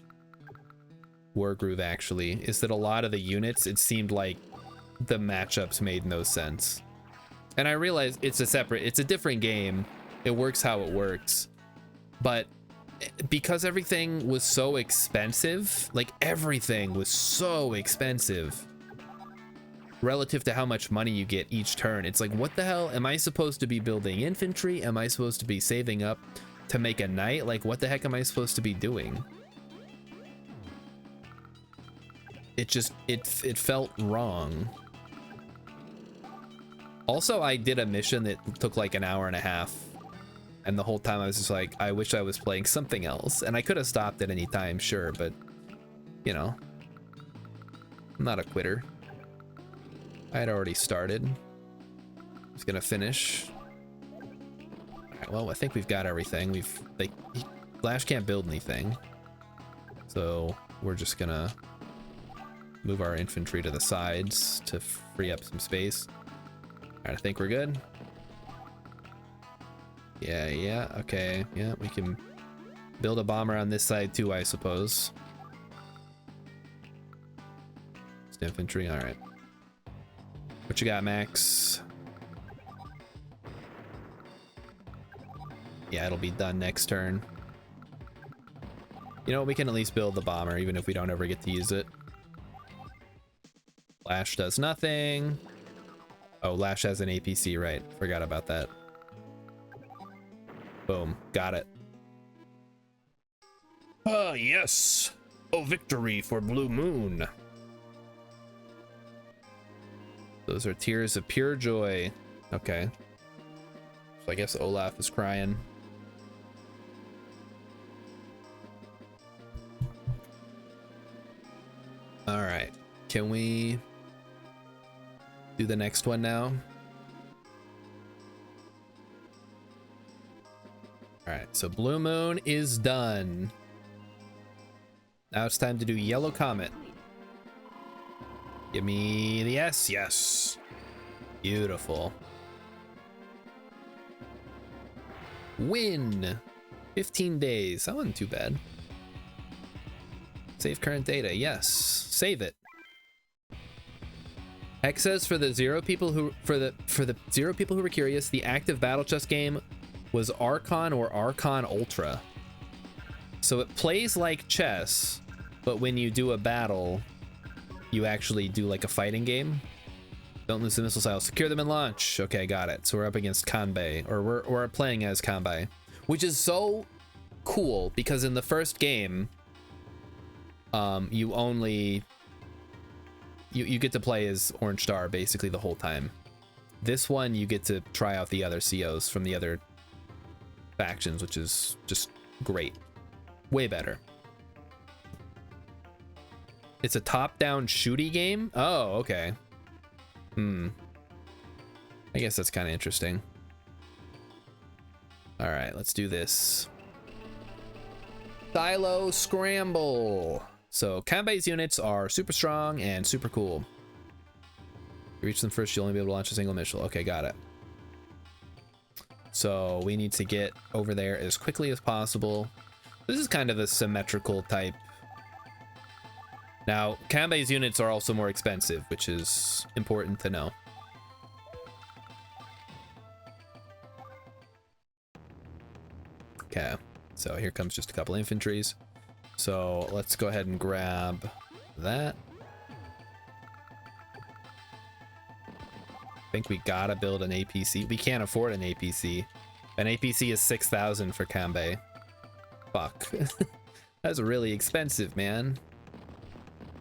Wargroove, actually, is that a lot of the units, it seemed like the matchups made no sense. And I realized it's a different game. It works how it works. But because everything was so expensive, like everything was so expensive relative to how much money you get each turn, it's like, what the hell? Am I supposed to be building infantry? Am I supposed to be saving up to make a knight? Like, what the heck am I supposed to be doing? It felt wrong. Also, I did a mission that took like an hour and a half. And the whole time I was just like, I wish I was playing something else. And I could have stopped at any time, sure, but, you know, I'm not a quitter. I had already started. I was gonna finish. Alright, well, I think we've got everything. Flash can't build anything. So we're just gonna move our infantry to the sides to free up some space. Alright, I think we're good. Yeah, okay. Yeah, we can build a bomber on this side too, I suppose. Just infantry, alright. What you got, Max? Yeah, it'll be done next turn. You know, we can at least build the bomber, even if we don't ever get to use it. Lash does nothing. Oh, Lash has an APC, right. Forgot about that. Boom. Got it. Ah, yes. Oh, victory for Blue Moon. Those are tears of pure joy. Okay. So I guess Olaf is crying. All right. Can we do the next one now? All right, so Blue Moon is done. Now it's time to do Yellow Comet. Give me the S. Yes. Beautiful. Win. 15 days. That wasn't too bad. Save current data. Yes. Save it. Hex says for the zero people who were curious, the active battle chess game was Archon or Archon Ultra. So it plays like chess, but when you do a battle, you actually do like a fighting game. Don't lose the missile silos. Secure them and launch. Okay, got it. So we're up against Kanbei, or we're playing as Kanbei, which is so cool because in the first game, you only you get to play as Orange Star basically the whole time. This one you get to try out the other COs from the other factions, which is just great. Way better. It's a top-down shooty game? Oh, okay. I guess that's kind of interesting. All right, let's do this. Silo Scramble. So Kanbei's units are super strong and super cool. You reach them first, you'll only be able to launch a single missile. Okay, got it. So we need to get over there as quickly as possible. This is kind of a symmetrical type. Now, Kanbei's units are also more expensive, which is important to know. Okay, so here comes just a couple infantries. So let's go ahead and grab that. I think we gotta build an APC. We can't afford an APC. An APC is 6,000 for Kanbei. Fuck. That's really expensive, man.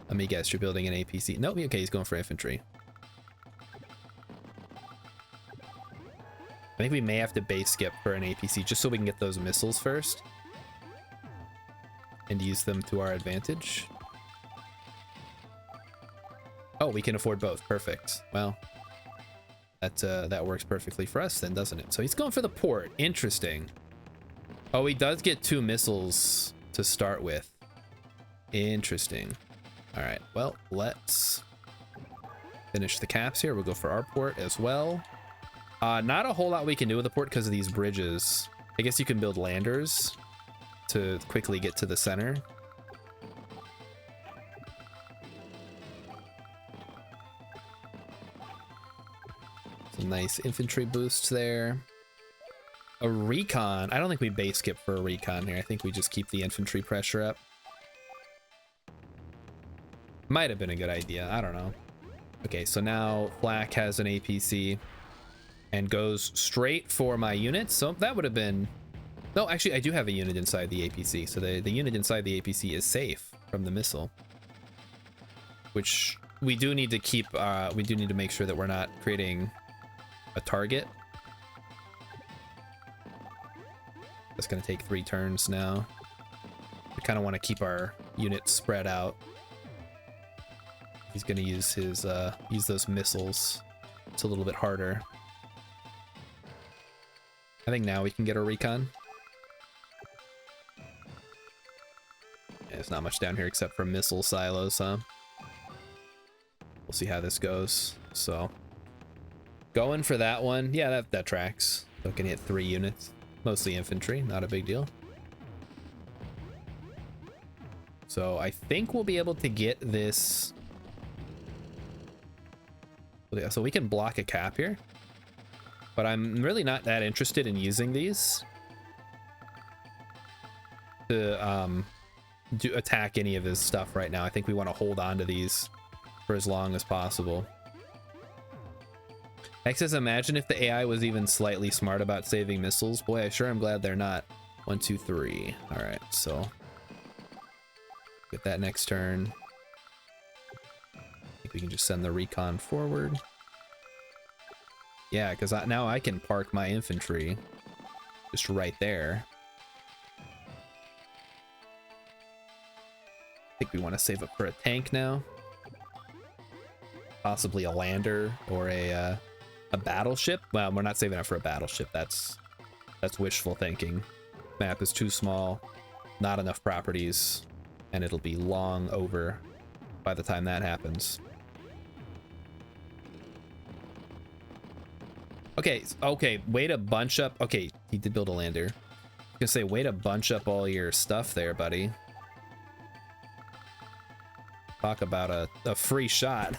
Let me guess, you're building an APC. Nope, okay, he's going for infantry. think we may have to base skip for an APC just so we can get those missiles first and use them to our advantage. Oh, we can afford both. Perfect. Well, that works perfectly for us then, doesn't it? So he's going for the port. Interesting. Oh, he does get 2 missiles to start with. Interesting. All right, well, let's finish the caps here. We'll go for our port as well. Not a whole lot we can do with the port because of these bridges. I guess you can build landers to quickly get to the center. Some nice infantry boosts there. A recon. I don't think we base skip for a recon here. I think we just keep the infantry pressure up. Might have been a good idea. I don't know. Okay, so now Flak has an APC and goes straight for my units. So that would have been... No, actually, I do have a unit inside the APC. So the unit inside the APC is safe from the missile. Which we do need to keep... we do need to make sure that we're not creating a target. That's going to take 3 turns now. We kind of want to keep our units spread out. He's going to use his use those missiles. It's a little bit harder. I think now we can get a recon. Yeah, there's not much down here except for missile silos, huh? We'll see how this goes. So, going for that one. Yeah, that tracks. So can hit 3 units. Mostly infantry, not a big deal. So I think we'll be able to get this. So we can block a cap here, but I'm really not that interested in using these to attack any of his stuff right now. I think we want to hold on to these for as long as possible. X says, imagine if the AI was even slightly smart about saving missiles. Boy, I sure am glad they're not. 1, 2, 3. All right, so get that next turn. I think we can just send the recon forward. Yeah, because now I can park my infantry just right there. I think we want to save up for a tank now. Possibly a lander or a battleship. Well, we're not saving up for a battleship. That's wishful thinking. Map is too small, not enough properties, and it'll be long over by the time that happens. Okay, way to bunch up. Okay, he did build a lander. I was gonna say, way to bunch up all your stuff there, buddy. Talk about a free shot.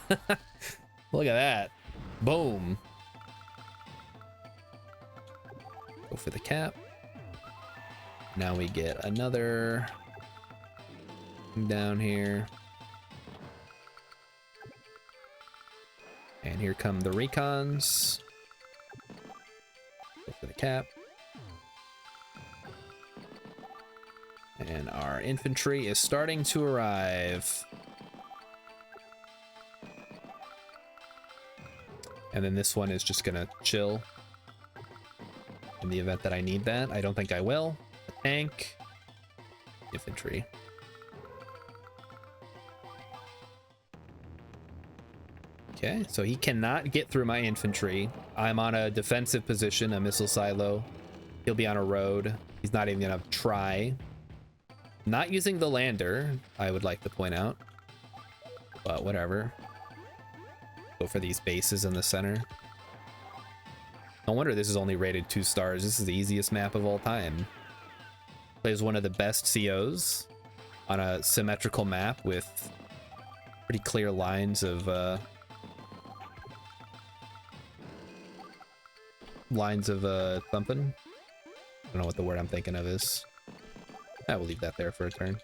Look at that. Boom. Go for the cap. Now we get another down here. And here come the recons. Go for the cap. And our infantry is starting to arrive. And then this one is just gonna chill in the event that I need that. I don't think I will. A tank. Infantry. Okay, so he cannot get through my infantry. I'm on a defensive position, a missile silo. He'll be on a road. He's not even gonna try. Not using the lander, I would like to point out. But whatever. Go for these bases in the center. No wonder this is only rated 2 stars. This is the easiest map of all time. Plays one of the best COs on a symmetrical map with pretty clear lines of thumping. I don't know what the word I'm thinking of is. I will leave that there for a turn.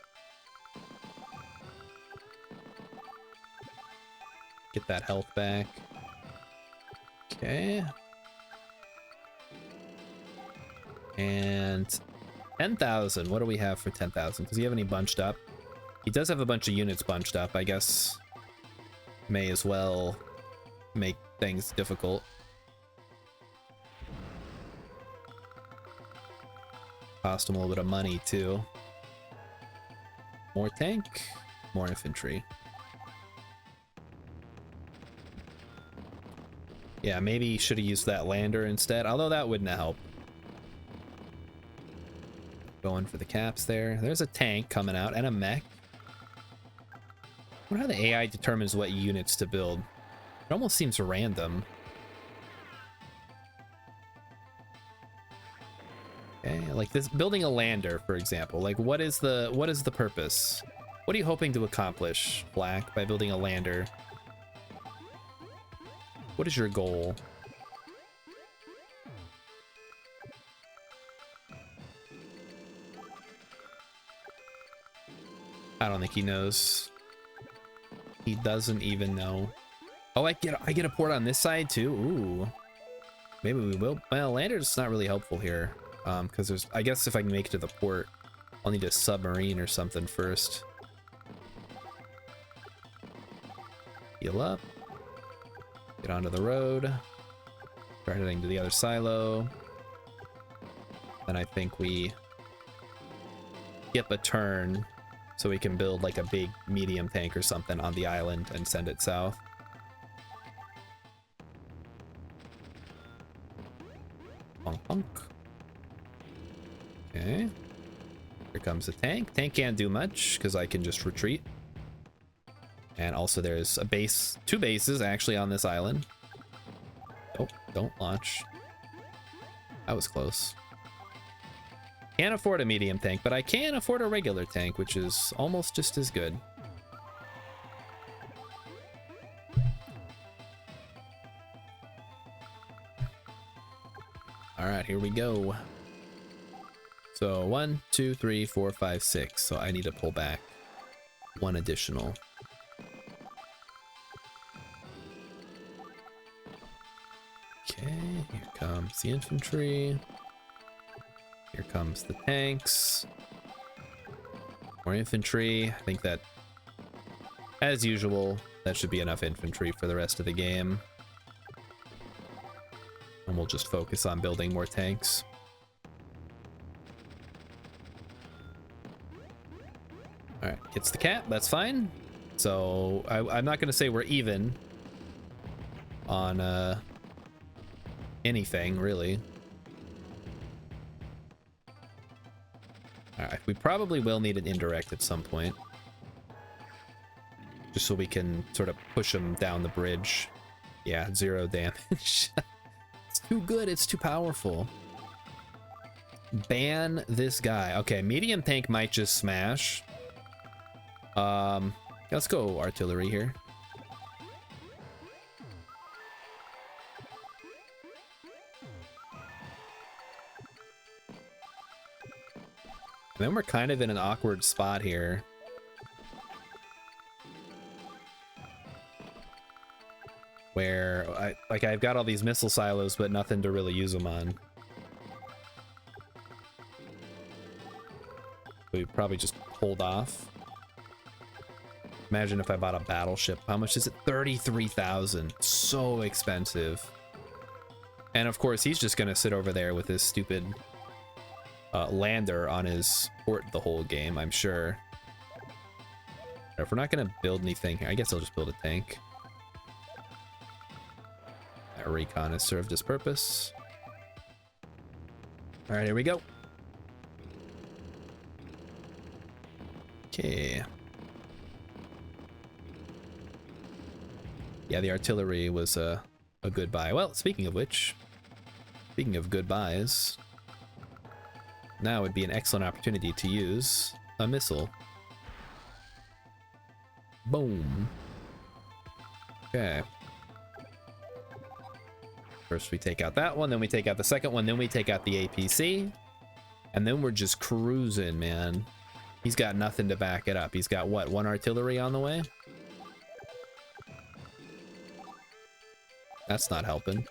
Get that health back. Okay. And 10,000. What do we have for 10,000? Does he have any bunched up? He does have a bunch of units bunched up. I guess may as well make things difficult. Cost him a little bit of money too. More tank, more infantry. Yeah, maybe should have used that lander instead, although that wouldn't have helped. Going for the caps there. There's a tank coming out and a mech. I wonder how the AI determines what units to build. It almost seems random. Okay, like this building a lander, for example. Like what is the purpose? What are you hoping to accomplish, Black, by building a lander? What is your goal? I don't think he knows. He doesn't even know. Oh, I get a port on this side too. Ooh. Maybe we will. Well, lander's not really helpful here. Because there's, I guess if I can make it to the port, I'll need a submarine or something first. Heal up. Get onto the road. Start heading to the other silo. Then I think we skip a turn so we can build like a big medium tank or something on the island and send it south. Bonk, bonk. Okay. Here comes the tank. Tank can't do much because I can just retreat. And also there's a base, 2 bases actually on this island. Oh, don't launch. That was close. Can't afford a medium tank, but I can afford a regular tank, which is almost just as good. All right, here we go. So 1, 2, 3, 4, 5, 6. So I need to pull back 1 additional. Okay, here comes the infantry. Here comes the tanks. More infantry. I think that, as usual, that should be enough infantry for the rest of the game. And we'll just focus on building more tanks. Alright, hits the cap, that's fine. So, I'm not going to say we're even on anything, really. Alright, we probably will need an indirect at some point. Just so we can sort of push them down the bridge. Yeah, 0 damage. It's too good, it's too powerful. Ban this guy. Okay, medium tank might just smash. Let's go artillery here. And then we're kind of in an awkward spot here. Where I've got all these missile silos, but nothing to really use them on. We probably just hold off. Imagine if I bought a battleship. How much is it? 33,000. So expensive. And of course, he's just gonna sit over there with his stupid lander on his port the whole game, I'm sure. If we're not gonna build anything here, I guess I'll just build a tank. That recon has served its purpose. All right, here we go. Okay. Yeah, the artillery was a good buy. Well, speaking of which, speaking of good buys, now would be an excellent opportunity to use a missile. Boom. Okay. First we take out that one, then we take out the second one, then we take out the APC, and then we're just cruising, man. He's got nothing to back it up. He's got, what, 1 artillery on the way? That's not helping.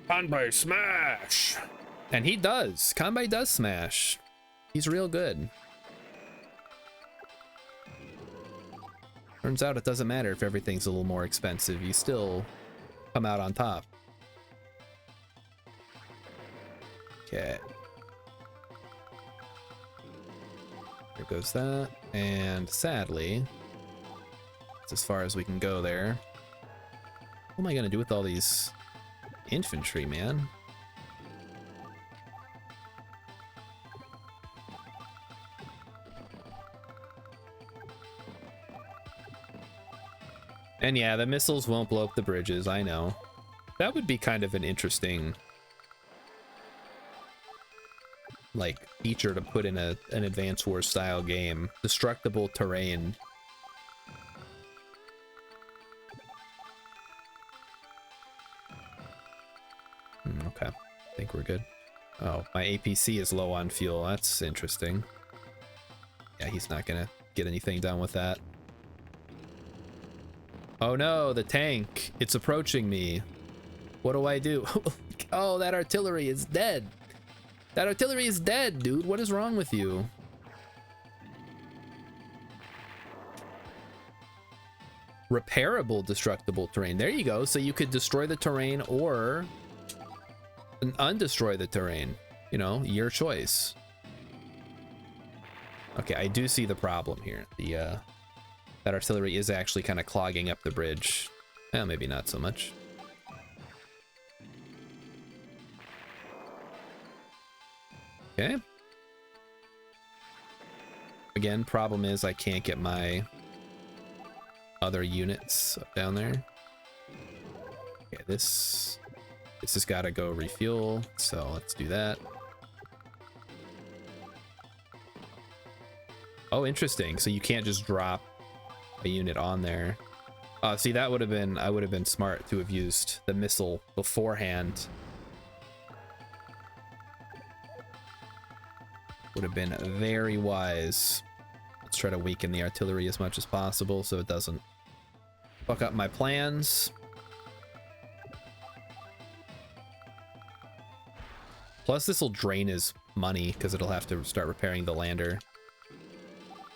Kanbai smash! And he does. Kanbai does smash. He's real good. Turns out it doesn't matter if everything's a little more expensive. You still come out on top. Okay. There goes that. And sadly, that's as far as we can go there. What am I gonna do with all these infantry, man? And yeah, the missiles won't blow up the bridges, I know. That would be kind of an interesting, like, feature to put in an Advance Wars style game. Destructible terrain. Okay, I think we're good. Oh, my APC is low on fuel. That's interesting. Yeah, he's not gonna get anything done with that. Oh no, the tank. It's approaching me. What do I do? Oh, that artillery is dead. That artillery is dead, dude. What is wrong with you? Repairable destructible terrain. There you go. So you could destroy the terrain or undestroy the terrain. You know, your choice. Okay, I do see the problem here. The that artillery is actually kind of clogging up the bridge. Well, maybe not so much. Okay. Again, problem is I can't get my other units up down there. Okay, this has got to go refuel, so let's do that. Oh, interesting. So you can't just drop a unit on there. See, that would have been, I would have been smart to have used the missile beforehand. Would have been very wise. Let's try to weaken the artillery as much as possible so it doesn't fuck up my plans. Plus, this will drain his money because it'll have to start repairing the lander,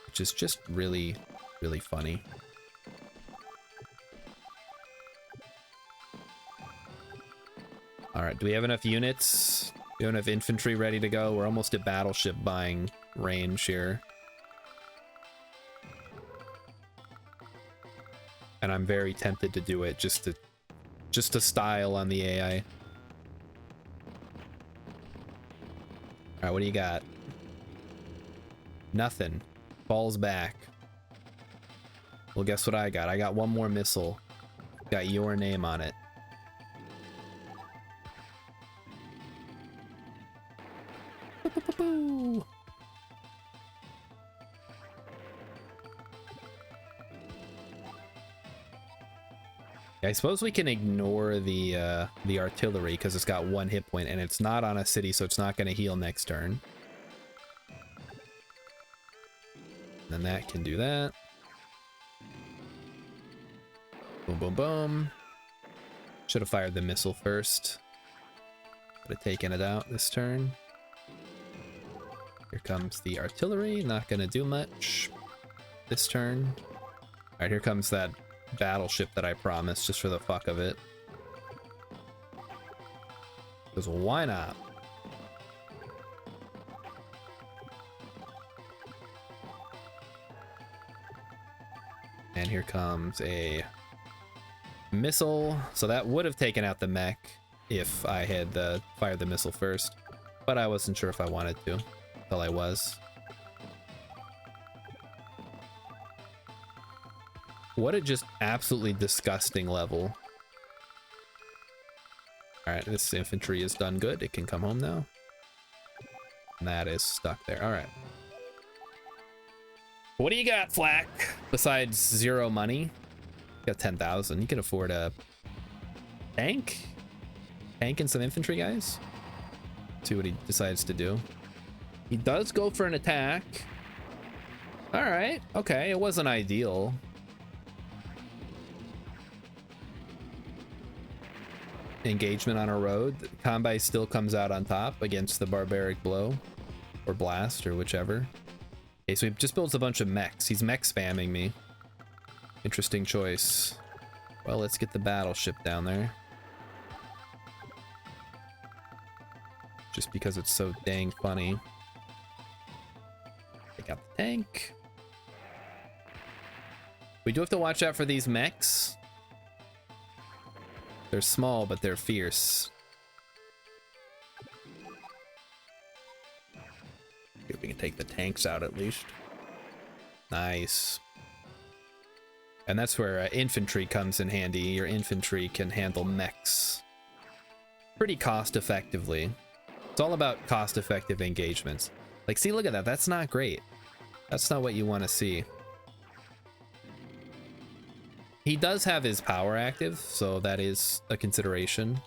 which is just really, really funny. All right, do we have enough units? We don't have infantry ready to go. We're almost at battleship buying range here. And I'm very tempted to do it just to style on the AI. All right, what do you got? Nothing. Falls back. Well, guess what I got? I got one more missile. Got your name on it. I suppose we can ignore the artillery because it's got one hit point and it's not on a city, so it's not going to heal next turn. Then that can do that. Boom, boom, boom. Should have fired the missile first. Could have taken it out this turn. Here comes the artillery. Not going to do much this turn. All right, here comes that battleship that I promised just for the fuck of it. Because why not? And here comes a missile. So that would have taken out the mech if I had fired the missile first, but I wasn't sure if I wanted to until I was. What a just absolutely disgusting level. All right, this infantry is done good. It can come home now. And that is stuck there. All right. What do you got, Flack? Besides 0 money? You got 10,000. You can afford a tank? Tank and some infantry, guys? See what he decides to do. He does go for an attack. All right. Okay, it wasn't ideal. Engagement on a road. Combi still comes out on top against the barbaric blow or blast or whichever. Okay, so he just builds a bunch of mechs. He's mech spamming me. Interesting choice. Well, let's get the battleship down there. just because it's so dang funny. Take out the tank. We do have to watch out for these mechs. They're small, but they're fierce. See if we can take the tanks out at least. Nice. And that's where infantry comes in handy. Your infantry can handle mechs pretty cost effectively. It's all about cost effective engagements. Like, see, look at that. That's not great. That's not what you want to see. He does have his power active, so that is a consideration.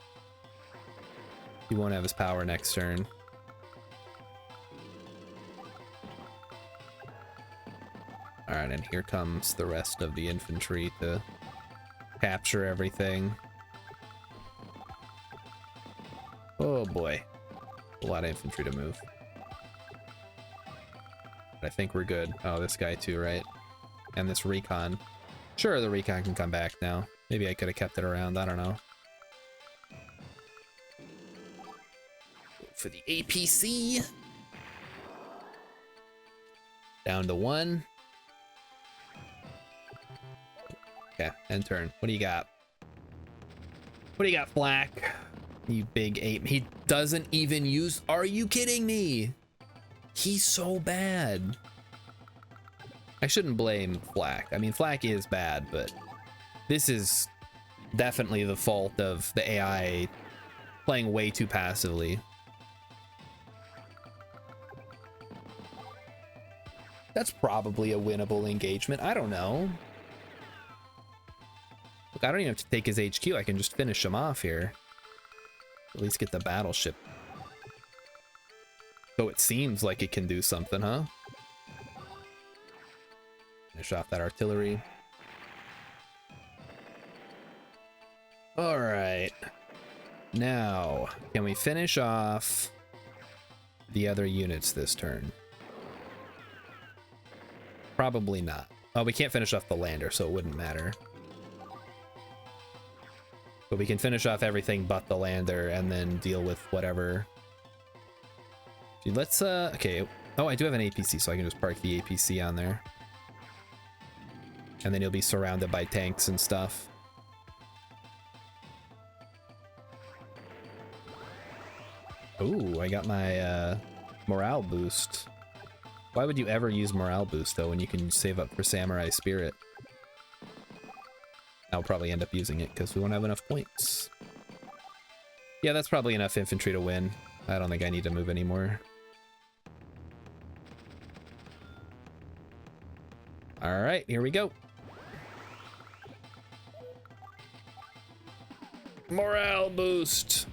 He won't have his power next turn. All right, and here comes the rest of the infantry to capture everything. Oh boy, a lot of infantry to move. But I think we're good. Oh, this guy too, right? And this recon. Sure, the recon can come back now. Maybe I could have kept it around, I don't know. For the APC. Down to 1. Okay, end turn. What do you got? What do you got, Flack? You big ape. He doesn't even use... Are you kidding me? He's so bad. I shouldn't blame Flack. I mean, Flack is bad, but this is definitely the fault of the AI playing way too passively. That's probably a winnable engagement. I don't know. Look, I don't even have to take his HQ. I can just finish him off here. At least get the battleship. So it seems like it can do something, huh? Finish off that artillery. All right. Now, can we finish off the other units this turn? Probably not. Oh, we can't finish off the lander, so it wouldn't matter. But we can finish off everything but the lander and then deal with whatever. Dude, let's, okay. Oh, I do have an APC, so I can just park the APC on there. And then you'll be surrounded by tanks and stuff. Ooh, I got my morale boost. Why would you ever use morale boost, though, when you can save up for Samurai Spirit? I'll probably end up using it because we won't have enough points. Yeah, that's probably enough infantry to win. I don't think I need to move anymore. All right, here we go. Morale boost.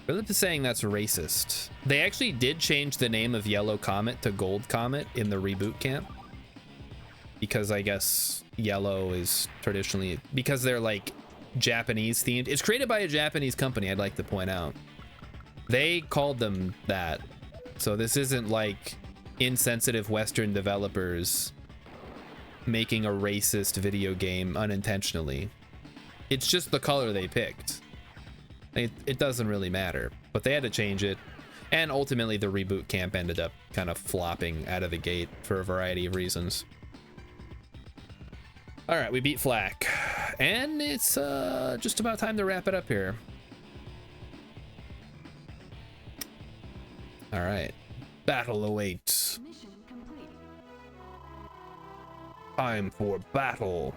Philip is saying that's racist. They actually did change the name of Yellow Comet to Gold Comet in the reboot camp. Because I guess yellow is traditionally, because they're like Japanese themed. It's created by a Japanese company, I'd like to point out. They called them that. So this isn't like insensitive Western developers making a racist video game unintentionally. It's just the color they picked. It doesn't really matter, but they had to change it. And ultimately the reboot camp ended up kind of flopping out of the gate for a variety of reasons. All right, we beat Flak, and it's just about time to wrap it up here. All right, battle awaits. Time for battle.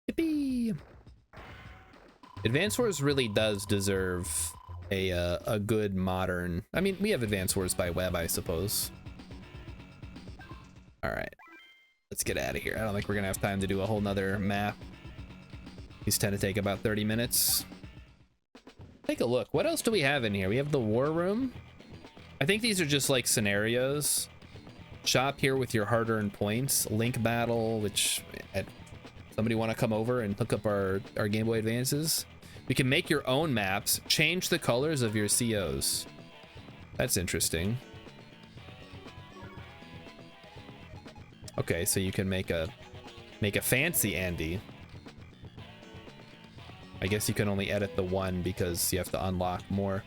Yippee! Advance Wars really does deserve a good modern. I mean, we have Advance Wars by web, I suppose. All right, let's get out of here. I don't think we're gonna have time to do a whole nother map. These tend to take about 30 minutes. Take a look. What else do we have in here? We have the war room. I think these are just like scenarios. Shop here with your hard-earned points. Link battle, which somebody want to come over and hook up our Game Boy Advances? You can make your own maps. Change the colors of your COs. That's interesting. Okay, so you can make a fancy Andy. I guess you can only edit the one because you have to unlock more.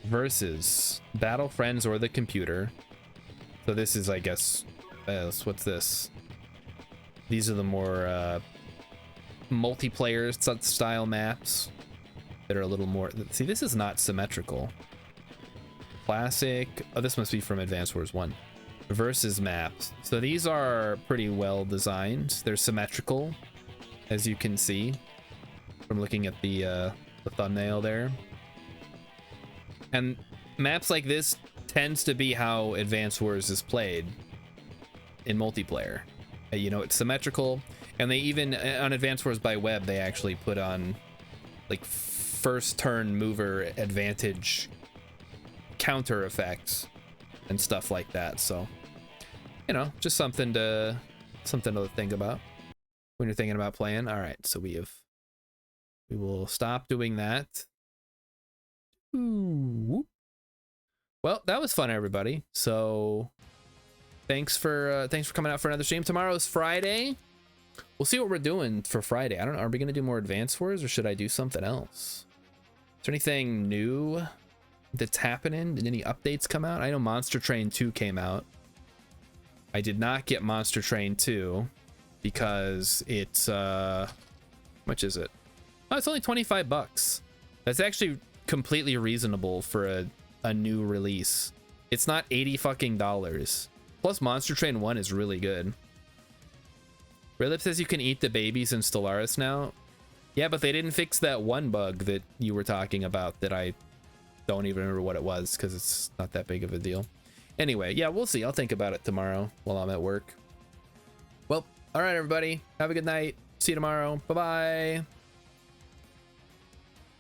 Versus battle friends or the computer. So this is, I guess, what's this? These are the more multiplayer style maps that are a little more. See, this is not symmetrical. Classic. Oh, this must be from Advance Wars 1. Versus maps. So these are pretty well designed. They're symmetrical, as you can see from looking at the thumbnail there. And maps like this tends to be how Advance Wars is played in multiplayer. You know, it's symmetrical, and they even on Advance Wars by Web they actually put on like first turn mover advantage counter effects and stuff like that. So, you know, just something to think about when you're thinking about playing. All right, so we will stop doing that. Ooh. Well, that was fun, everybody. So thanks for coming out for another stream. Tomorrow's Friday. We'll see what we're doing for Friday. I don't know. Are we gonna do more Advance Wars or should I do something else? Is there anything new that's happening? Did any updates come out? I know Monster Train 2 came out. I did not get Monster Train 2 because it's how much is it? Oh, it's only 25 bucks. That's actually completely reasonable for a new release. It's not 80 fucking dollars. Plus Monster Train 1 is really good. Redlip says you can eat the babies in Stellaris now. Yeah, but they didn't fix that one bug that you were talking about that I don't even remember what it was because it's not that big of a deal. Anyway, yeah, we'll see. I'll think about it tomorrow while I'm at work. Well, all right, everybody. Have a good night. See you tomorrow. Bye-bye.